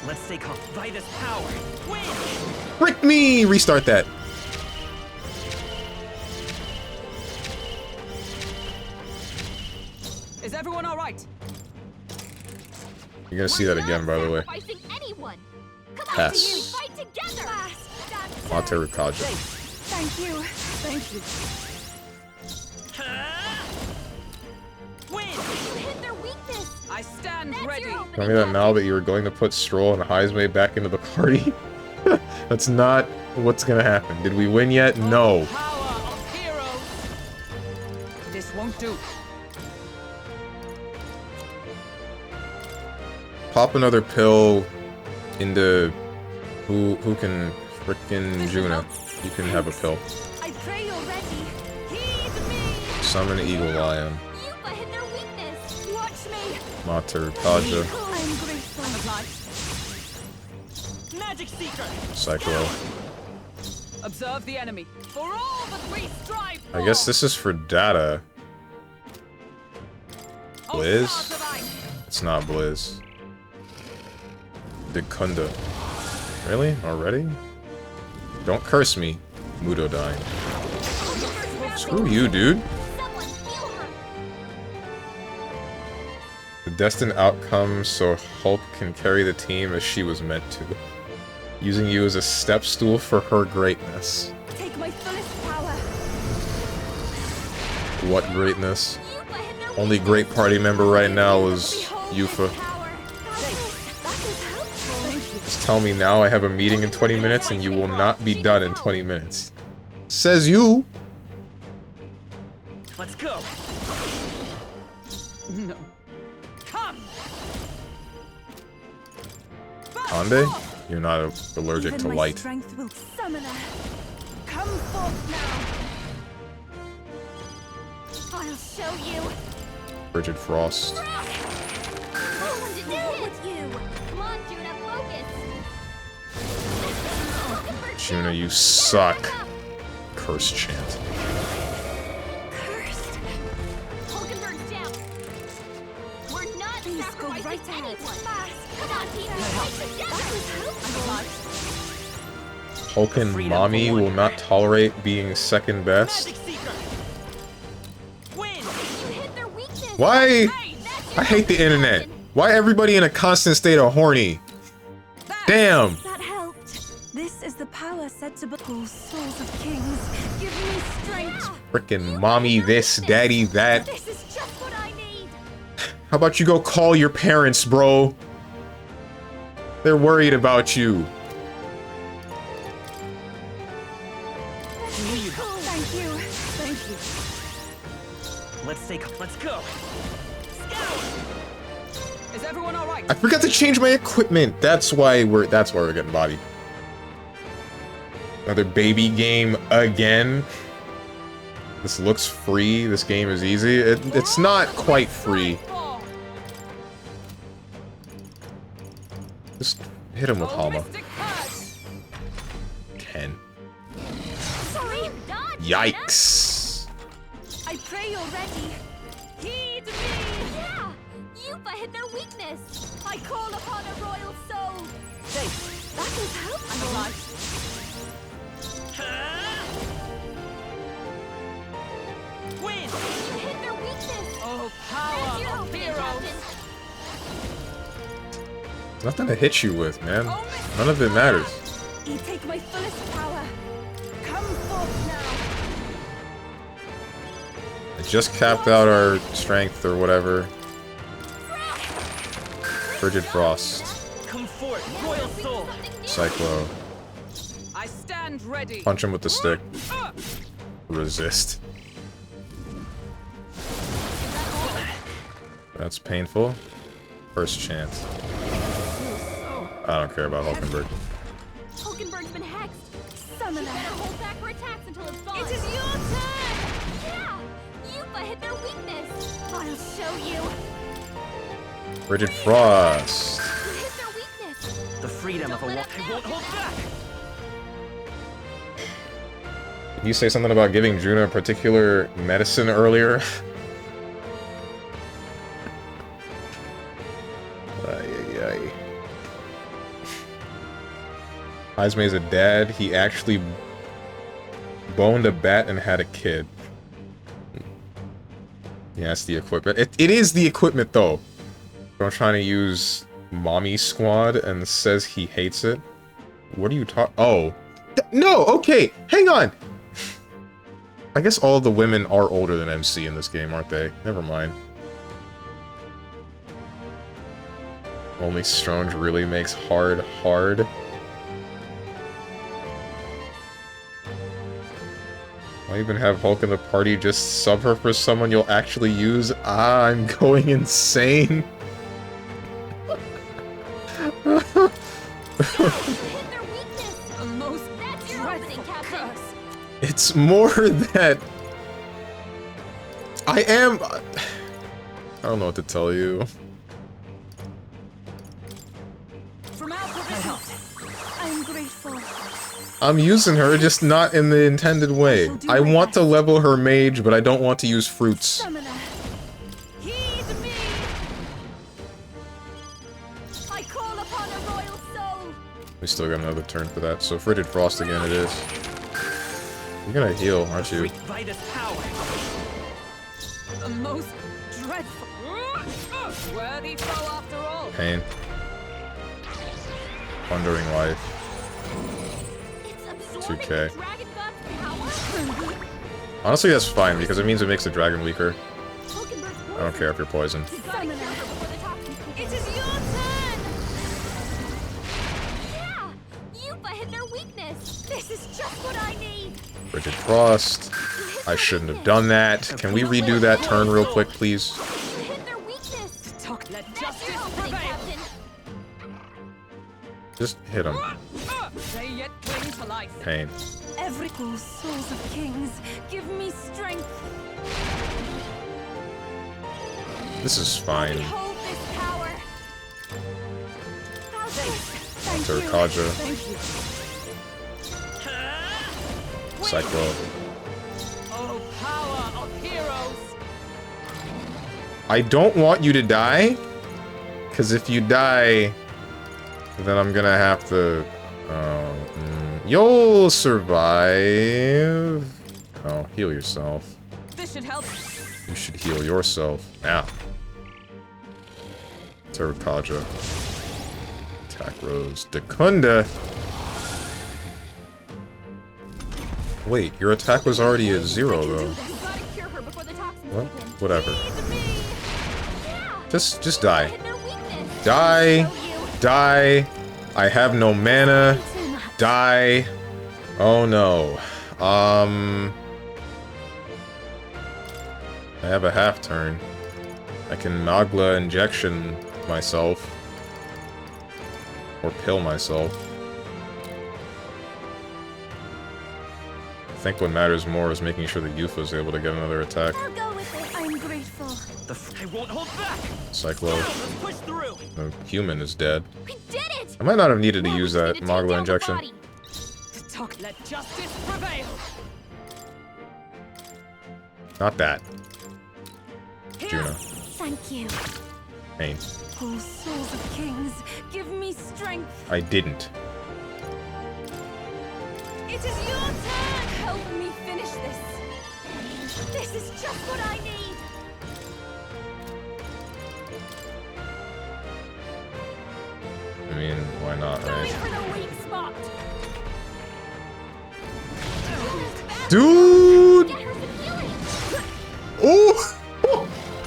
Let's stay calm. By this power. Win! Frick me! Restart that. Is everyone all right? You're gonna see that again, by the way. Pass. Mate Rukaja. Thank you. Thank you. Win! You hit their weakness! I stand ready. Tell me that now that you were going to put Stroll and Heismay back into the party? That's not what's gonna happen. Did we win yet? No. Power of heroes. This won't do. Pop another pill into who can frickin' Juna. You can have a pill. I pray you're ready. Heed me! Summon Eagle Lion. Yuba hit their weakness! Mater Taja. I'm grateful. Magic Seeker. Cyclo. Observe the enemy. For all that we strive for. I guess this is for data. Blizz? It's not Blizz. Dekunda. Really? Already? Don't curse me, Mudodyne. Screw you, dude. The destined outcome so Hulk can carry the team as she was meant to. Using you as a step stool for her greatness. Take my fullest power. What greatness? Only great party member right now is Yufa. Just tell me now I have a meeting in 20 minutes and you will not be done in 20 minutes. Says you! Let's go. No. Come. Ande? You're not allergic to light. Strength will Summoner, come forth now. I'll show you. Frigid Frost. With you. Come on, Juna, focus. Juna, you suck. Curse chant. Cursed. Hulkenberg's down. We're not sacrificing right ahead. anyone. Fast. Come on, team. Hulken mommy will not tolerate being second best. Magic Seeker. Win. You hit their weakness. Why? I hate the internet. Why everybody in a constant state of horny? Damn. That helped. This is the power said to behold souls of kings. Give me strength. Frickin' mommy this, daddy that. This is just what I need. How about you go call your parents, bro? They're worried about you. Thank you. Thank you. Let's go. Scout. Is everyone all right? I forgot to change my equipment. That's why we're getting bodied. Another baby game again. This looks free. This game is easy. It's not quite free. Just hit him with Halma. 10. Sorry. Yikes. I pray you're ready. Heed me. Yeah. Yupa hit their weakness. I call upon a royal soul. Safe. That is helpful. I'm alive. Win. You hit their weakness. Oh, That's power your of opening, heroes. Captain. Nothing to hit you with, man. None of it matters. You take my fullest power. Come forth now. I just capped out our strength or whatever. Frigid Frost. Come forth, Royal Soul. Cyclo. I stand ready. Punch him with the stick. Resist. That's painful. First chance. I don't care about Hulkenberg. Hulkenberg's been hexed. Summoner. You better hold back her attacks until it's gone. It is your turn. Yeah. Yupa hit their weakness. I'll show you. Frigid Frost. You hit their weakness. The freedom of a walk. I won't hold back. Did you say something about giving Juna a particular medicine earlier? Ay. Heismay's a dad. He actually boned a bat and had a kid. Yeah, that's the equipment. It is the equipment, though. I'm trying to use Mommy Squad and says he hates it. What are you talking? Oh. No, okay. Hang on. I guess all the women are older than MC in this game, aren't they? Never mind. Only Strange really makes hard. Why even have Hulk in the party? Just sub her for someone you'll actually use? Ah, I'm going insane. It's more that I don't know what to tell you. grateful. I'm using her, just not in the intended way. I want to level her mage, but I don't want to use fruits. Summoner, heed me. I call upon a royal soul. We still got another turn for that. So Frigid Frost again it is. You're gonna heal, aren't you? By this power. The most dreadful, worthy foe after all. Pain. Wandering Life. It's absorbing 2K. the dragon god's power. Honestly, that's fine, because it means it makes the dragon weaker. Hulkenberg's I don't care if you're poisoned. Summoner, it is your turn. Yeah, you've hit their weakness. This is just what I need. Frigid Frost. I shouldn't have done that. Can we redo that turn real quick, please? You hit their weakness. Let That's justice your opening, prevail. Captain. Just hit him. They yet cling to life. Pain. Every souls of kings, give me strength. This is fine. Behold this power. Thank Turkaja. Cyclo. Oh, power of heroes. I don't want you to die, because if you die, then I'm gonna have to... you'll survive. Oh, heal yourself. This should help. You should heal yourself now. Turkaja. Attack Rose. Dekunda. Wait, your attack was already at 0 though. You gotta cure her before the toxins Well, kick in. whatever. Feed me. Yeah. Just die. Hit their weakness. Die. Show you. Die. I have no mana. Die. Oh no. I have a half turn. I can Magla injection myself. Or pill myself. I think what matters more is making sure that Yufa's able to get another attack. I'll go with it. I'm grateful. I won't hold back. Cyclo. Let's push through. The human is dead. We did it. I might not have needed to Now we use just that need to take Magla down the injection. body. Let justice prevail. Not that. Juno. Thank you. Pain. Oh, souls of kings, give me strength. I didn't. It is your turn. Help me finish this. This is just what I need. I mean, why not, Going right? for the weak spot. Dude! Get her some healing. Oh!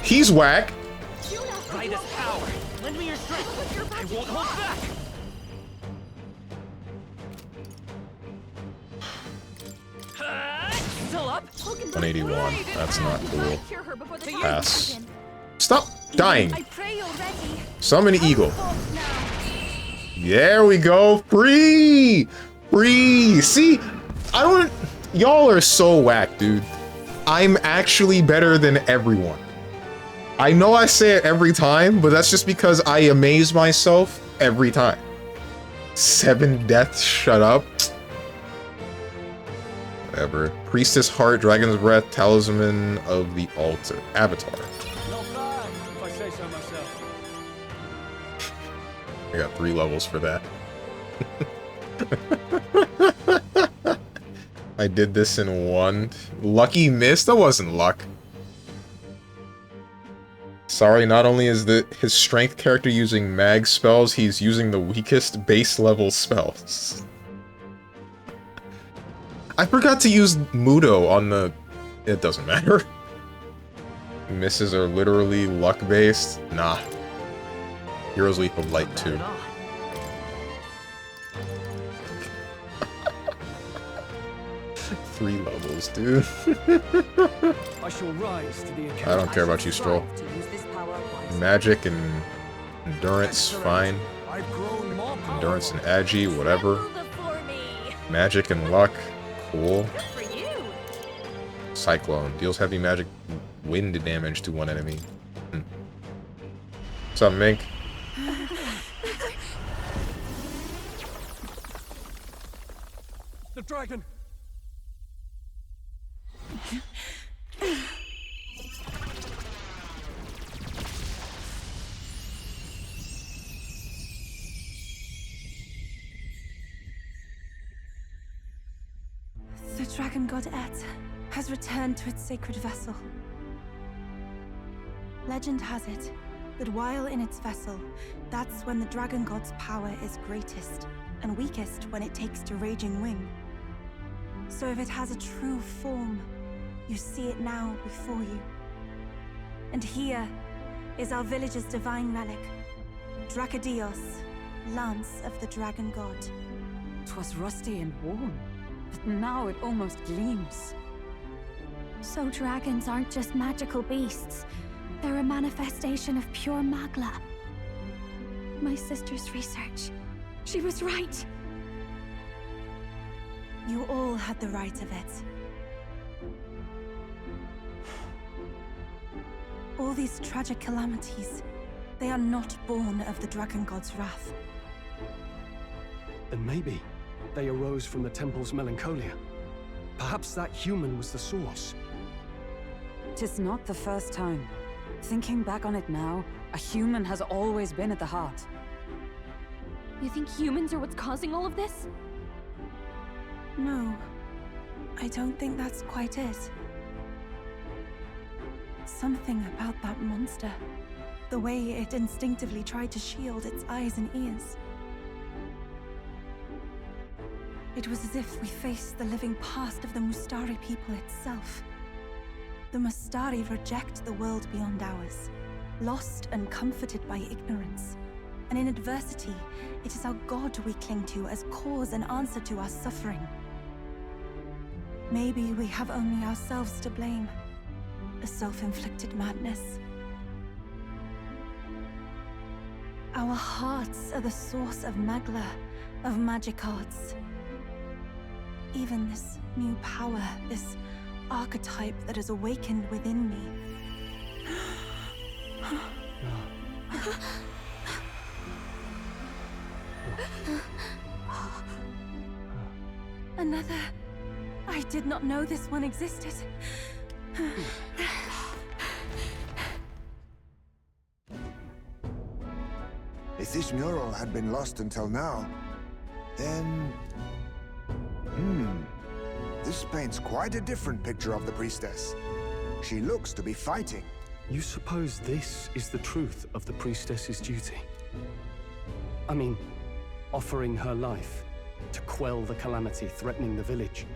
He's whack. Juno, By this power. Lend me your strength. with your I magic won't hold back. Still up? 181. That's not cool. Cure her before the toxins Pass. kick in. Stop dying. I pray you're ready. Summon Eagle. Forth now. There we go. Free! Free! See? I don't... Y'all are so whack, dude. I'm actually better than everyone. I know I say it every time, but that's just because I amaze myself every time. 7 deaths, shut up. Whatever. Priestess Heart, Dragon's Breath, Talisman of the Altar. Avatar. Not bad, if I say so myself. I got 3 levels for that. I did this in 1. Lucky miss? That wasn't luck. Sorry, not only is his strength character using mag spells, he's using the weakest base level spells. I forgot to use Mudo on the... It doesn't matter. Misses are literally luck-based? Nah. Hero's Leap of Light 2. 3 levels, dude. I shall rise to the occasion. I don't care about you, Stroll. Magic and endurance, fine. I've grown more Endurance and agi, whatever. Tremble before me. Magic and luck, cool. Good for you. Cyclone deals heavy magic wind damage to one enemy. What's up, Mink? the dragon! The dragon god Et has returned to its sacred vessel. Legend has it that while in its vessel, that's when the dragon god's power is greatest and weakest when it takes to raging wing. So if it has a true form, you see it now before you. And here is our village's divine relic, Dracadios, Lance of the Dragon God. 'Twas rusty and worn, but now it almost gleams. So dragons aren't just magical beasts. They're a manifestation of pure Magla. My sister's research. She was right. You all had the right of it. All these tragic calamities, they are not born of the Dragon God's wrath. Then maybe they arose from the temple's melancholia. Perhaps that human was the source. 'Tis not the first time. Thinking back on it now, a human has always been at the heart. You think humans are what's causing all of this? No, I don't think that's quite it. Something about that monster. The way it instinctively tried to shield its eyes and ears. It was as if we faced the living past of the Mustari people itself. The Mustari reject the world beyond ours, lost and comforted by ignorance. And in adversity, it is our God we cling to as cause and answer to our suffering. Maybe we have only ourselves to blame. A self-inflicted madness. Our hearts are the source of Magla, of magic arts. Even this new power, this archetype that has awakened within me. Another. I did not know this one existed. If this mural had been lost until now, then... This paints quite a different picture of the priestess. She looks to be fighting. You suppose this is the truth of the priestess's duty? I mean, offering her life to quell the calamity threatening the village.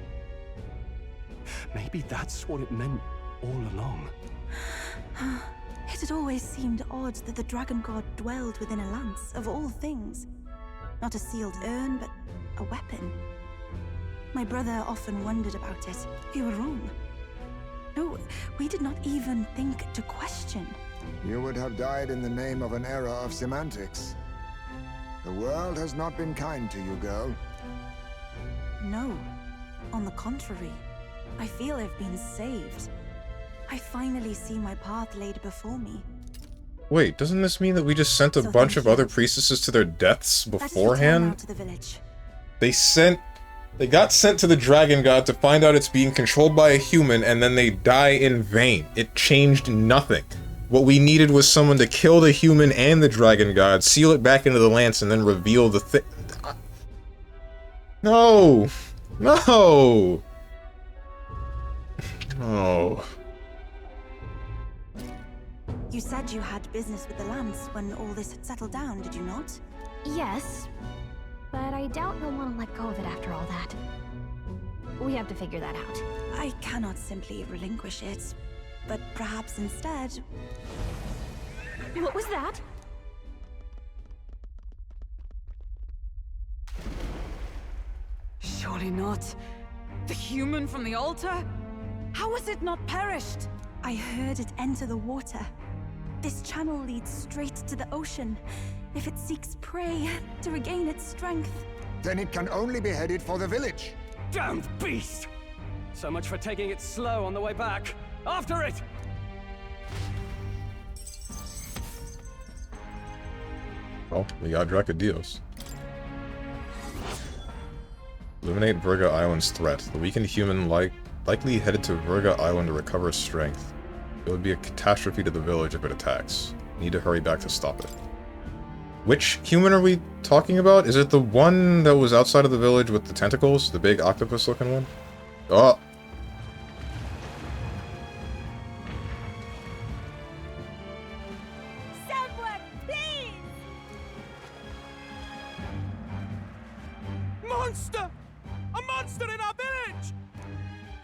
Maybe that's what it meant all along. It had always seemed odd that the dragon god dwelled within a lance, of all things. Not a sealed urn, but a weapon. My brother often wondered about it. We were wrong. No, we did not even think to question. You would have died in the name of an era of semantics. The world has not been kind to you, girl. No. On the contrary, I feel I've been saved. I finally see my path laid before me. Wait, doesn't this mean that we just sent a bunch of other priestesses to their deaths beforehand? To the village. They got sent to the Dragon God to find out it's being controlled by a human, and then they die in vain. It changed nothing. What we needed was someone to kill the human and the Dragon God, seal it back into the lance, and then reveal the thing. No! No! No. You said you had business with the lance when all this had settled down, did you not? Yes, but I doubt you'll want to let go of it after all that. We have to figure that out. I cannot simply relinquish it, but perhaps instead... What was that? Surely not. The human from the altar? How has it not perished? I heard it enter the water. This channel leads straight to the ocean. If it seeks prey to regain its strength... Then it can only be headed for the village. Damned beast! So much for taking it slow on the way back. After it! Well, we got Dracadios. Eliminate Virga Island's threat. The weakened human likely headed to Virga Island to recover strength. It would be a catastrophe to the village if it attacks. Need to hurry back to stop it. Which human are we talking about? Is it the one that was outside of the village with the tentacles? The big octopus-looking one? Oh! Someone, please! Monster! A monster in our village!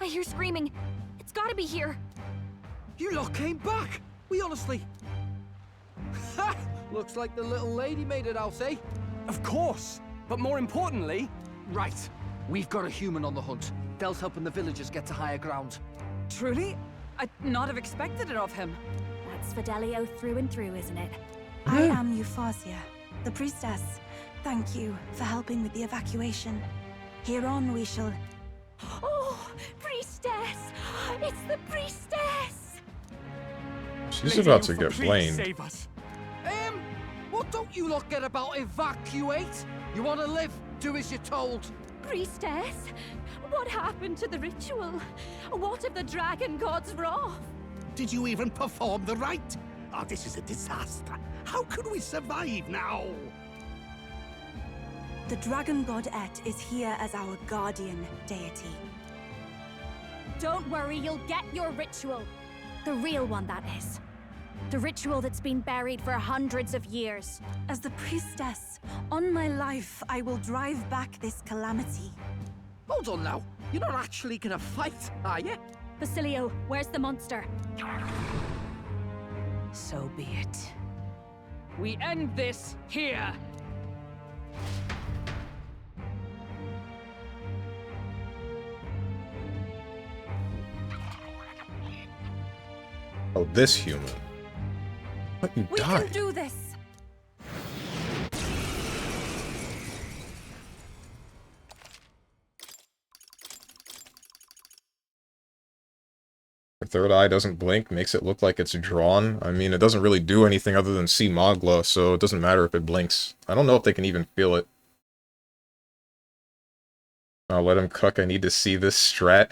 I hear screaming. It's gotta be here. You lot came back! We honestly... Ha! Looks like the little lady made it out, eh? Of course! But more importantly... Right. We've got a human on the hunt. Del's helping the villagers get to higher ground. Truly? I'd not have expected it of him. That's Fidelio through and through, isn't it? I am Euphausia, the priestess. Thank you for helping with the evacuation. Hereon we shall... Oh, priestess! It's the priestess! She's about to get Please blamed. save us. What don't you lot get about evacuate? You want to live? Do as you're told. Priestess, what happened to the ritual? What of the dragon god's wrath? Did you even perform the rite? Oh, this is a disaster. How can we survive now? The dragon god Et is here as our guardian deity. Don't worry, you'll get your ritual. The real one, that is. The ritual that's been buried for hundreds of years. As the priestess, on my life, I will drive back this calamity. Hold on now. You're not actually gonna fight, are you? Basilio, where's the monster? So be it. We end this here. Oh, this human. But you We died. can do this! Her third eye doesn't blink, makes it look like it's drawn. I mean, it doesn't really do anything other than see Magla, so it doesn't matter if it blinks. I don't know if they can even feel it. I'll let him cook. I need to see this strat.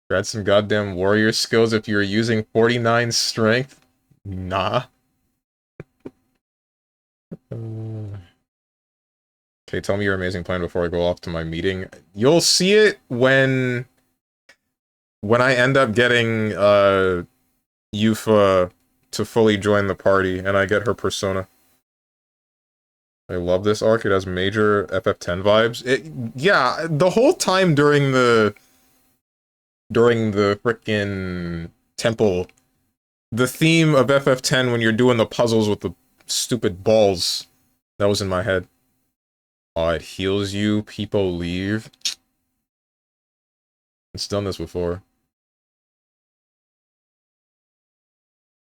Grab some goddamn warrior skills if you're using 49 strength. Nah. Okay, tell me your amazing plan before I go off to my meeting. You'll see it when I end up getting Yufa to fully join the party and I get her persona. I love this arc. It has major FF10 vibes. Yeah, the whole time during the frickin' temple, the theme of FF10 when you're doing the puzzles with the stupid balls, that was in my head. Oh, it heals you, people leave. It's done this before.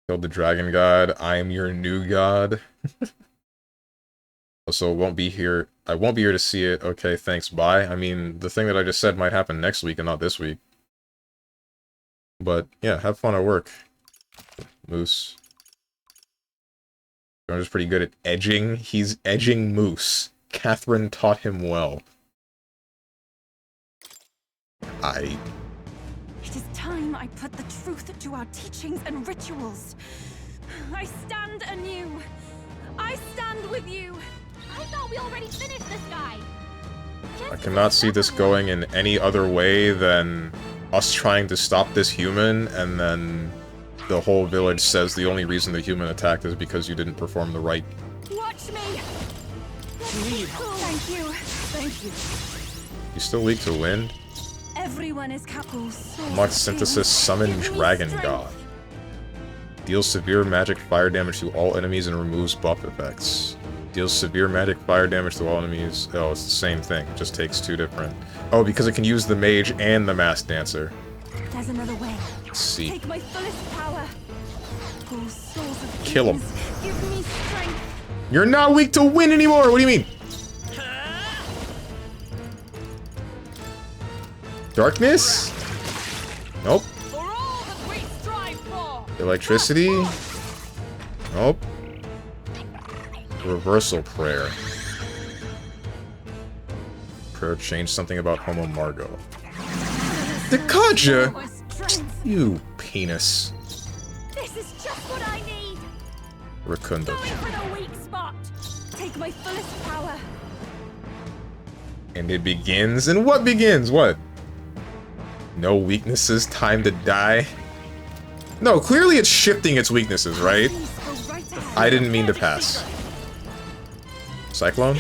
Killed the dragon god, I am your new god. So it won't be here. I won't be here to see it. Okay, thanks, bye. I mean, the thing that I just said might happen next week and not this week. But, yeah, have fun at work. Moose. I'm just pretty good at edging. He's edging Moose. Catherine taught him well. It is time I put the truth to our teachings and rituals. I stand anew. I stand with you. I thought we already finished this guy. I cannot see this going in any other way than us trying to stop this human, and then the whole village says the only reason the human attacked is because you didn't perform the rite. Watch me. Thank you. Thank you. You still weak to wind? Everyone is Unlock synthesis summon dragon god. Deals severe magic fire damage to all enemies and removes buff effects. Deals severe magic fire damage to all enemies. Oh, it's the same thing. Just takes two different. Oh, because it can use the mage and the masked dancer. There's another way. Let's see. Take my fullest power. Oh, souls of Kill him. demons, give me strength. You're not weak to wind anymore! What do you mean? Darkness? Nope. For all that we strive for. Electricity? Nope. Reversal prayer. prayer changed something about Homo Margo. The Kaja! You penis. This is just what I need. Rakunda. Going for the weak spot. Take my fullest power. And it begins. And what begins? What? No weaknesses, time to die? No, clearly it's shifting its weaknesses, right? I didn't mean to pass. Cyclone?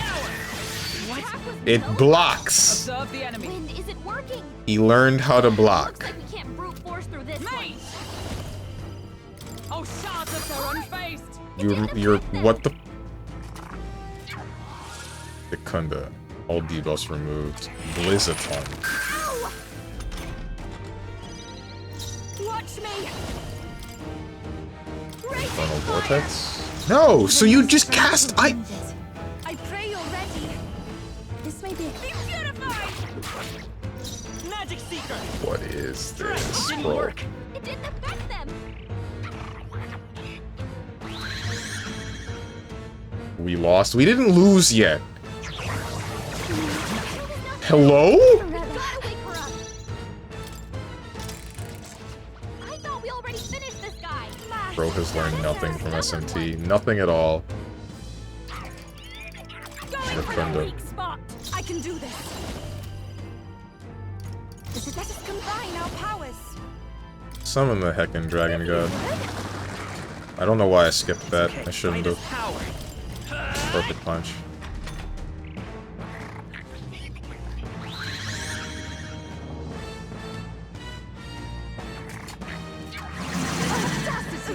It blocks! Observe the enemy. When is it working? He learned how to block. Looks like we can't brute force through this one. Oh, shards of their unfazed. You're what the? Rakunda. All debuffs removed. Blizzaton. Ow! Watch me. Infernal Vortex? No! So you just cast I pray you're ready. This may be beautified. Magic Seeker. What is this, Didn't bro? work. It didn't affect them. We lost. We didn't lose yet. Hello? I thought we already finished this guy. Bro has learned nothing from SMT. Nothing at all. Going for the weak spot. I can do this. Let us combine our powers. Summon the heckin' Dragon God. I don't know why I skipped that. I shouldn't have. Perfect punch.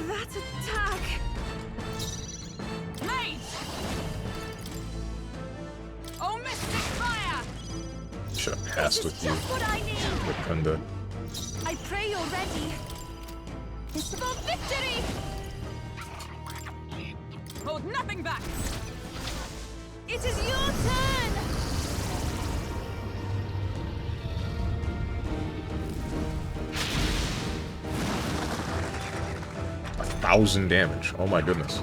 That attack. Mate. Oh, mystic fire. Should have passed with you. What I need. Rakunda. I pray you're ready. This is for victory. Hold nothing back. It is your turn. 1,000 damage. Oh my goodness.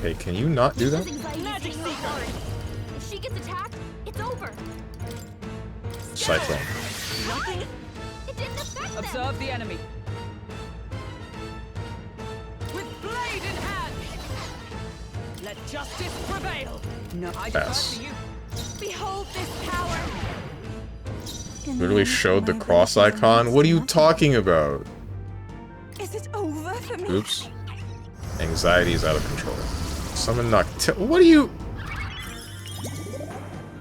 Hey, can you not do that? Magic Seeker. If she gets attacked, it's over. Cyclone. Nothing. It didn't affect them. Observe the enemy. With blade in hand. Let justice prevail. No, I Pass. defer to you. Behold this power. Literally showed the cross icon. What are you talking about? Is it over for me? Oops. Anxiety is out of control. Summon Noctil. What are you?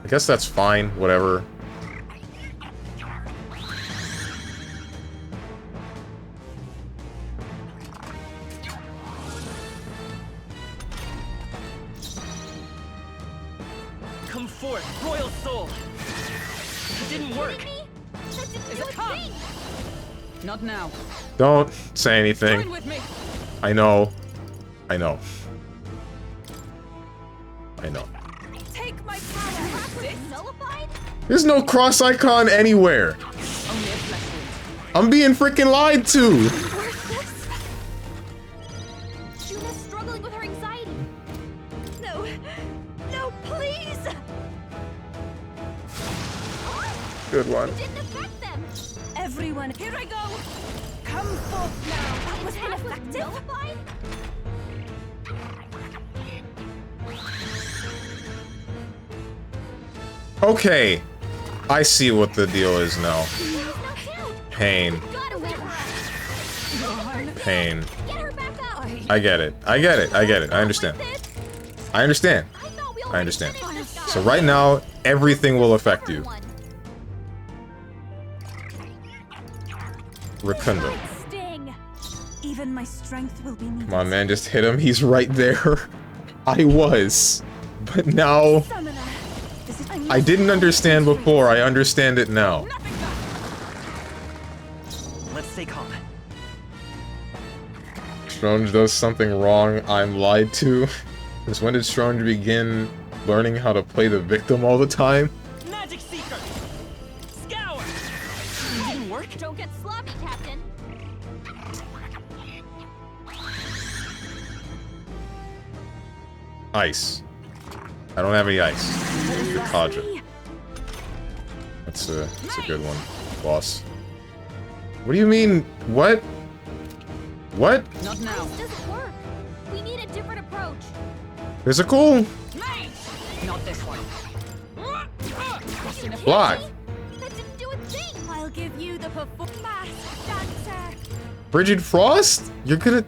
I guess that's fine. Whatever. Come forth, royal soul. It didn't work. Is it come? Not now. Don't say anything. Join with me. I know. I know. I know. Take my power. This nullified? There's no cross icon anywhere. Only a flesh wound. I'm being freaking lied to. Juna's struggling with her anxiety. No. No, please. Good one. It didn't affect them. Everyone, here I go. Come forth now. That was ineffective. Nullified? Okay. I see what the deal is now. Pain. Pain. I get it. I get it. I get it. I understand. I understand. I understand. So right now, everything will affect you. Rakunda. Even my strength will be needed. Come on, man, just hit him. He's right there. I was. But now... I didn't understand before. I understand it now. Let's stay calm. Strange does something wrong. I'm lied to. Since when did Strange begin learning how to play the victim all the time? Magic Seeker. Scour. It didn't work. Don't get sloppy, Captain. Ice. I don't have any ice. Kaja. That's a good one, boss. What do you mean? What? What? Not now. This doesn't work. We need a different approach. Physical? Not this one. Block. That didn't do a thing. I'll give you the performance dancer. Frigid Frost? You're gonna...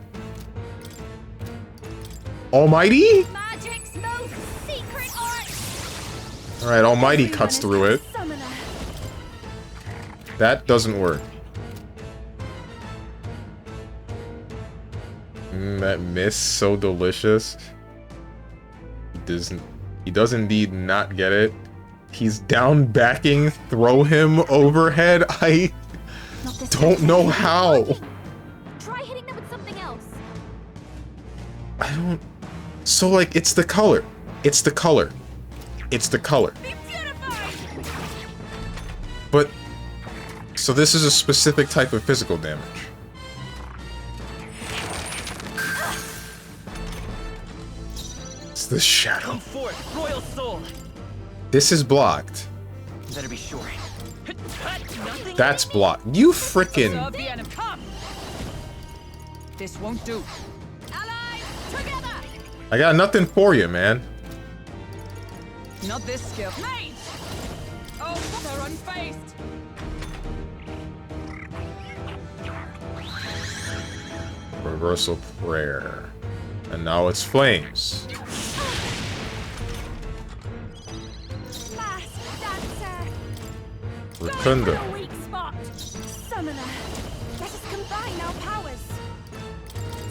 Almighty? Magic's most secret art. Alright, Almighty cuts through it. Summoner. That doesn't work. That miss, so delicious. He does indeed not get it. He's down backing, throw him overhead. I don't know how. Try hitting them with something else. I don't... So, like, it's the color. It's the color. It's the color. But... So this is a specific type of physical damage. It's the shadow. Come forth, royal soul. This is blocked. Better be sure. That's blocked. You frickin'... Serve the enemy. Come. This won't do. Allies, together. I got nothing for you, man. Not this skill. Mate! Oh, they're unfazed. Reversal prayer. And now it's flames. Mask dancer. Rotunda. Go for a weak spot. Summoner. Let us combine our powers.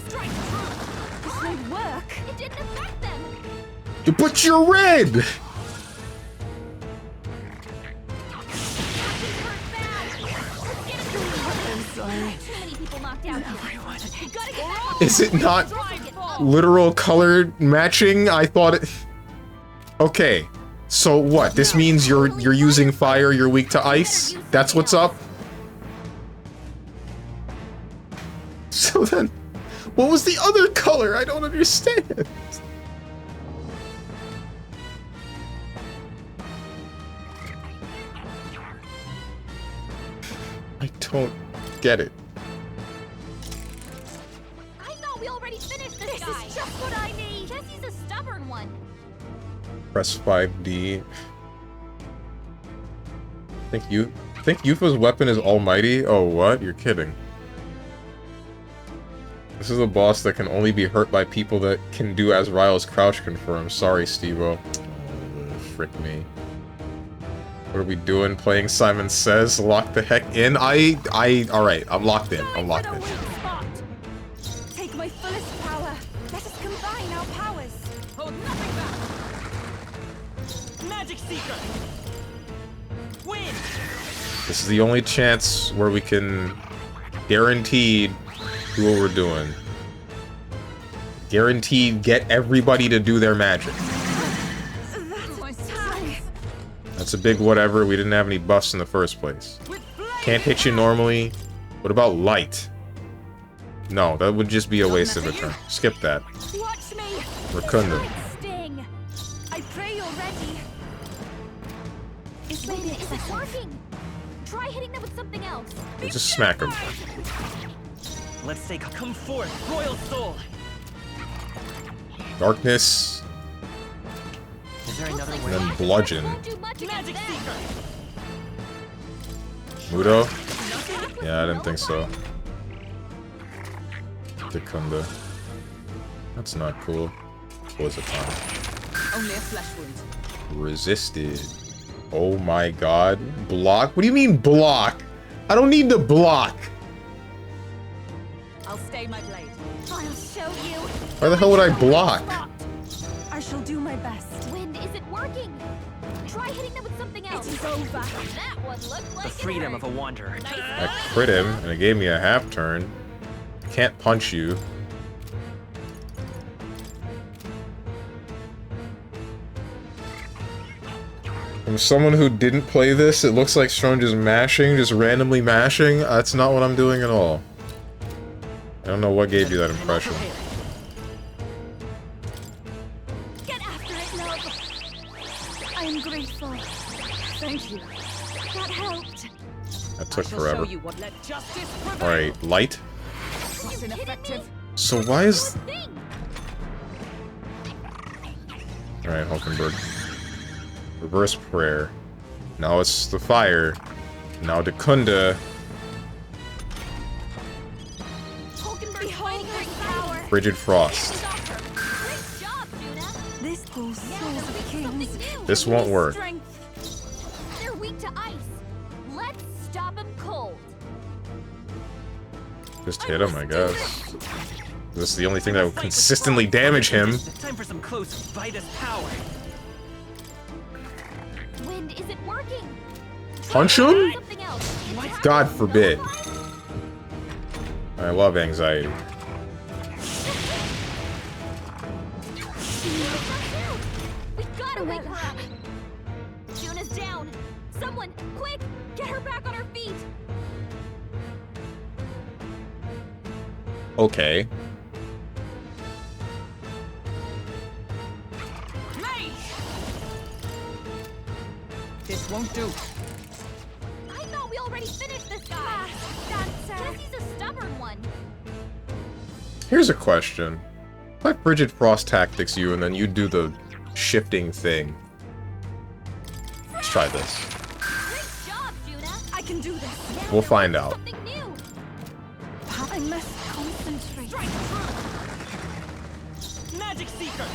Strike through. This won't work. It didn't affect them. But you're red! Is it not literal color matching? I thought it... Okay. So what? This means you're using fire, you're weak to ice? That's what's up? So then, what was the other color? I don't understand. I don't get it. I thought we already finished this guy. This is just what I need. Jesse's a stubborn one. Press 5D. Think Yufa's weapon is almighty? Oh, what? You're kidding. This is a boss that can only be hurt by people that can do as Ryle's crouch confirm. Sorry, Steve-O. Oh, frick me. What are we doing? Playing Simon Says? Lock the heck in? Alright, I'm locked in. I'm locked in. Take my fullest power. Let us combine our powers. Hold nothing back. Magic Seeker. Win. This is the only chance where we can guaranteed do what we're doing. Guaranteed get everybody to do their magic. That's a big whatever. We didn't have any buffs in the first place. Can't hit you normally. What about light? No, that would just be a waste of a turn. Skip that. Watch me. Rotunda. Sting. I pray you're ready. Is it working? Try hitting them with something else. Just smack him. Let's say come forth, royal soul. Darkness. Is there another And way? then bludgeon. Magic Seeker. Mudo? Yeah, I didn't think so. Rotunda. That's not cool. Was it time? Only a flesh wound. Resisted. Oh my god. Block? What do you mean block? I don't need to block. I'll stay my blade. I'll show you. Why the hell would I block? I shall do my best. Wind isn't working. Try hitting them with something else. It is over. That one looked like The freedom of a wanderer. I crit him, and it gave me a half turn. Can't punch you. From someone who didn't play this, it looks like Strong just mashing, just randomly mashing. That's not what I'm doing at all. I don't know what gave you that impression. I'm grateful. Thank you. That helped. That took I shall forever. show you what let justice prevail. Alright, light. That's ineffective. So why is... Good thing. Alright, Hulkenberg. Reverse prayer. Now it's the fire. Now Dekunda. Hulkenberg's fighting her power. Frigid frost. Great job, Juna. This whole soul of Something kings. new. This won't work. They're weak to ice. Let's stop them cold. Just hit him, I guess. This is the only thing that will consistently damage him. Time for some close Vitus power. Wind isn't working. Punch him? Something else. Attack God him. forbid. Nullify. I love anxiety. We gotta wake her up. Juna's down. Someone, quick, get her back on her feet. Okay. This won't do. I thought we already finished this guy. Jesse's a stubborn one. Here's a question. Let Frigid Frost tactics you, and then you do the shifting thing. Let's try this. Great job, Juna. I can do this. Now We'll they're find working out. Something new. I must concentrate. Strike true. Magic Seeker.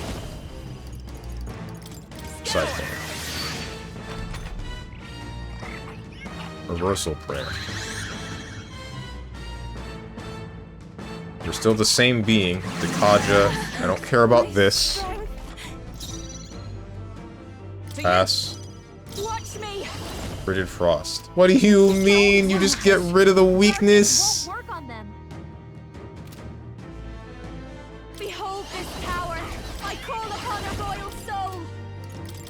Cyclone. Reversal prayer. You're still the same being, Dekaja. I don't care about this. Pass. Watch me. Frigid Frost. What do you mean? You just get rid of the weakness? Won't work on them. Behold this power. I call upon a royal soul.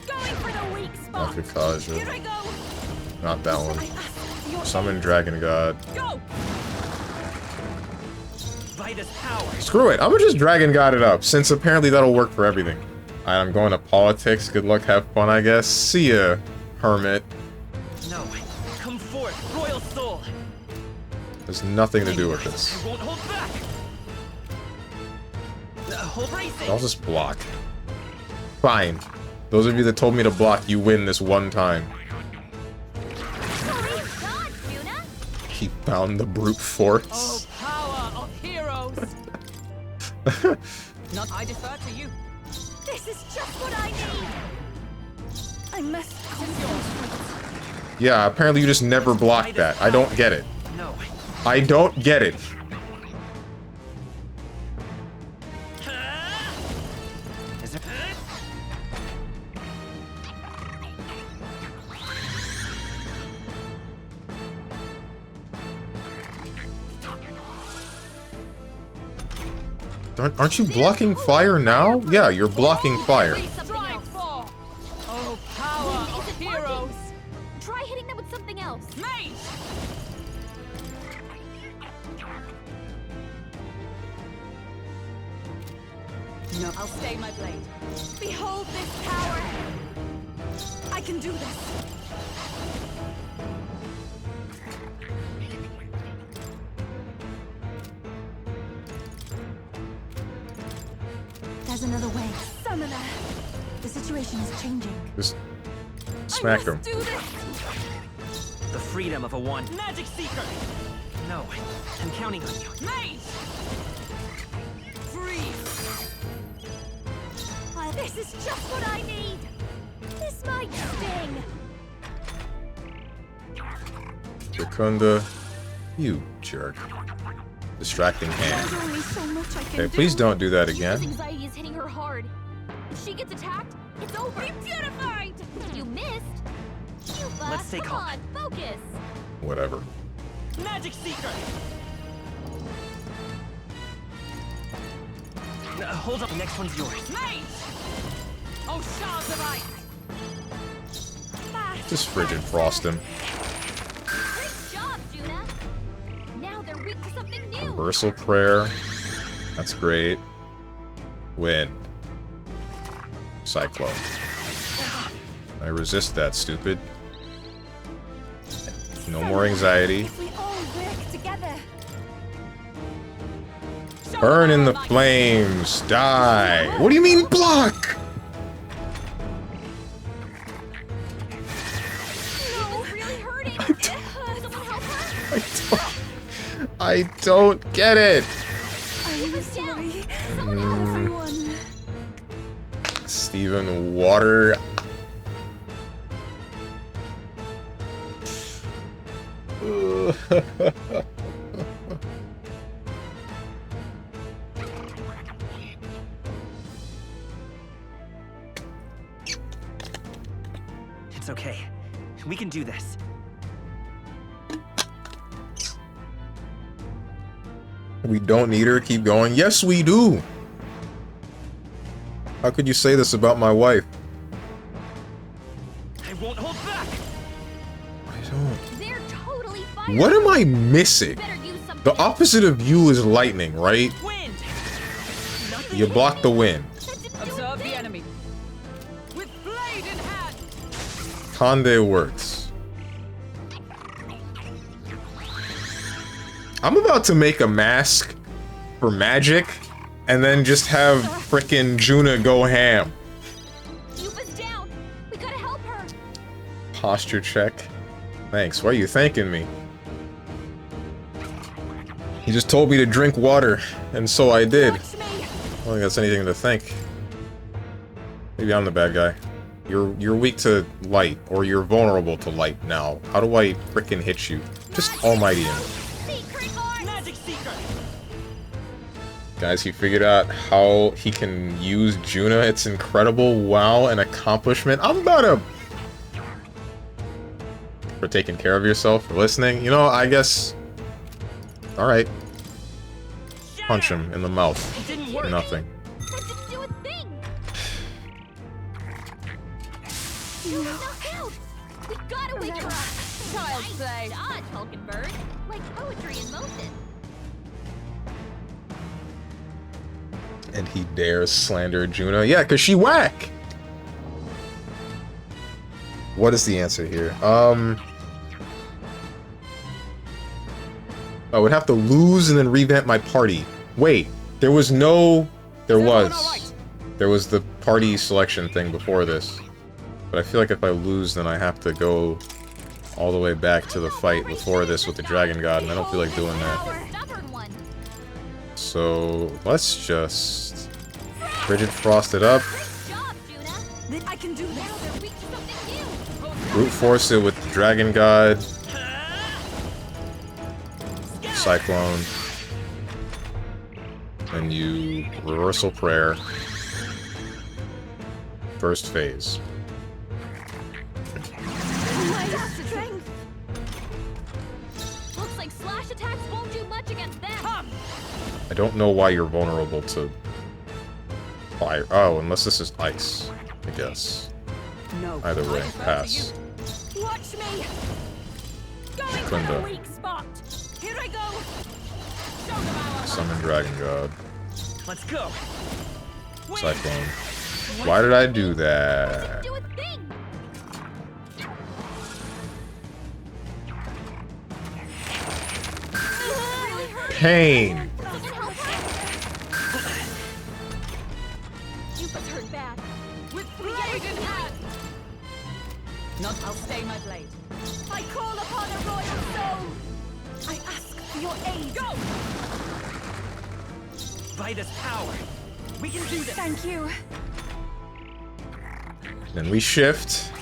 Going for the weak spot. Here Dekaja. I go. Not that I one. ask your Summon Dragon God. go. Vitus power. Screw it. I'm gonna just Dragon God it up, since apparently that'll work for everything. I'm going to politics. Good luck, have fun, I guess. See ya, hermit. No. Come forth, royal soul. There's nothing to do with this. You won't hold back. Hold bracing. I'll just block. Fine. Those of you that told me to block, you win this one time. Great God, Juna. He found the brute Oh, force. power of heroes. Not I defer to you. This is just what I need. I must concentrate. Yeah, apparently you just never blocked that. I don't get it. No. I don't get it. Is it? Aren't you blocking fire now? Yeah, you're blocking fire. Something else. Oh, power of Isn't heroes. working. Try hitting them with something else. Mate. No, I'll stay my blade. Behold this power. I can do this. There's another way. Summoner. The situation is changing. Just smack him. Do this. The freedom of a one. Magic Seeker. No. I'm counting on you. Mate. Freeze. This is just what I need. This might sting. Dekunda. You jerk. Distracting hand. There's only so much I can Okay, please don't do that again. Yuna's anxiety is hitting her hard. If she gets attacked, it's over. Be purified. You missed. Yuba, Let's stay come calm. on, focus. Whatever. Magic Seeker. Hold up. The next one's yours. Mate. Oh, shards of ice. Fast. Just frigid frost him. Great job, Juna. Now they're weak to something new. Reversal prayer. That's great. Wind. Cyclone. I resist that, stupid. No more anxiety. If we all work together. Burn in the flames. Die. What do you mean block? No, it's really hurting. Someone help her. I don't get it. I'm sorry. Someone help everyone. Steven, water. It's okay. We can do this. We don't need her. Keep going. Yes, we do. How could you say this about my wife? I won't hold back. I don't. They're totally fine. What am I missing? Better use something. The opposite of you is lightning, right? Wind. You block the wind. Observe the enemy. With blade in hand. Conde works. I'm about to make a mask for magic and then just have frickin' Juna go ham. Yuba's down. We gotta help her. Posture check. Thanks. Why are you thanking me? He just told me to drink water, and so I did. I Watch me. don't think that's anything to think. Maybe I'm the bad guy. You're weak to light, or you're vulnerable to light now. How do I frickin' hit you? Just almighty him. Secret art. Magic Seeker. Guys, he figured out how he can use Juna. It's incredible. Wow, an accomplishment. I'm about to... For taking care of yourself, for listening. You know, I guess... Alright. Punch him in the mouth. It didn't work. Nothing. That didn't do a thing. You knocked out. We gotta wake her up. Child's play. Dodge, Hulkenberg. Like poetry in motion. And he dares slander Juna. Yeah, because she whack! What is the answer here? I would have to lose and then revamp my party. Wait, there was no... There was. There was the party selection thing before this. But I feel like if I lose, then I have to go all the way back to the fight before this with the Dragon God, and I don't feel like doing that. Stubborn one. So, let's just... Frigid Frost it up. Great job, Juna. I can do this. Now they're weak to something new. Brute Force it with the Dragon God. Cyclone. And you Reversal Prayer. First phase. My strength. Looks like slash attacks won't do much against them. I don't know why you're vulnerable to fire. Oh, unless this is ice, I guess. No. Either way, pass. Watch me. Going for Glinda. the weak spot. Here I go. Show them our Summon Dragon God. Let's go. Cyclone. Why did I do that? do a thing. Really hurt. Pain! Someone help her. Yuba's hurt bad. With blade in hand. Not, I'll stay my blade. I call upon a royal soul. I ask for your aid. Go. By this power, we can do this. Thank you. Then we shift.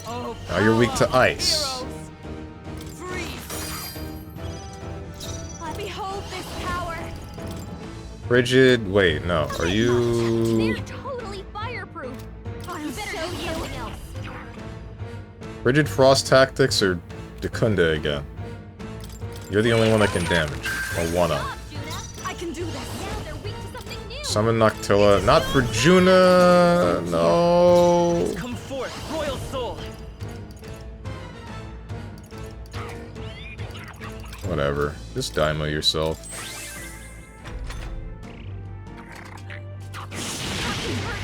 Oh, Now you're weak to ice. I behold this power. Frigid. Wait, no. Are you. They're totally fireproof. You better show you something else. Frigid Frost Tactics or Dekunda again? You're the only one that can damage. Or one of. I can do this. Now they're weak to something new. Summon Noctilla. Not for Juna! No! Come forth, royal soul. Whatever. Just Daima yourself.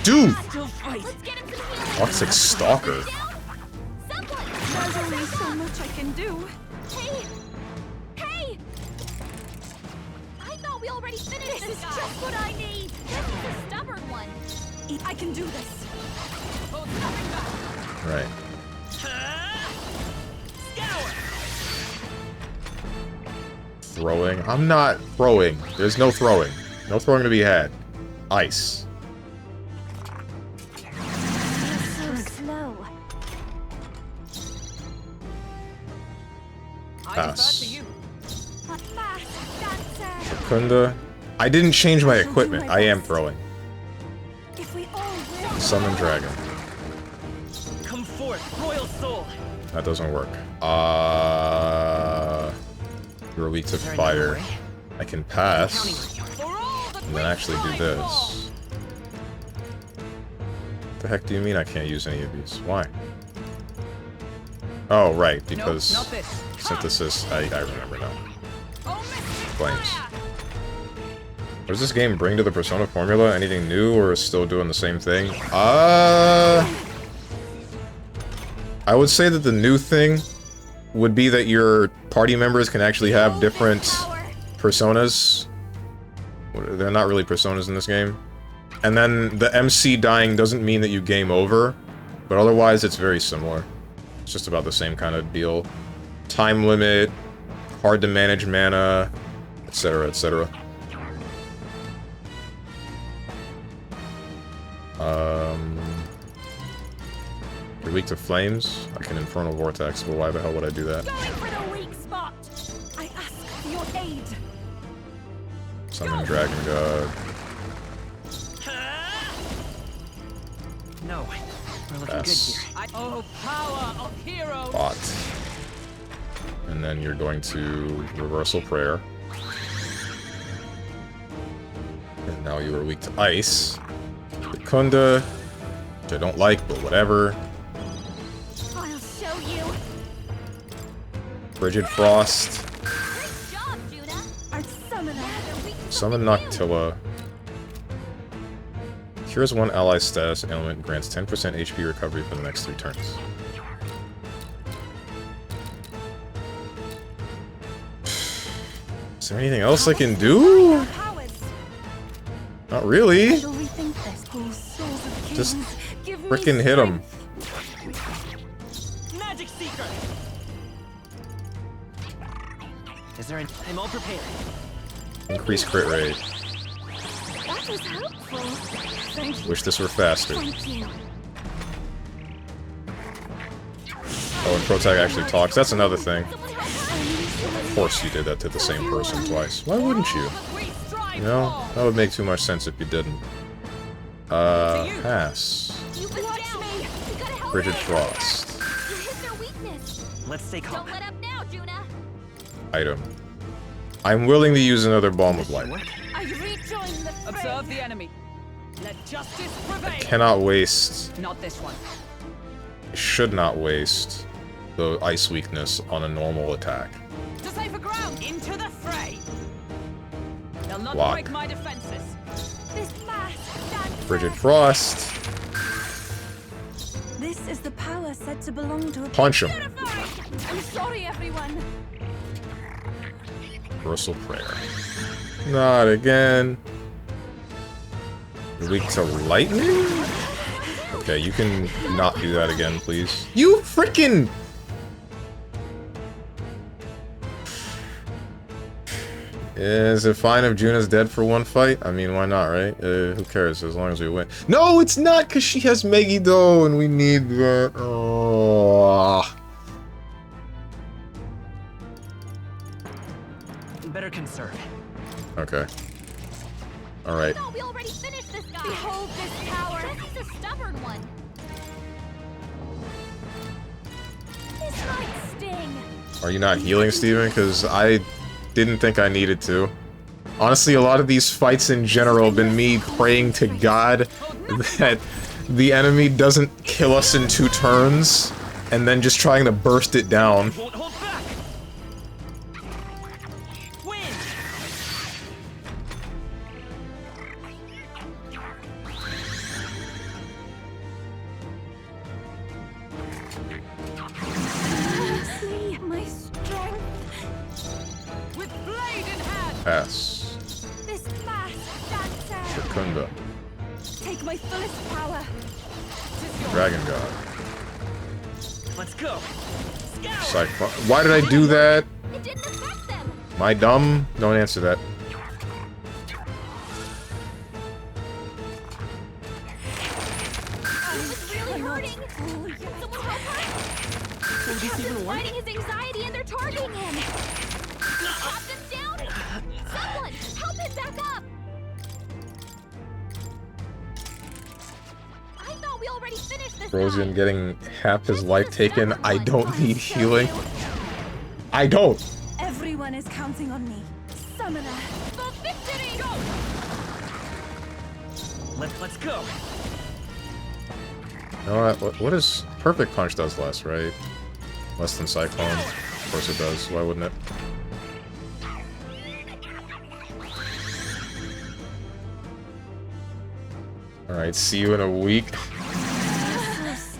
Dude! Toxic Stalker. There's only so much I can do. Hey! Hey! I thought we already finished this guy. Just what I need. This is a stubborn one. I can do this. Right. Throwing? I'm not throwing. There's no throwing. No throwing to be had. Ice. So slow. Pass. Fast dancer. Kunda. I didn't change my equipment. I am throwing. If we all will. Summon Dragon. Come forth, royal soul. That doesn't work. You're weak to fire. I can pass. And then actually do this. What the heck do you mean I can't use any of these? Why? Oh, right, because synthesis. I remember now. Flames. What does this game bring to the Persona formula? Anything new, or is still doing the same thing? I would say that the new thing would be that your party members can actually have different personas. They're not really personas in this game. And then the MC dying doesn't mean that you game over, but otherwise it's very similar. It's just about the same kind of deal. Time limit, hard to manage mana, etc., etc. You're weak to flames? I can Infernal Vortex, but why the hell would I do that? Going for the weak spot. I ask for your aid. Summon Dragon God. No, we're looking good here. Oh, power of heroes! Bot. And then you're going to Reversal Prayer. And now you are weak to Ice. The Kunda, which I don't like, but whatever. I'll show you. Frigid Frost. Great job, Judah. Our summoner. Summon Noctilla. Cures one ally status ailment, grants 10% HP recovery for the next 3 turns. Is there anything else I can do? Not really. Just frickin' hit him. Magic Seeker. Is there an? I'm all prepared. Increase crit rate. That was helpful. Thank you. Wish this were faster. Thank you. Oh, and Protag actually talks. That's another thing. Of course you did that to the same person twice. Why wouldn't you? You know, that would make too much sense if you didn't. Pass. Frigid Frost. You hit their weakness. Let's stay calm. Don't let up now, Juna. Item. I'm willing to use another Balm of Light. I rejoin the fray. Observe the enemy. Let justice prevail. Cannot waste. Not this one. Should not waste the ice weakness on a normal attack. To safer ground, into the fray. They'll not Block. break my defenses. This fast dancer. Frigid Frost. This is the power said to belong to a Punch him. I'm sorry, everyone. Reversal Prayer. Not again. You're weak to lightning? Okay, you can not do that again, please. You frickin'... Is it fine if Juna's dead for one fight? I mean, why not, right? Who cares, as long as we win. No, it's not, because she has Megiddo, and we need that. Oh. Better conserve. Okay. Alright. No, we already finished this guy. Behold this power. This is a stubborn one. This might sting. Are you not healing, Steven? Because I didn't think I needed to. Honestly, a lot of these fights in general have been me praying to God that the enemy doesn't kill us in 2 turns, and then just trying to burst it down. Pass. This mass dancer. Shakunda. Take my fullest power. Dragon God. Let's go. Cyclone. Why did I do that? It didn't affect them. Am I dumb? Don't answer that. It's really hurting. Can someone help her? The captain's fighting his anxiety and they're targeting him. The captain's down. Someone help him back up. I thought we already finished this. Rosian getting half his life taken. I don't need healing. I don't. Everyone is counting on me. Summoner. For victory. Go. Let's go. You know what is Perfect Punch does less, right? Less than Cyclone. Of course it does. Why wouldn't it? Alright, see you in a week.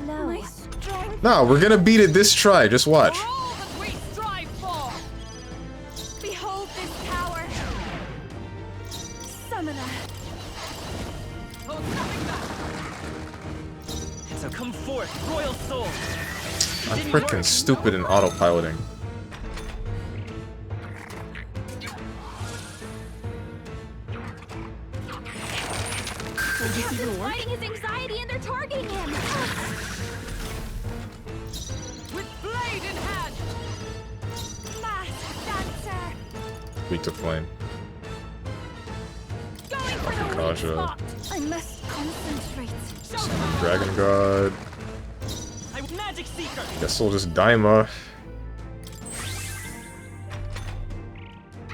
My strength. No, we're gonna beat it this try. Just watch. For all that we strive for. Behold this power. Summoner. Hold nothing back. So come forth, royal soul. I'm freaking stupid in autopiloting. Captain's fighting his anxiety and they're targeting him. With blade in hand. Masked dancer. Weak to flame. Going for the weak Kasha. spot. I must concentrate. Dragon God. Magic Seeker. Guess we'll just Daima.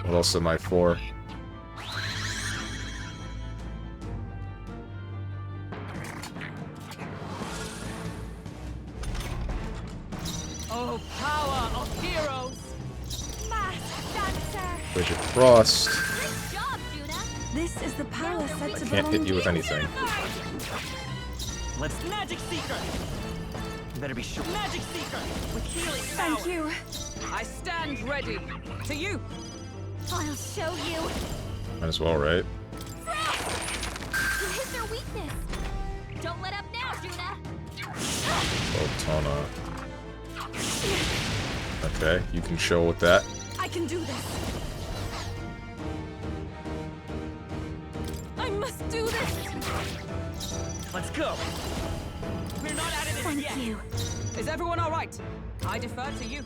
What else am I for? Oh, power of heroes. Masked dancer. Bridget Frost. Great job, Juna. This is the power said to Can't hit you with belong anything. Let's Magic Seeker. You better be sure. Magic Seeker with healing power. Thank you. I stand ready. To you. I'll show you. Might as well, right? Frost! You hit their weakness. Don't let up now, Juna. Photona. Okay, you can chill with that. I can do this. I must do this. Let's go. We're not out of this Thank yet. you. Is everyone all right? I defer to you.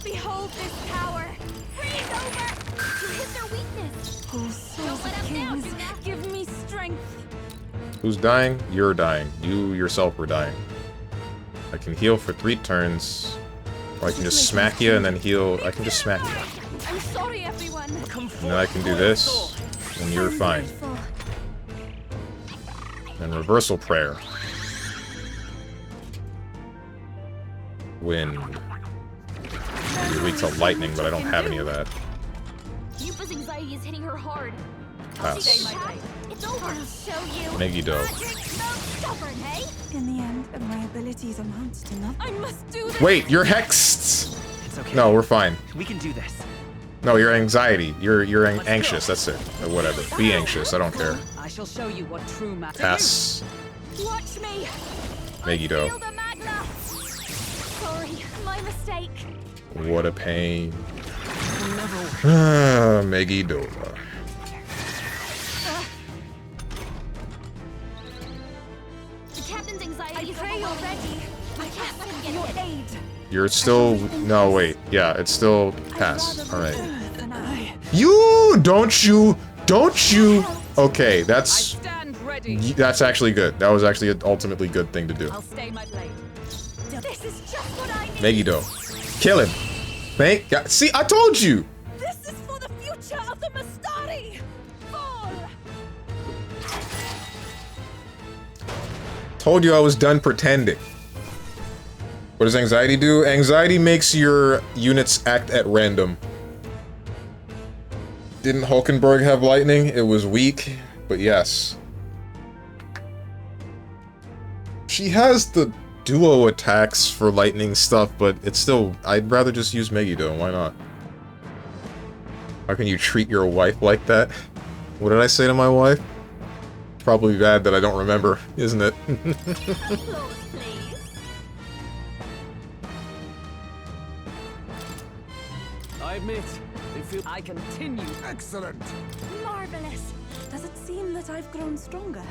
Behold this power. Freeze over. You hit their weakness. Oh, Don't souls let of up now, kings. Juna. Give me strength. Who's dying? You're dying. You yourself were dying. I can heal for 3 turns. Or I can just smack you and then heal. I can just smack you. I'm sorry, everyone. Come And forth, then I can do royal this. soul. And you're fine. Grateful. And reversal prayer. Wind. You're weak to lightning, but I don't have any of that. Yupa's anxiety is hitting her hard. Pass. It's over. I'll show you. Megiddo. Magic's not stubborn, hey? In the end, my abilities amount to nothing. I must do this. Wait, you're hexed! It's okay. No, we're fine. We can do this. No, you're anxiety. You're anxious. That's it. Or whatever. Be anxious. I don't care. I shall show you what true matter is. Pass. Watch me. Megiddo. Feel the magna. Sorry, my mistake. What a pain. It'll never work. Megiddo. The captain's anxiety is already. I can't let him get your aid. You're still... No, wait. Yeah, it's still pass. Alright. You! Don't you... Don't you... Okay, that's... Stand ready. That's actually good. That was actually an ultimately good thing to do. I'll stay my blade. This is just what I need. Megiddo. Kill him. Thank God. See, I told you! This is for the future of the Mastari. Fall. Told you I was done pretending. What does anxiety do? Anxiety makes your units act at random. Didn't Hulkenberg have lightning? It was weak, but yes. She has the duo attacks for lightning stuff, but it's still... I'd rather just use Megiddo, why not? How can you treat your wife like that? What did I say to my wife? It's probably bad that I don't remember, isn't it? Applause, please. I admit, it feels... I continue. Excellent. Marvelous. Does it seem that I've grown stronger?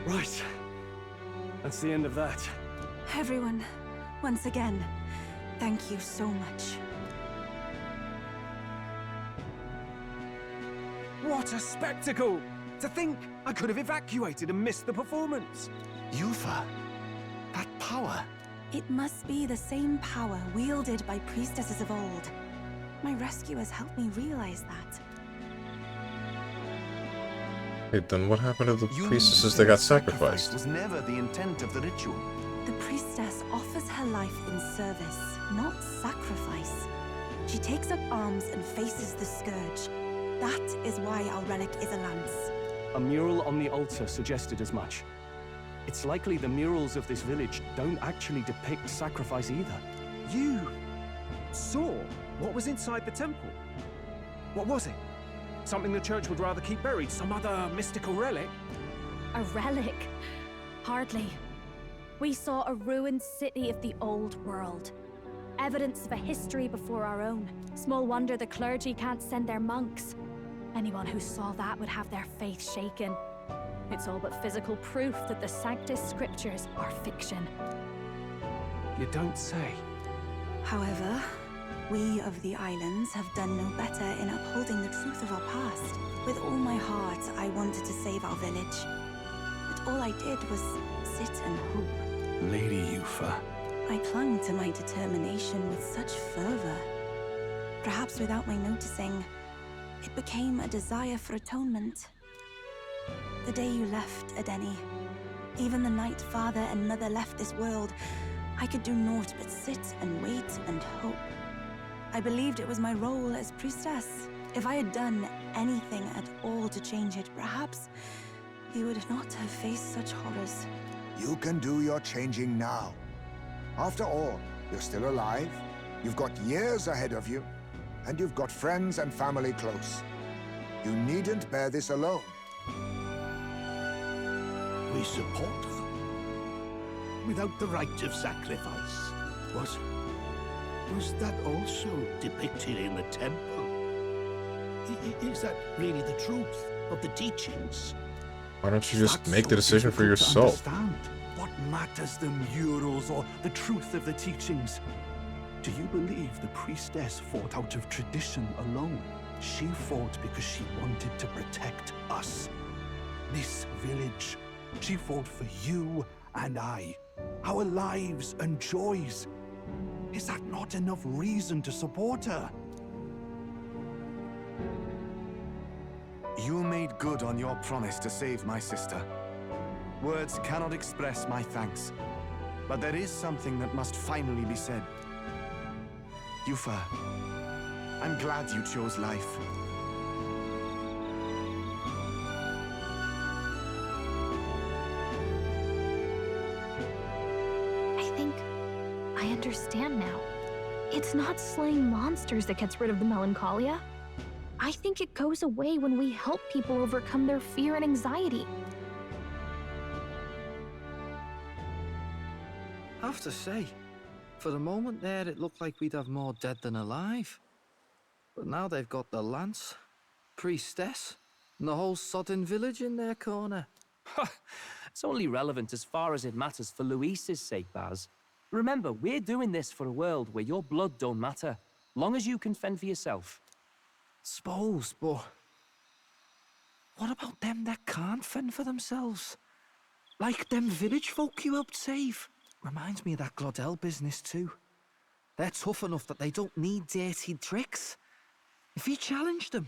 Right. That's the end of that. Everyone, once again, thank you so much. What a spectacle! To think I could have evacuated and missed the performance. Yufa, that power. It must be the same power wielded by priestesses of old. My rescuers helped me realize that. Wait, then what happened to the You priestesses mean that got sacrifice sacrificed? was never the intent of the ritual. The priestess offers her life in service, not sacrifice. She takes up arms and faces the scourge. That is why our relic is a lance. A mural on the altar suggested as much. It's likely the murals of this village don't actually depict sacrifice either. You saw what was inside the temple? What was it? Something the church would rather keep buried? Some other mystical relic? A relic? Hardly. We saw a ruined city of the old world. Evidence of a history before our own. Small wonder the clergy can't send their monks. Anyone who saw that would have their faith shaken. It's all but physical proof that the Sanctus Scriptures are fiction. You don't say. However, we of the islands have done no better in upholding the truth of our past. With all my heart, I wanted to save our village. But all I did was sit and hope. Lady Yufa. I clung to my determination with such fervor. Perhaps without my noticing, it became a desire for atonement. The day you left, Adeni, even the night father and mother left this world, I could do naught but sit and wait and hope. I believed it was my role as priestess. If I had done anything at all to change it, perhaps you would not have faced such horrors. You can do your changing now. After all, you're still alive, you've got years ahead of you, and you've got friends and family close. You needn't bear this alone. We support them. Without the rite of sacrifice. Was that also depicted in the temple? Is that really the truth of the teachings? Why don't you just That's make so the decision for difficult to yourself? understand. What matters the murals or the truth of the teachings? Do you believe the priestess fought out of tradition alone? She fought because she wanted to protect us. This village. She fought for you and I. Our lives and joys. Is that not enough reason to support her? You made good on your promise to save my sister. Words cannot express my thanks. But there is something that must finally be said. Yufa, I'm glad you chose life. I think I understand now. It's not slaying monsters that gets rid of the melancholia. I think it goes away when we help people overcome their fear and anxiety. I have to say, for the moment there, it looked like we'd have more dead than alive. But now they've got the lance, priestess, and the whole sodden village in their corner. It's only relevant as far as it matters for Luis's sake, Baz. Remember, we're doing this for a world where your blood don't matter, long as you can fend for yourself. Suppose, but what about them that can't fend for themselves? Like them village folk you helped save. Reminds me of that Glodell business too. They're tough enough that they don't need dirty tricks. If you challenged them,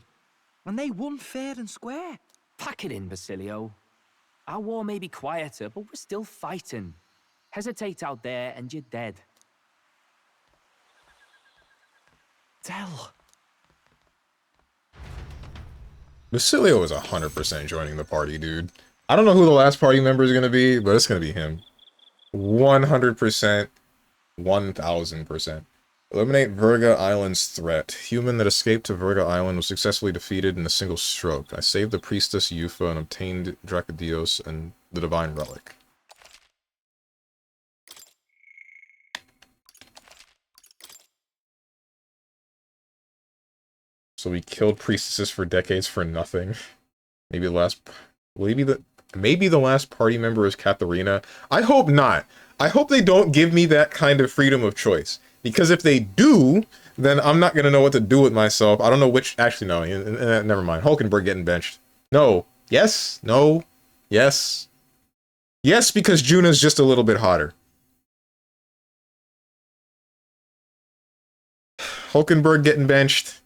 and they won fair and square. Pack it in, Basilio. Our war may be quieter, but we're still fighting. Hesitate out there and you're dead. Del. Basilio is 100% joining the party, dude. I don't know who the last party member is going to be, but it's going to be him. 100%. 1000%. Eliminate Virga Island's threat. Human that escaped to Virga Island was successfully defeated in a single stroke. I saved the priestess Yufa and obtained Dracodios and the divine relic. So we killed priestesses for decades for nothing. Maybe the last party member is Katharina. I hope not. I hope they don't give me that kind of freedom of choice. Because if they do, then I'm not going to know what to do with myself. I don't know which... Actually, no. Never mind. Hulkenberg getting benched. No. Yes. No. Yes. Yes, because Juna's just a little bit hotter. Hulkenberg getting benched.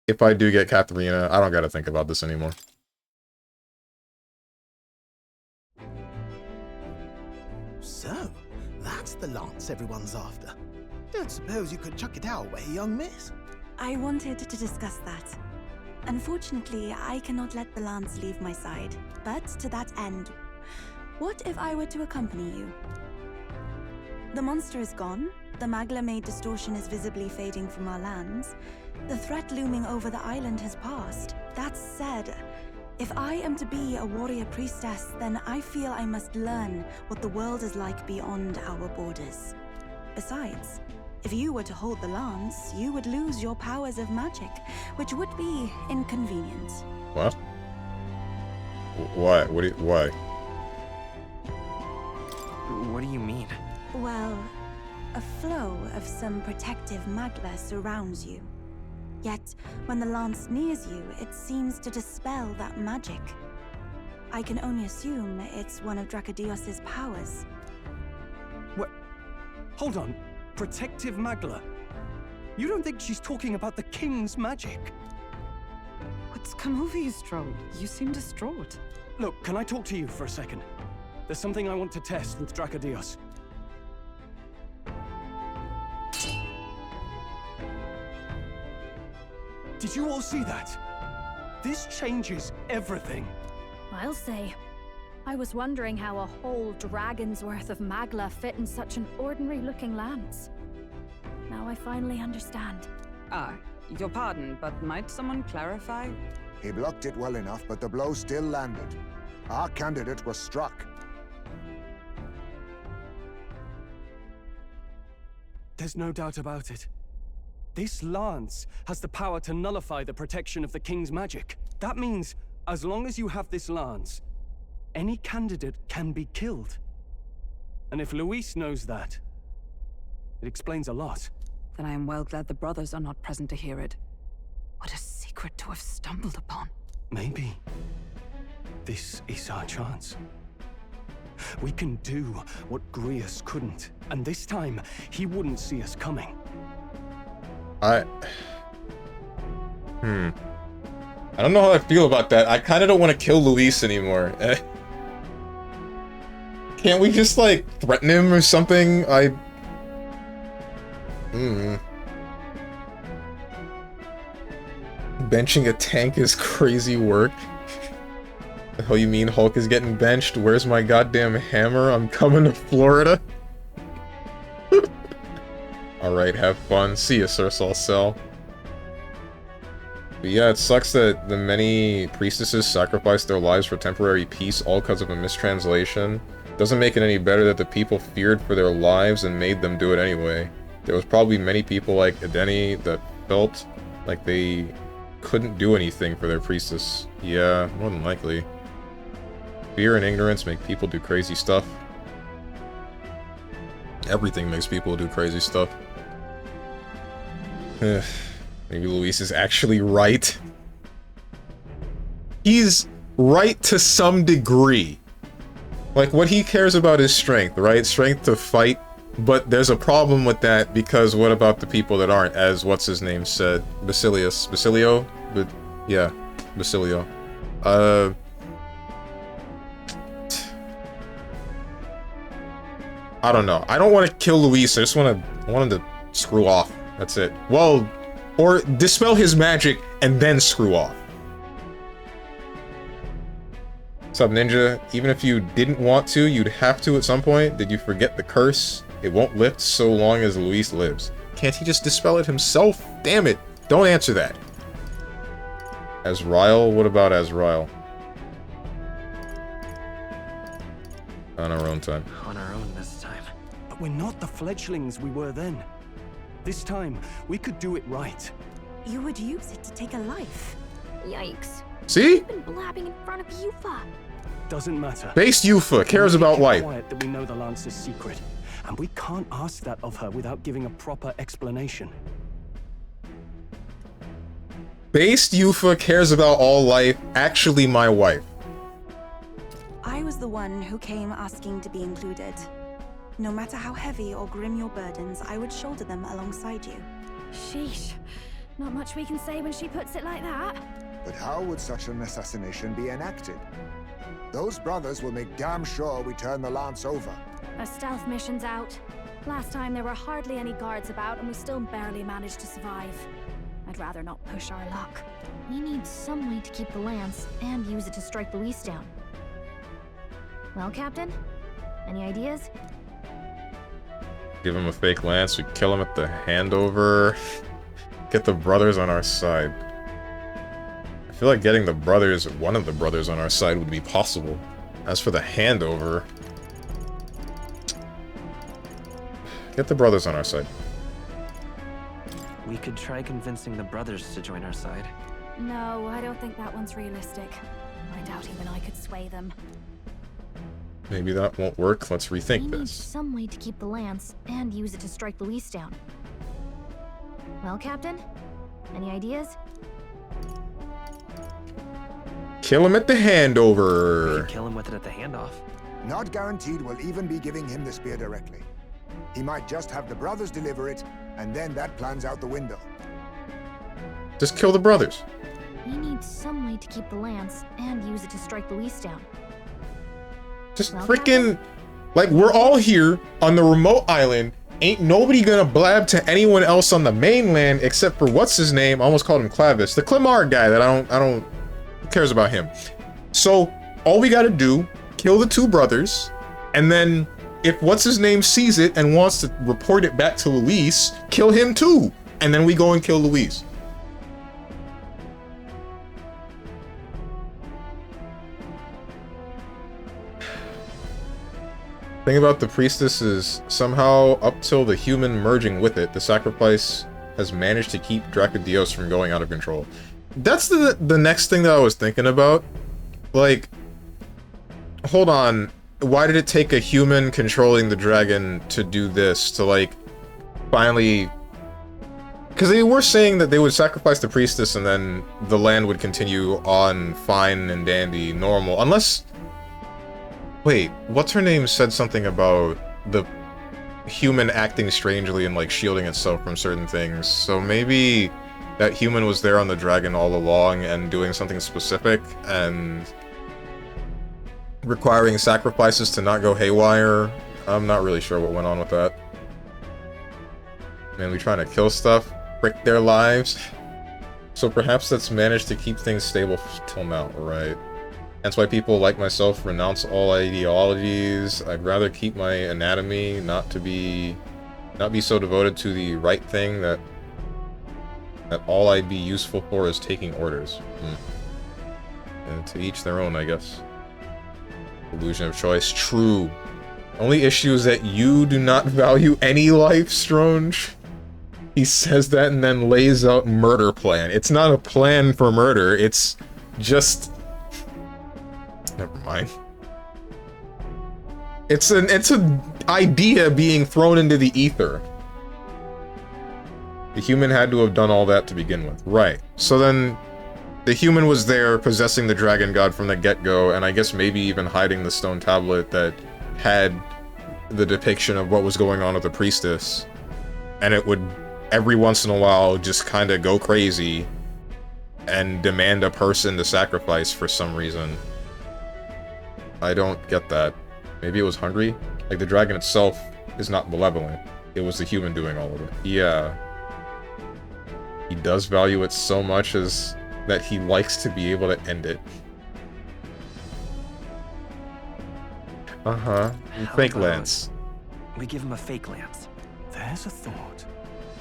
If I do get Katharina, I don't got to think about this anymore. So, that's the lance everyone's after. Don't suppose you could chuck it our way, young miss? I wanted to discuss that. Unfortunately, I cannot let the lance leave my side. But to that end, what if I were to accompany you? The monster is gone. The Magla-made distortion is visibly fading from our lands. The threat looming over the island has passed. That said, if I am to be a warrior priestess, then I feel I must learn what the world is like beyond our borders. Besides, if you were to hold the lance, you would lose your powers of magic, which would be inconvenient. What? Why? Why? What do you mean? Well, a flow of some protective magla surrounds you. Yet, when the lance nears you, it seems to dispel that magic. I can only assume it's one of Dracodios' powers. What? Hold on. Protective magla? You don't think she's talking about the king's magic? What's come over you, Strong? You seem distraught. Look, can I talk to you for a second? There's something I want to test with Dracodios. Did you all see that? This changes everything. I'll say. I was wondering how a whole dragon's worth of magla fit in such an ordinary-looking lance. Now I finally understand. Your pardon, but might someone clarify? He blocked it well enough, but the blow still landed. Our candidate was struck. There's no doubt about it. This lance has the power to nullify the protection of the king's magic. That means, as long as you have this lance, any candidate can be killed. And if Luis knows that, it explains a lot. Then I am well glad the brothers are not present to hear it. What a secret to have stumbled upon. Maybe this is our chance. We can do what Grius couldn't, and this time, he wouldn't see us coming. I don't know how I feel about that. I kind of don't want to kill Luis anymore. Can't we just, like, threaten him or something? Benching a tank is crazy work. The hell you mean Hulk is getting benched? Where's my goddamn hammer? I'm coming to Florida. Alright, have fun. See ya, Sir Salcel. But yeah, it sucks that the many priestesses sacrificed their lives for temporary peace, all because of a mistranslation. Doesn't make it any better that the people feared for their lives and made them do it anyway. There was probably many people like Edeni that felt like they couldn't do anything for their priestess. Yeah, more than likely. Fear and ignorance make people do crazy stuff. Everything makes people do crazy stuff. Maybe Luis is actually right. He's right to some degree. Like, what he cares about is strength, right? Strength to fight. But there's a problem with that, because what about the people that aren't, as what's-his-name said? Basilio? But yeah, Basilio. I don't know. I don't want to kill Luis, I want him to screw off. That's it. Well, or dispel his magic and then screw off. What's up, Ninja? Even if you didn't want to, you'd have to at some point. Did you forget the curse? It won't lift so long as Luis lives. Can't he just dispel it himself? Damn it! Don't answer that. Azrael? What about Azrael? On our own time. On our own this time. But we're not the fledglings we were then. This time, we could do it right. You would use it to take a life. Yikes. See? You've been blabbing in front of Yufa. Doesn't matter. Based Yufa cares about life. Quiet that we know the Lance's secret, and we can't ask that of her without giving a proper explanation. Based Yufa cares about all life. Actually, my wife. I was the one who came asking to be included. No matter how heavy or grim your burdens, I would shoulder them alongside you. Sheesh. Not much we can say when she puts it like that. But how would such an assassination be enacted? Those brothers will make damn sure we turn the Lance over. A stealth mission's out. Last time there were hardly any guards about and we still barely managed to survive. I'd rather not push our luck. We need some way to keep the Lance and use it to strike Luis down. Well, Captain? Any ideas? Give him a fake lance, we kill him at the handover. Get the brothers on our side. I feel like getting the brothers, one of the brothers on our side would be possible. As for the handover... Get the brothers on our side. We could try convincing the brothers to join our side. No, I don't think that one's realistic. I doubt even I could sway them. Maybe that won't work. Let's rethink We need this. some way to keep the Lance and use it to strike Luis down. Well, Captain? Any ideas? Kill him at the We handover. could kill him with it at the handoff. Not guaranteed we'll even be giving him the spear directly. He might just have the brothers deliver it, and then that plan's out the window. Just kill the brothers. We need some way to keep the Lance and use it to strike Luis down. Just Well, freaking... Like, we're all here on the remote island. Ain't nobody gonna blab to anyone else on the mainland except for what's-his-name? I almost called him Clavis. The Clemar guy that I don't... Who cares about him? So, all we gotta do, kill the two brothers, and then if what's-his-name sees it and wants to report it back to Luis, kill him too. And then we go and kill Luis. Thing about the priestess is somehow up till the human merging with it, the sacrifice has managed to keep Dracodios from going out of control. That's the next thing that I was thinking about. Like, hold on, why did it take a human controlling the dragon to do this, to like, finally... Because they were saying that they would sacrifice the priestess and then the land would continue on fine and dandy, normal, unless... Wait, what's her name said something about the human acting strangely and like shielding itself from certain things, so maybe that human was there on the dragon all along and doing something specific and requiring sacrifices to not go haywire. I'm not really sure what went on with that. Mainly trying to kill stuff, frick their lives. So perhaps that's managed to keep things stable till now, right? That's why people like myself renounce all ideologies. I'd rather keep my anatomy, not be so devoted to the right thing that all I'd be useful for is taking orders. And to each their own, I guess. Illusion of choice. True. Only issue is that you do not value any life, Stronge. He says that and then lays out murder plan. It's not a plan for murder, it's just... Never mind. It's an idea being thrown into the ether. The human had to have done all that to begin with. Right. So then, the human was there possessing the dragon god from the get-go, and I guess maybe even hiding the stone tablet that had the depiction of what was going on with the priestess. And it would, every once in a while, just kind of go crazy and demand a person to sacrifice for some reason. I don't get that. Maybe it was hungry? Like, the dragon itself is not malevolent. It was the human doing all of it. Yeah. He does value it so much as that he likes to be able to end it. Uh-huh. How Fake about lance. we give him a fake lance? There's a thought.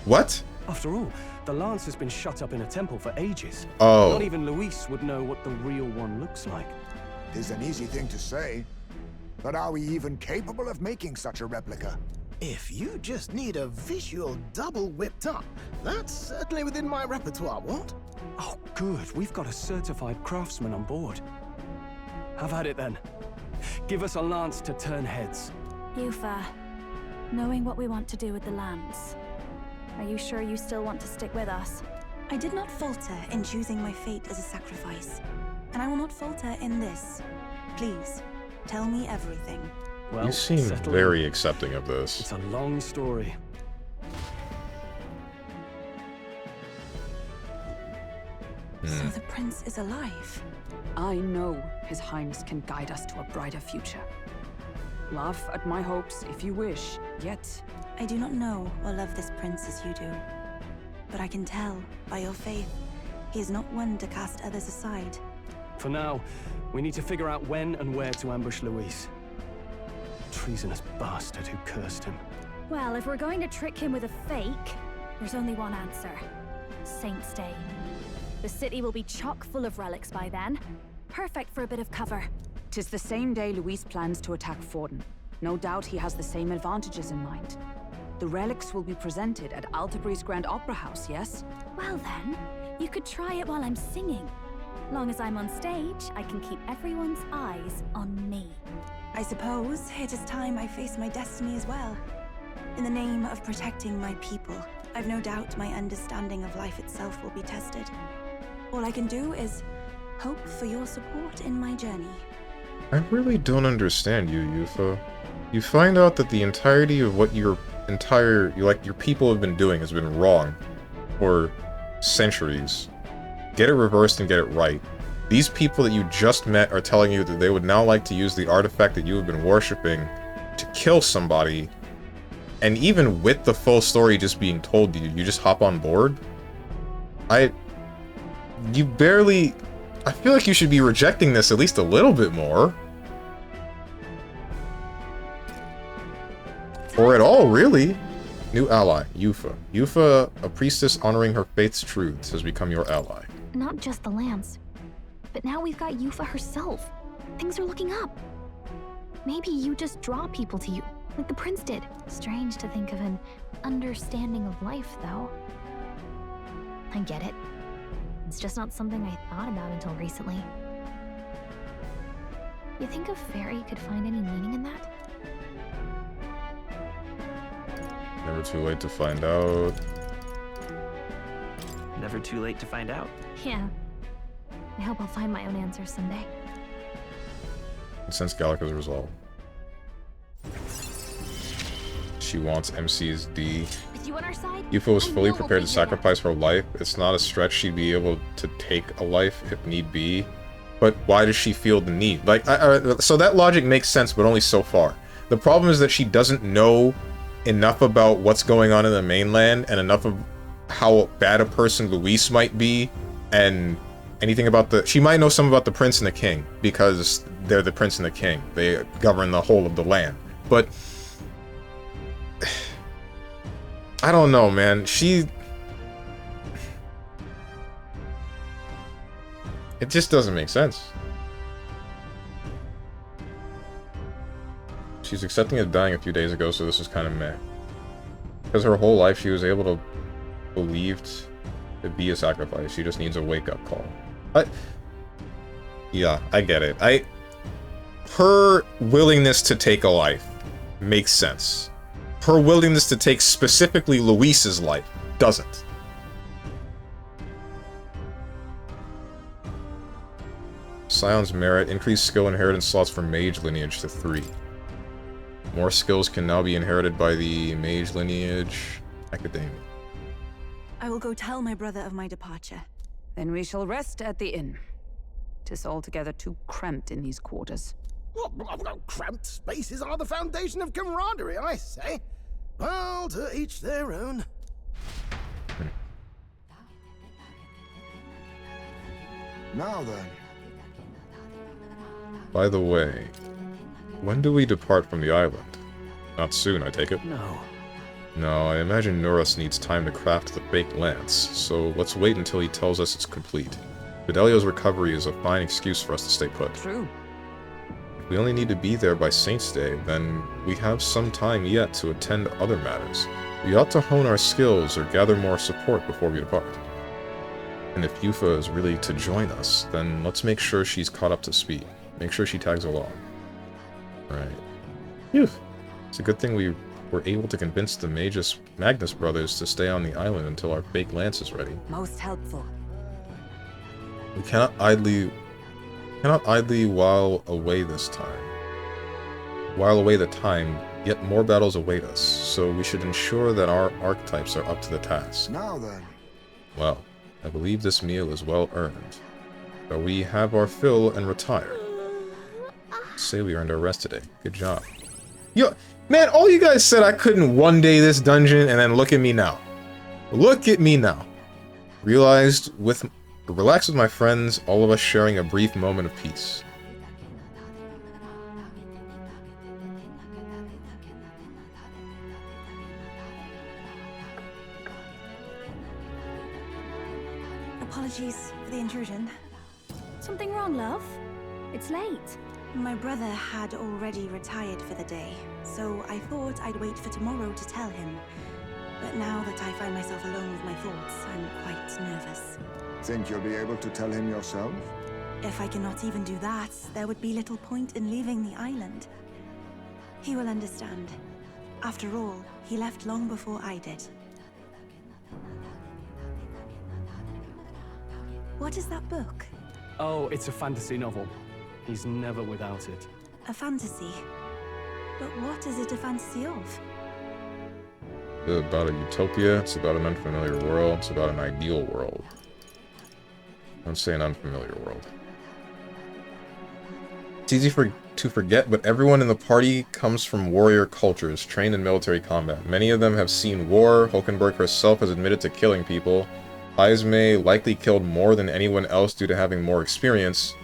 What? After all, the lance has been shut up in a temple for ages. Oh. Not even Luis would know what the real one looks like. Tis an easy thing to say, but are we even capable of making such a replica? If you just need a visual double whipped up, that's certainly within my repertoire, what? Oh, good. We've got a certified craftsman on board. Have at it then. Give us a lance to turn heads. Yufa, knowing what we want to do with the lance, are you sure you still want to stick with us? I did not falter in choosing my fate as a sacrifice, and I will not falter in this. Please, tell me everything. Well, You seem settle very in. accepting of this. It's a long story. So the prince is alive. I know His Highness can guide us to a brighter future. Laugh at my hopes if you wish, yet I do not know or love this prince as you do. But I can tell, by your faith, he is not one to cast others aside. For now, we need to figure out when and where to ambush Luis. Treasonous bastard who cursed him. Well, if we're going to trick him with a fake, there's only one answer. Saint's Day. The city will be chock full of relics by then. Perfect for a bit of cover. 'tis the same day Luis plans to attack Forden. No doubt he has the same advantages in mind. The relics will be presented at Altabri's Grand Opera House, yes? Well then, you could try it while I'm singing. Long as I'm on stage, I can keep everyone's eyes on me. I suppose it is time I face my destiny as well. In the name of protecting my people, I've no doubt my understanding of life itself will be tested. All I can do is hope for your support in my journey. I really don't understand you, Yufa. You find out that the entirety of what your people have been doing has been wrong for centuries. Get it reversed and get it right. These people that you just met are telling you that they would now like to use the artifact that you have been worshipping to kill somebody, and even with the full story just being told to you, you just hop on board? I feel like you should be rejecting this at least a little bit more. Or at all, really. New ally, Yufa. Yufa, a priestess honoring her faith's truths, has become your ally. Not just the lance, but now we've got Yufa herself. Things are looking up. Maybe you just draw people to you, like the prince did. Strange to think of an understanding of life, though. I get it. It's just not something I thought about until recently. You think a fairy could find any meaning in that? Never too late to find out. Never too late to find out. Yeah. I hope I'll find my own answers someday. And since Gallica's resolved. She wants MC's D. With you on our side, Yufa was I fully know we'll prepared to figure it out. sacrifice her life. It's not a stretch she'd be able to take a life if need be. But why does she feel the need? Like, so that logic makes sense, but only so far. The problem is that she doesn't know enough about what's going on in the mainland and enough of how bad a person Luis might be and anything about the... She might know some about the prince and the king because they're the prince and the king. They govern the whole of the land. But... I don't know, man. It just doesn't make sense. She's accepting of dying a few days ago, so this is kind of meh. Because her whole life she was able to believe to be a sacrifice. She just needs a wake-up call. Yeah, I get it. Her willingness to take a life makes sense. Her willingness to take specifically Luis's life doesn't. Scion's merit. Increased skill inheritance slots for mage lineage to 3. More skills can now be inherited by the mage lineage academia. I will go tell my brother of my departure. Then we shall rest at the inn. 'Tis altogether too cramped in these quarters. What? Cramped spaces are the foundation of camaraderie, I say. Well, to each their own. Now then. By the way, When do we depart from the island? Not soon, I take it? No. No, I imagine Norris needs time to craft the fake lance, so let's wait until he tells us it's complete. Fidelio's recovery is a fine excuse for us to stay put. True. If we only need to be there by Saint's Day, then we have some time yet to attend to other matters. We ought to hone our skills or gather more support before we depart. And if Yufa is really to join us, then let's make sure she's caught up to speed. Make sure she tags along. Right. Phew. It's a good thing we were able to convince the Magnus brothers to stay on the island until our fake lance is ready. Most helpful. We cannot idly while away this time. While away the time, yet more battles await us, so we should ensure that our archetypes are up to the task. Now then. Well, I believe this meal is well earned. Shall we have our fill and retire? Say we earned our rest today. Good job. Yo, man, all you guys said I couldn't one day this dungeon, and then look at me now. Look at me now. Relax with my friends, all of us sharing a brief moment of peace. Apologies for the intrusion. Something wrong, love? It's late. My brother had already retired for the day, so I thought I'd wait for tomorrow to tell him. But now that I find myself alone with my thoughts, I'm quite nervous. Think you'll be able to tell him yourself? If I cannot even do that, there would be little point in leaving the island. He will understand. After all, he left long before I did. What is that book? Oh, it's a fantasy novel. He's never without it. A fantasy? But what is it a fantasy of? It's about a utopia, it's about an unfamiliar world, it's about an ideal world. Don't say an unfamiliar world. It's easy to forget, but everyone in the party comes from warrior cultures, trained in military combat. Many of them have seen war. Hulkenberg herself has admitted to killing people. Ismay likely killed more than anyone else due to having more experience.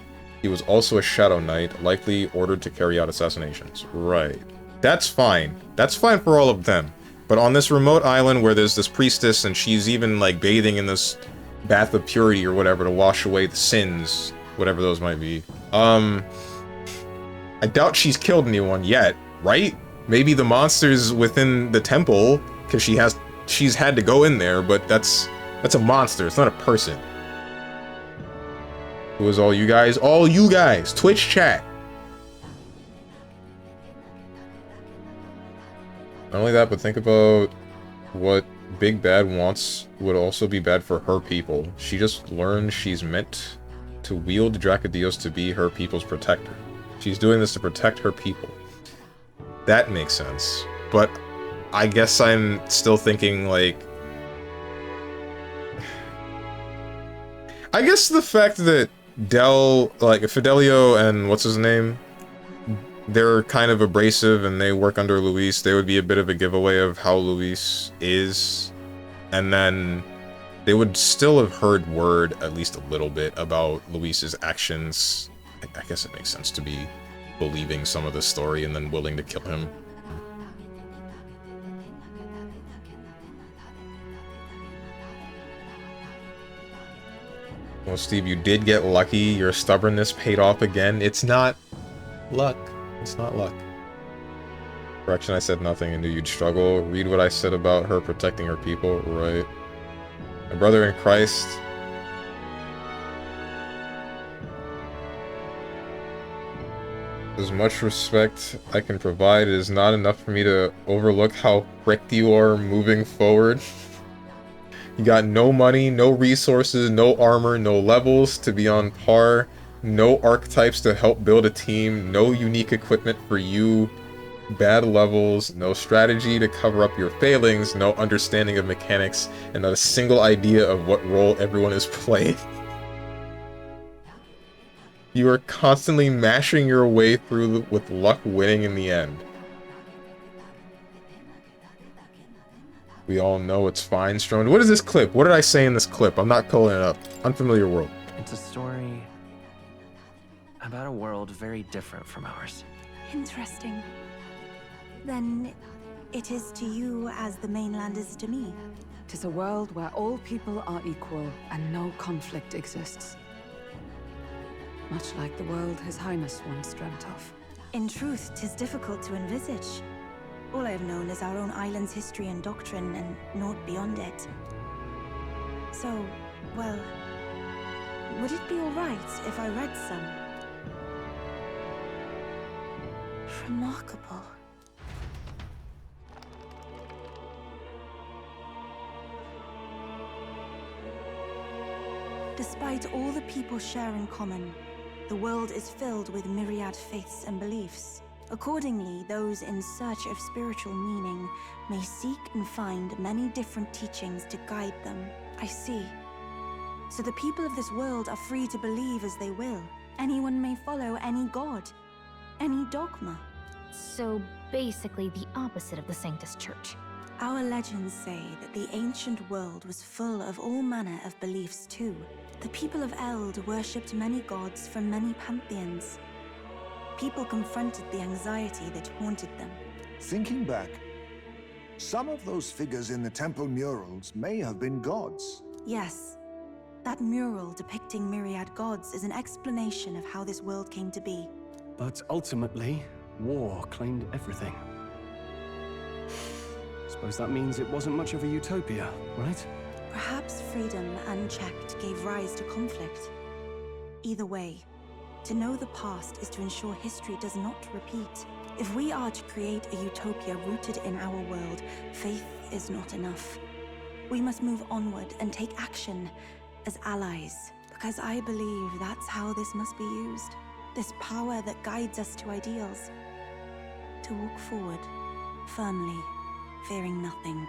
He was also a Shadow Knight, likely ordered to carry out assassinations. Right. That's fine. That's fine for all of them. But on this remote island where there's this priestess and she's even like bathing in this bath of purity or whatever to wash away the sins, whatever those might be. I doubt she's killed anyone yet, right? Maybe the monsters within the temple, because she's had to go in there, but that's a monster, it's not a person. Who is all you guys? All you guys! Twitch chat! Not only that, but think about what Big Bad wants would also be bad for her people. She just learned she's meant to wield Dracodios to be her people's protector. She's doing this to protect her people. That makes sense. But I guess I'm still thinking, like... I guess the fact that Fidelio and what's his name? They're kind of abrasive and they work under Luis. They would be a bit of a giveaway of how Luis is. And then they would still have heard word at least a little bit about Luis's actions. I guess it makes sense to be believing some of the story and then willing to kill him. Well, Steve, you did get lucky. Your stubbornness paid off again. It's not luck. It's not luck. Correction, I said nothing. I knew you'd struggle. Read what I said about her protecting her people. Right. My brother in Christ. As much respect I can provide is not enough for me to overlook how wrecked you are moving forward. You got no money, no resources, no armor, no levels to be on par, no archetypes to help build a team, no unique equipment for you, bad levels, no strategy to cover up your failings, no understanding of mechanics, and not a single idea of what role everyone is playing. You are constantly mashing your way through with luck winning in the end. We all know it's fine, Strong. What is this clip? What did I say in this clip? I'm not pulling it up. Unfamiliar world. It's a story about a world very different from ours. Interesting. Then it is to you as the mainland is to me. 'Tis a world where all people are equal and no conflict exists. Much like the world His Highness once dreamt of. In truth, 'tis difficult to envisage. All I have known is our own island's history and doctrine, and naught beyond it. So, well, would it be alright if I read some? Remarkable. Despite all the people share in common, the world is filled with myriad faiths and beliefs. Accordingly, those in search of spiritual meaning may seek and find many different teachings to guide them. I see. So the people of this world are free to believe as they will. Anyone may follow any god, any dogma. So basically the opposite of the Sanctus Church. Our legends say that the ancient world was full of all manner of beliefs too. The people of Eld worshipped many gods from many pantheons. People confronted the anxiety that haunted them. Thinking back, some of those figures in the temple murals may have been gods. Yes. That mural depicting myriad gods is an explanation of how this world came to be. But ultimately, war claimed everything. Suppose that means it wasn't much of a utopia, right? Perhaps freedom unchecked gave rise to conflict. Either way, to know the past is to ensure history does not repeat. If we are to create a utopia rooted in our world, faith is not enough. We must move onward and take action as allies, because I believe that's how this must be used. This power that guides us to ideals. To walk forward, firmly, fearing nothing.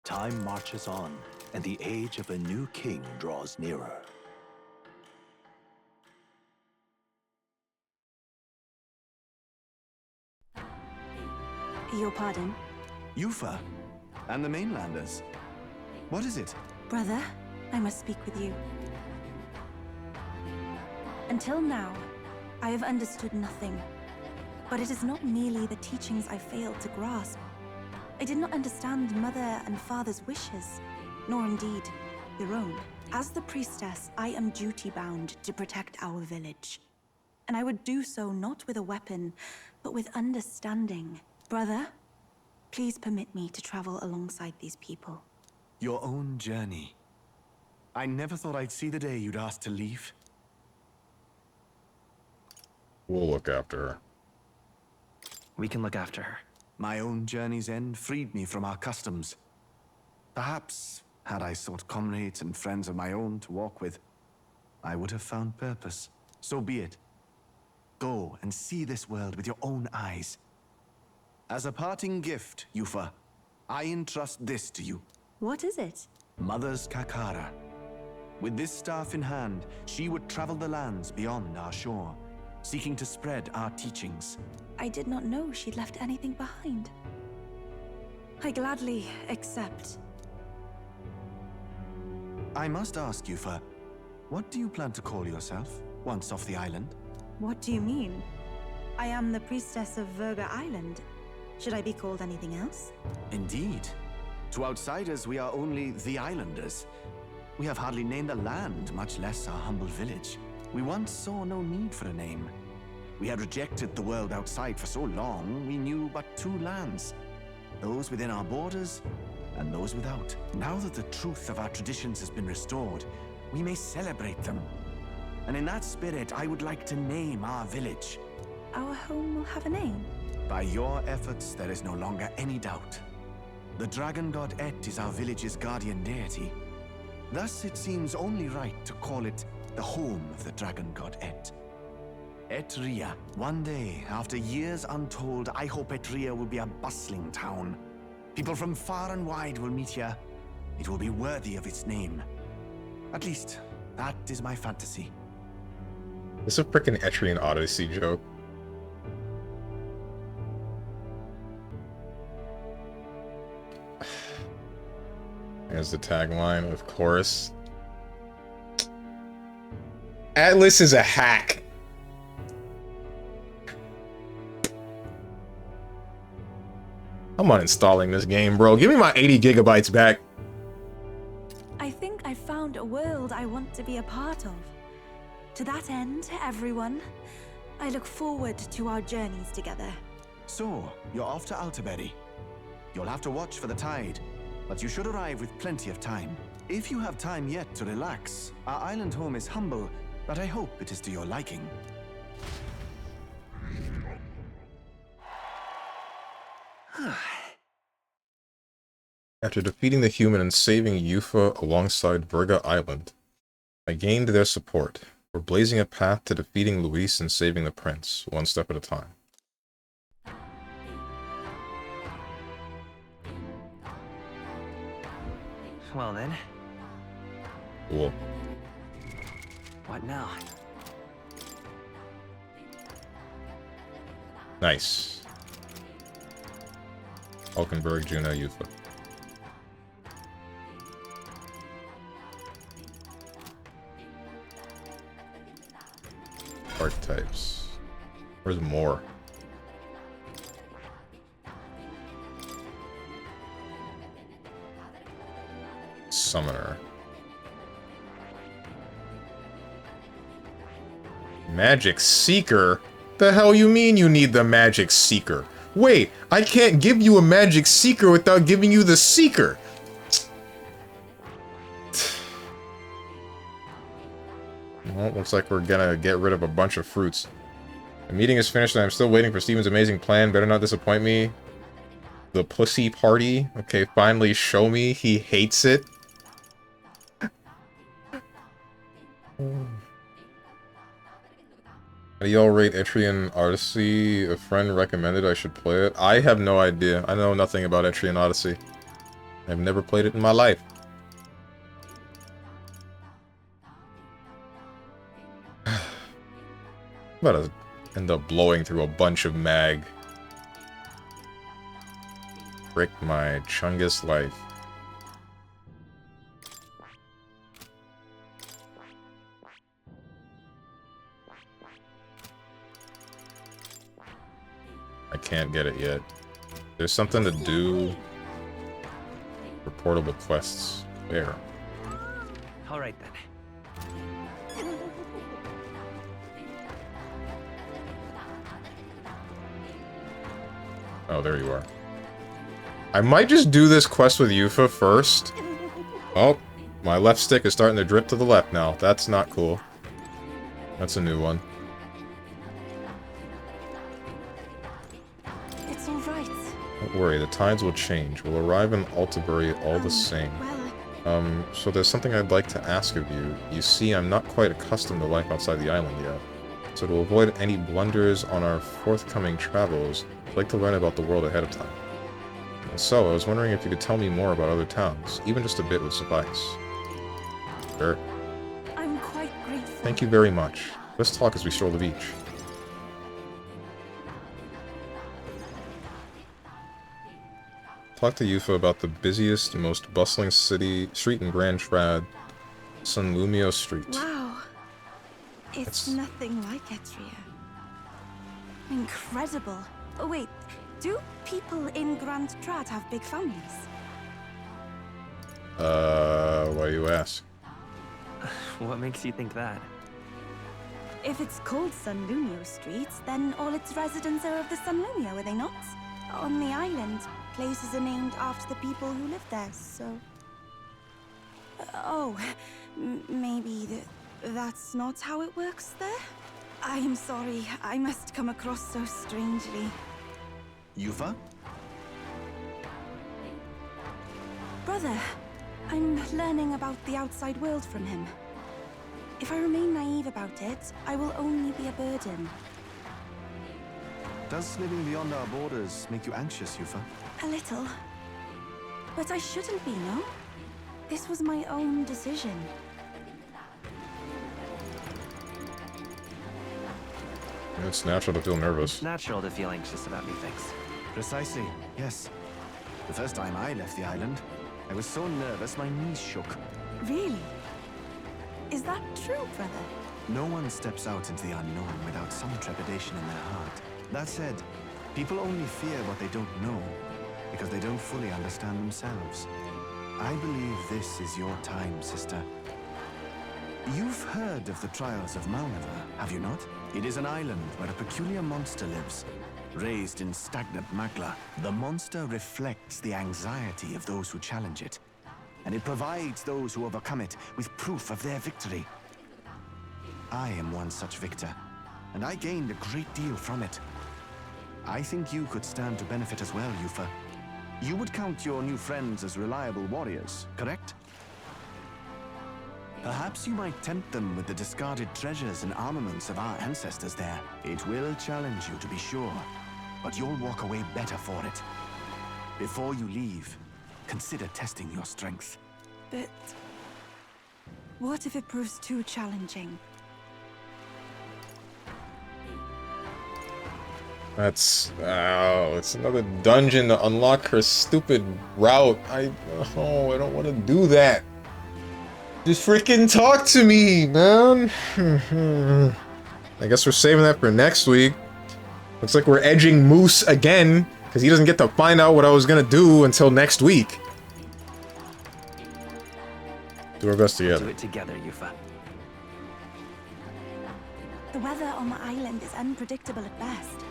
Time marches on, and the age of a new king draws nearer. Your pardon? Yufa, and the mainlanders. What is it? Brother, I must speak with you. Until now, I have understood nothing. But it is not merely the teachings I failed to grasp. I did not understand Mother and Father's wishes, nor indeed your own. As the priestess, I am duty-bound to protect our village. And I would do so not with a weapon, but with understanding. Brother, please permit me to travel alongside these people. Your own journey. I never thought I'd see the day you'd ask to leave. We'll look after her. We can look after her. My own journey's end freed me from our customs. Perhaps, had I sought comrades and friends of my own to walk with, I would have found purpose. So be it. Go and see this world with your own eyes. As a parting gift, Yufa, I entrust this to you. What is it? Mother's Kakara. With this staff in hand, she would travel the lands beyond our shore, seeking to spread our teachings. I did not know she'd left anything behind. I gladly accept. I must ask, Yufa, what do you plan to call yourself, once off the island? What do you mean? I am the priestess of Verga Island. Should I be called anything else? Indeed. To outsiders, we are only the islanders. We have hardly named the land, much less our humble village. We once saw no need for a name. We had rejected the world outside for so long, we knew but two lands. Those within our borders, and those without. Now that the truth of our traditions has been restored, we may celebrate them. And in that spirit, I would like to name our village. Our home will have a name? By your efforts, there is no longer any doubt. The dragon god Et is our village's guardian deity. Thus, it seems only right to call it the home of the dragon god Et. Etria. One day, after years untold, I hope Etria will be a bustling town. People from far and wide will meet here. It will be worthy of its name. At least, that is my fantasy. It's a freaking Etrian Odyssey joke. There's the tagline, of course. Atlas is a hack. I'm uninstalling this game, bro. Give me my 80 gigabytes back. I think I found a world I want to be a part of. To that end, everyone, I look forward to our journeys together. So, you're off to Altaberry. You'll have to watch for the tide, but you should arrive with plenty of time. If you have time yet to relax, our island home is humble, but I hope it is to your liking. After defeating the human and saving Yufa alongside Virga Island, I gained their support. We're blazing a path to defeating Luis and saving the prince, one step at a time. Well then. Cool. What now? Nice. Falkenberg, Juno, Yufa. Archetypes. Where's more? Summoner. Magic Seeker? The hell you mean you need the Magic Seeker? Wait, I can't give you a Magic Seeker without giving you the Seeker! Well, looks like we're gonna get rid of a bunch of fruits. The meeting is finished and I'm still waiting for Steven's amazing plan. Better not disappoint me. The pussy party? Okay, finally show me. He hates it. How do y'all rate Etrian Odyssey? A friend recommended I should play it. I have no idea. I know nothing about Etrian Odyssey. I've never played it in my life. I'm about to end up blowing through a bunch of mag. Frick my Chungus life. I can't get it yet. There's something to do for portable quests. Where? Alright then. Oh, there you are. I might just do this quest with Yufa first. Oh, my left stick is starting to drip to the left now. That's not cool. That's a new one. It's all right. Don't worry, the tides will change. We'll arrive in Altabury all the same. So there's something I'd like to ask of you. You see, I'm not quite accustomed to life outside the island yet. So to avoid any blunders on our forthcoming travels, I'd like to learn about the world ahead of time. And so, I was wondering if you could tell me more about other towns. Even just a bit would suffice. Sure. I'm quite grateful. Thank you very much. Let's talk as we stroll the beach. Talk to Yufa about the busiest, most bustling street in Grand Trad, Sunlumio Street. Wow. It's nothing like Etria. Incredible. Oh wait, do people in Grand Trad have big families? Why do you ask? What makes you think that? If it's called Sunlumio Street, then all its residents are of the Sunlumio, are they not? On the island, places are named after the people who live there, so... maybe that's not how it works there? I'm sorry, I must come across so strangely. Yufa? Brother, I'm learning about the outside world from him. If I remain naive about it, I will only be a burden. Does living beyond our borders make you anxious, Yufa? A little. But I shouldn't be, no? This was my own decision. It's natural to feel nervous. It's natural to feel anxious about new things. Precisely, yes. The first time I left the island, I was so nervous my knees shook. Really? Is that true, brother? No one steps out into the unknown without some trepidation in their heart. That said, people only fear what they don't know because they don't fully understand themselves. I believe this is your time, sister. You've heard of the trials of Malnever, have you not? It is an island where a peculiar monster lives. Raised in stagnant magma, the monster reflects the anxiety of those who challenge it, and it provides those who overcome it with proof of their victory. I am one such victor, and I gained a great deal from it. I think you could stand to benefit as well, Yufa. You would count your new friends as reliable warriors, correct? Perhaps you might tempt them with the discarded treasures and armaments of our ancestors there. It will challenge you, to be sure, but you'll walk away better for it. Before you leave, consider testing your strength. But what if it proves too challenging? That's... oh, it's another dungeon to unlock her stupid route. I don't want to do that. Just freaking talk to me, man. I guess we're saving that for next week. Looks like we're edging Moose again, because he doesn't get to find out what I was gonna do until next week. Do our best together. Do it together, Yufa. The weather on the island is unpredictable at best.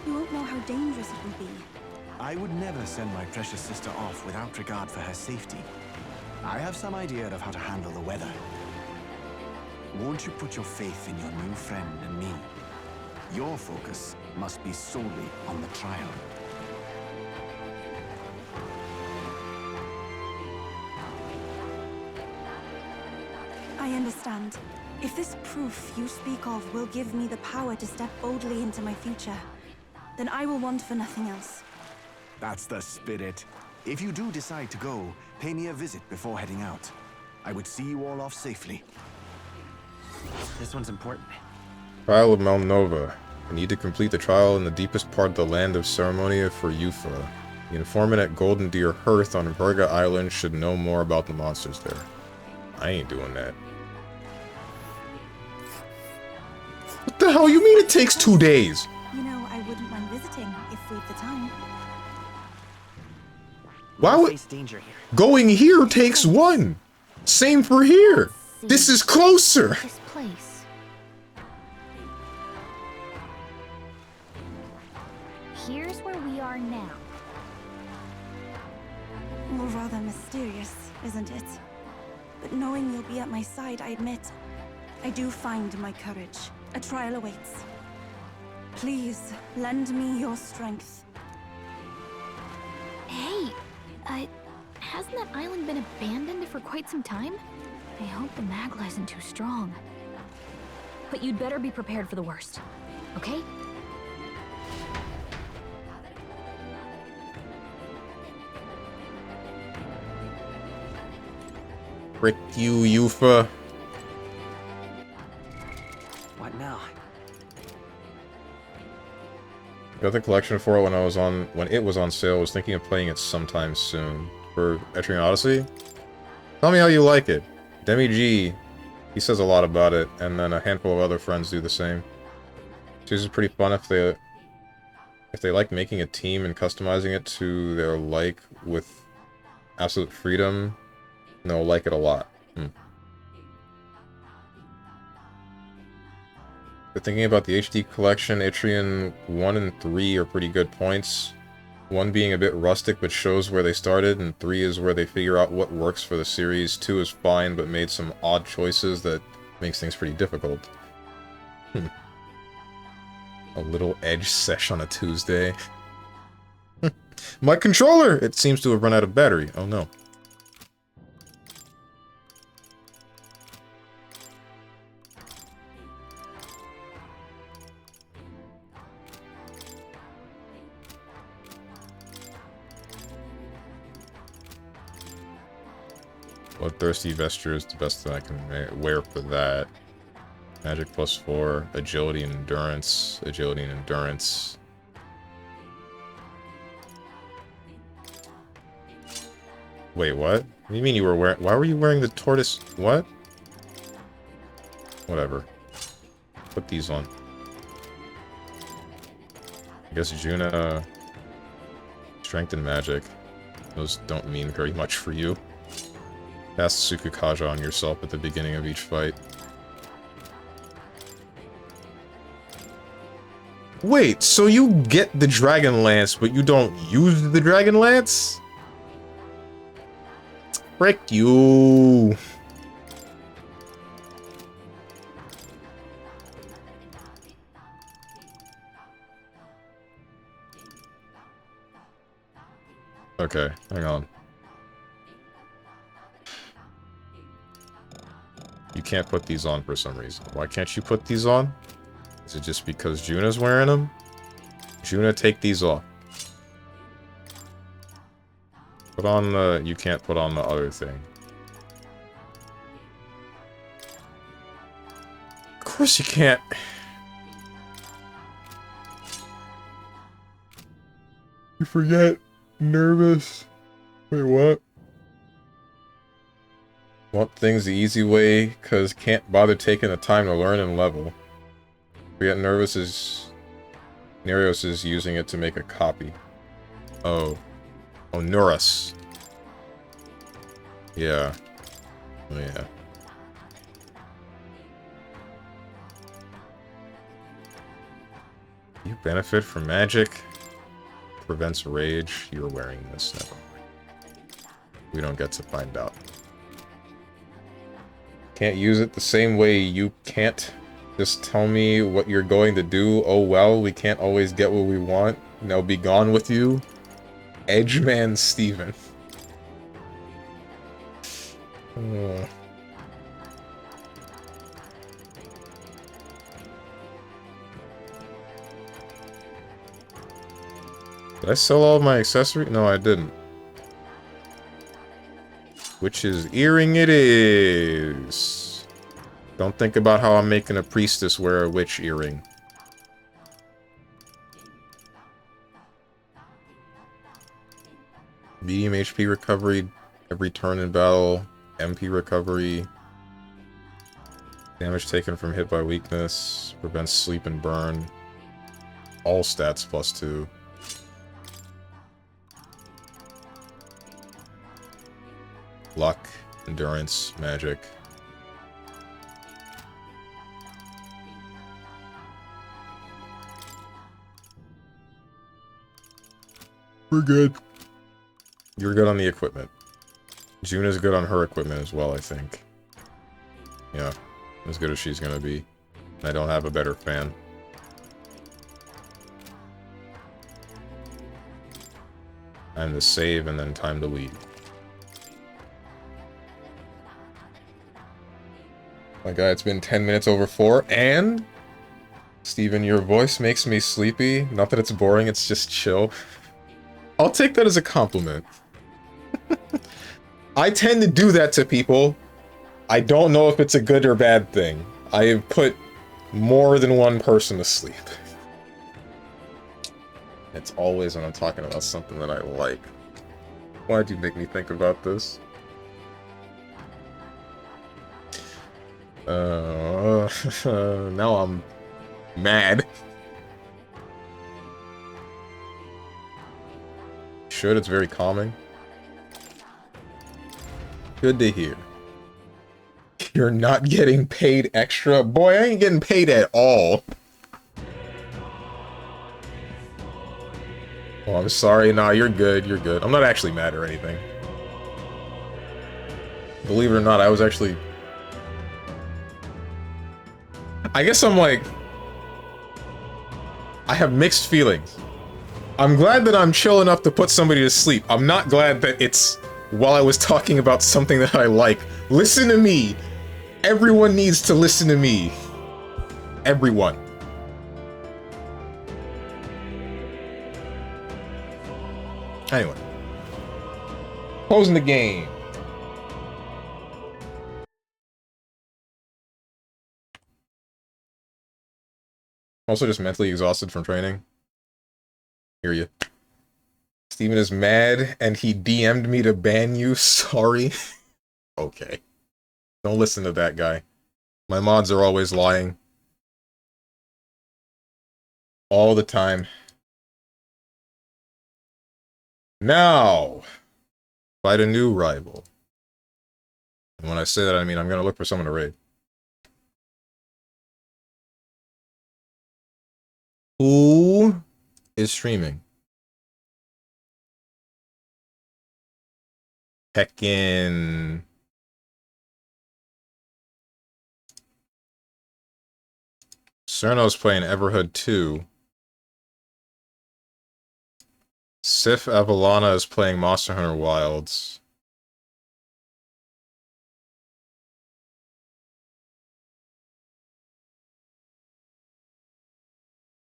You won't know how dangerous it will be. I would never send my precious sister off without regard for her safety. I have some idea of how to handle the weather. Won't you put your faith in your new friend and me? Your focus must be solely on the trial. I understand. If this proof you speak of will give me the power to step boldly into my future, then I will want for nothing else. That's the spirit. If you do decide to go, pay me a visit before heading out. I would see you all off safely. This one's important. Trial of Malnova. You need to complete the trial in the deepest part of the land of Ceremonia for Yufa. The informant at Golden Deer Hearth on Verga Island should know more about the monsters there. I ain't doing that. What the hell? You mean it takes 2 days? You know, I wouldn't mind visiting if we've the time. Why would... Face danger here. Going here takes 1. Same for here. This is closer. This place. Here's where we are now. Well, rather mysterious, isn't it? But knowing you'll be at my side, I admit, I do find my courage. A trial awaits. Please, lend me your strength. Hey, hasn't that island been abandoned for quite some time? I hope the Magla isn't too strong. But you'd better be prepared for the worst, okay? Frick you, Yufa. What now? Got the collection for it when it was on sale. I was thinking of playing it sometime soon. For Etrian Odyssey? Tell me how you like it. Demi G, he says a lot about it, and then a handful of other friends do the same. It's usually pretty fun if they like making a team and customizing it to their like with absolute freedom, and they'll like it a lot. But thinking about the HD collection, Etrian 1 and 3 are pretty good points. 1 being a bit rustic but shows where they started, and 3 is where they figure out what works for the series. 2 is fine but made some odd choices that makes things pretty difficult. A little edge sesh on a Tuesday. My controller! It seems to have run out of battery. Oh no. Bloodthirsty Vesture is the best that I can wear for that. Magic +4, agility and endurance, agility and endurance. Wait, what? What do you mean you were wearing... Why were you wearing the tortoise... What? Whatever. put these on. I guess Juna... Strength and Magic. Those don't mean very much for you. Cast Sukukaja on yourself at the beginning of each fight. Wait, so you get the Dragon Lance, but you don't use the Dragon Lance? Frick you. Okay, hang on. You can't put these on for some reason. Why can't you put these on? Is it just because Juna's wearing them? Juna, take these off. Put on the... You can't put on the other thing. Of course you can't. You forget. Nervous. Wait, what? Want things the easy way, cause can't bother taking the time to learn and level. Forget nervous is... Nereos is using it to make a copy. Oh. Oh, Neurus. Yeah. Oh, yeah. You benefit from magic. Prevents rage. You're wearing this. Never mind. We don't get to find out. Can't use it the same way you can't. Just tell me what you're going to do. Oh well, we can't always get what we want. Now be gone with you. StrongmanSteven. Did I sell all of my accessories? No, I didn't. Witch's earring it is. Don't think about how I'm making a priestess wear a witch earring. Medium HP recovery every turn in battle. MP recovery. Damage taken from hit by weakness. Prevents sleep and burn. All stats +2. Luck, endurance, magic. We're good. You're good on the equipment. Juna's good on her equipment as well, I think. Yeah, as good as she's gonna be. I don't have a better fan. Time to save and then time to leave. My God, it's been 10 minutes over 4, and... Steven, your voice makes me sleepy. Not that it's boring, it's just chill. I'll take that as a compliment. I tend to do that to people. I don't know if it's a good or bad thing. I have put more than one person to sleep. It's always when I'm talking about something that I like. Why'd you make me think about this? Now I'm mad. Should, it's very calming. Good to hear. You're not getting paid extra? Boy, I ain't getting paid at all. Oh, I'm sorry. Nah, you're good. You're good. I'm not actually mad or anything. Believe it or not, I was actually... I guess I'm like... I have mixed feelings. I'm glad that I'm chill enough to put somebody to sleep. I'm not glad that it's while I was talking about something that I like. Listen to me. Everyone needs to listen to me. Everyone. Anyway. Closing the game. Also just mentally exhausted from training. Hear you. Steven is mad and he DM'd me to ban you. Sorry. Okay. Don't listen to that guy. My mods are always lying. All the time. Now, fight a new rival. And when I say that, I mean I'm going to look for someone to raid. Who is streaming? Heckin... Cerno's playing Everhood 2. Sif Avalana is playing Monster Hunter Wilds.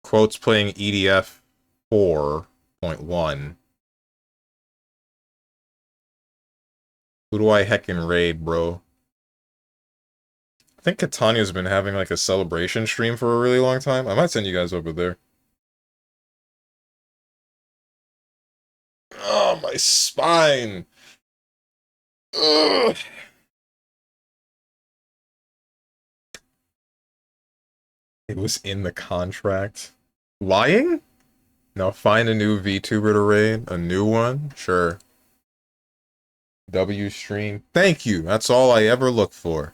Quote's playing EDF 4.1. Who do I heckin' raid, bro? I think Catania's been having like a celebration stream for a really long time. I might send you guys over there. Oh, my spine. Ugh. It was in the contract. Lying? Now find a new VTuber to raid. A new one? Sure. W stream. Thank you. That's all I ever look for.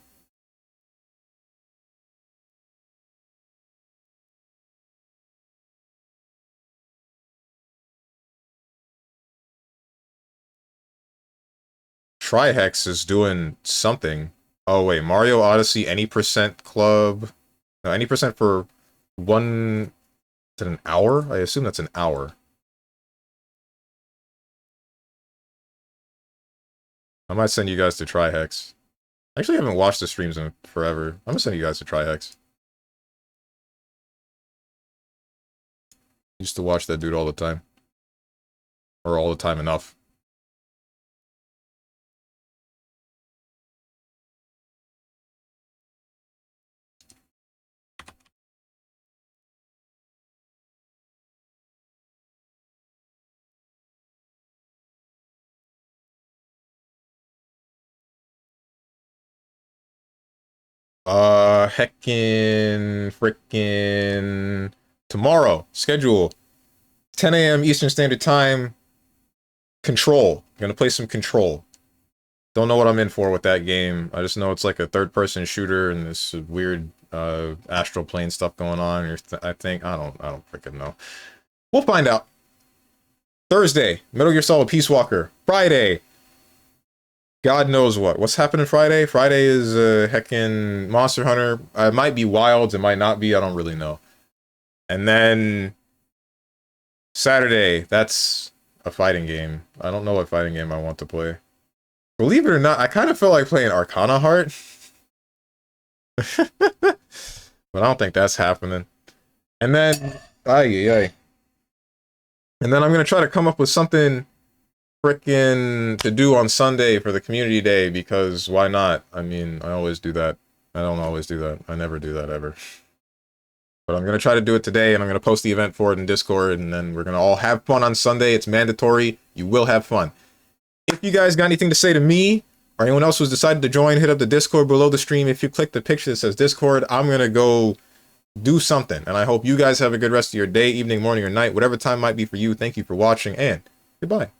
Trihex is doing something. Oh wait, Mario Odyssey, any percent club. No, any percent for one... Is it an hour? I assume that's an hour. I might send you guys to Trihex. I actually haven't watched the streams in forever. I'm gonna send you guys to Trihex. Used to watch that dude all the time. Or all the time enough. Heckin' frickin' tomorrow, schedule, 10 a.m. Eastern Standard Time, Control. I'm gonna play some Control. Don't know what I'm in for with that game. I just know it's like a third-person shooter and this weird, astral plane stuff going on. Or I think, I don't frickin' know. We'll find out. Thursday, Metal Gear Solid Peace Walker. Friday, God knows what. What's happening Friday? Friday is heckin' Monster Hunter. It might be Wilds, it might not be, I don't really know. And then Saturday, that's a fighting game. I don't know what fighting game I want to play. Believe it or not, I kind of feel like playing Arcana Heart. But I don't think that's happening. And then, and then I'm going to try to come up with something frickin' to do on Sunday for the community day, because why not? I mean, I always do that. I don't always do that. I never do that ever. But I'm going to try to do it today, and I'm going to post the event for it in Discord, and then we're going to all have fun on Sunday. It's mandatory. You will have fun. If you guys got anything to say to me, or anyone else who's decided to join, hit up the Discord below the stream. If you click the picture that says Discord, I'm going to go do something. And I hope you guys have a good rest of your day, evening, morning, or night, whatever time might be for you. Thank you for watching, and goodbye.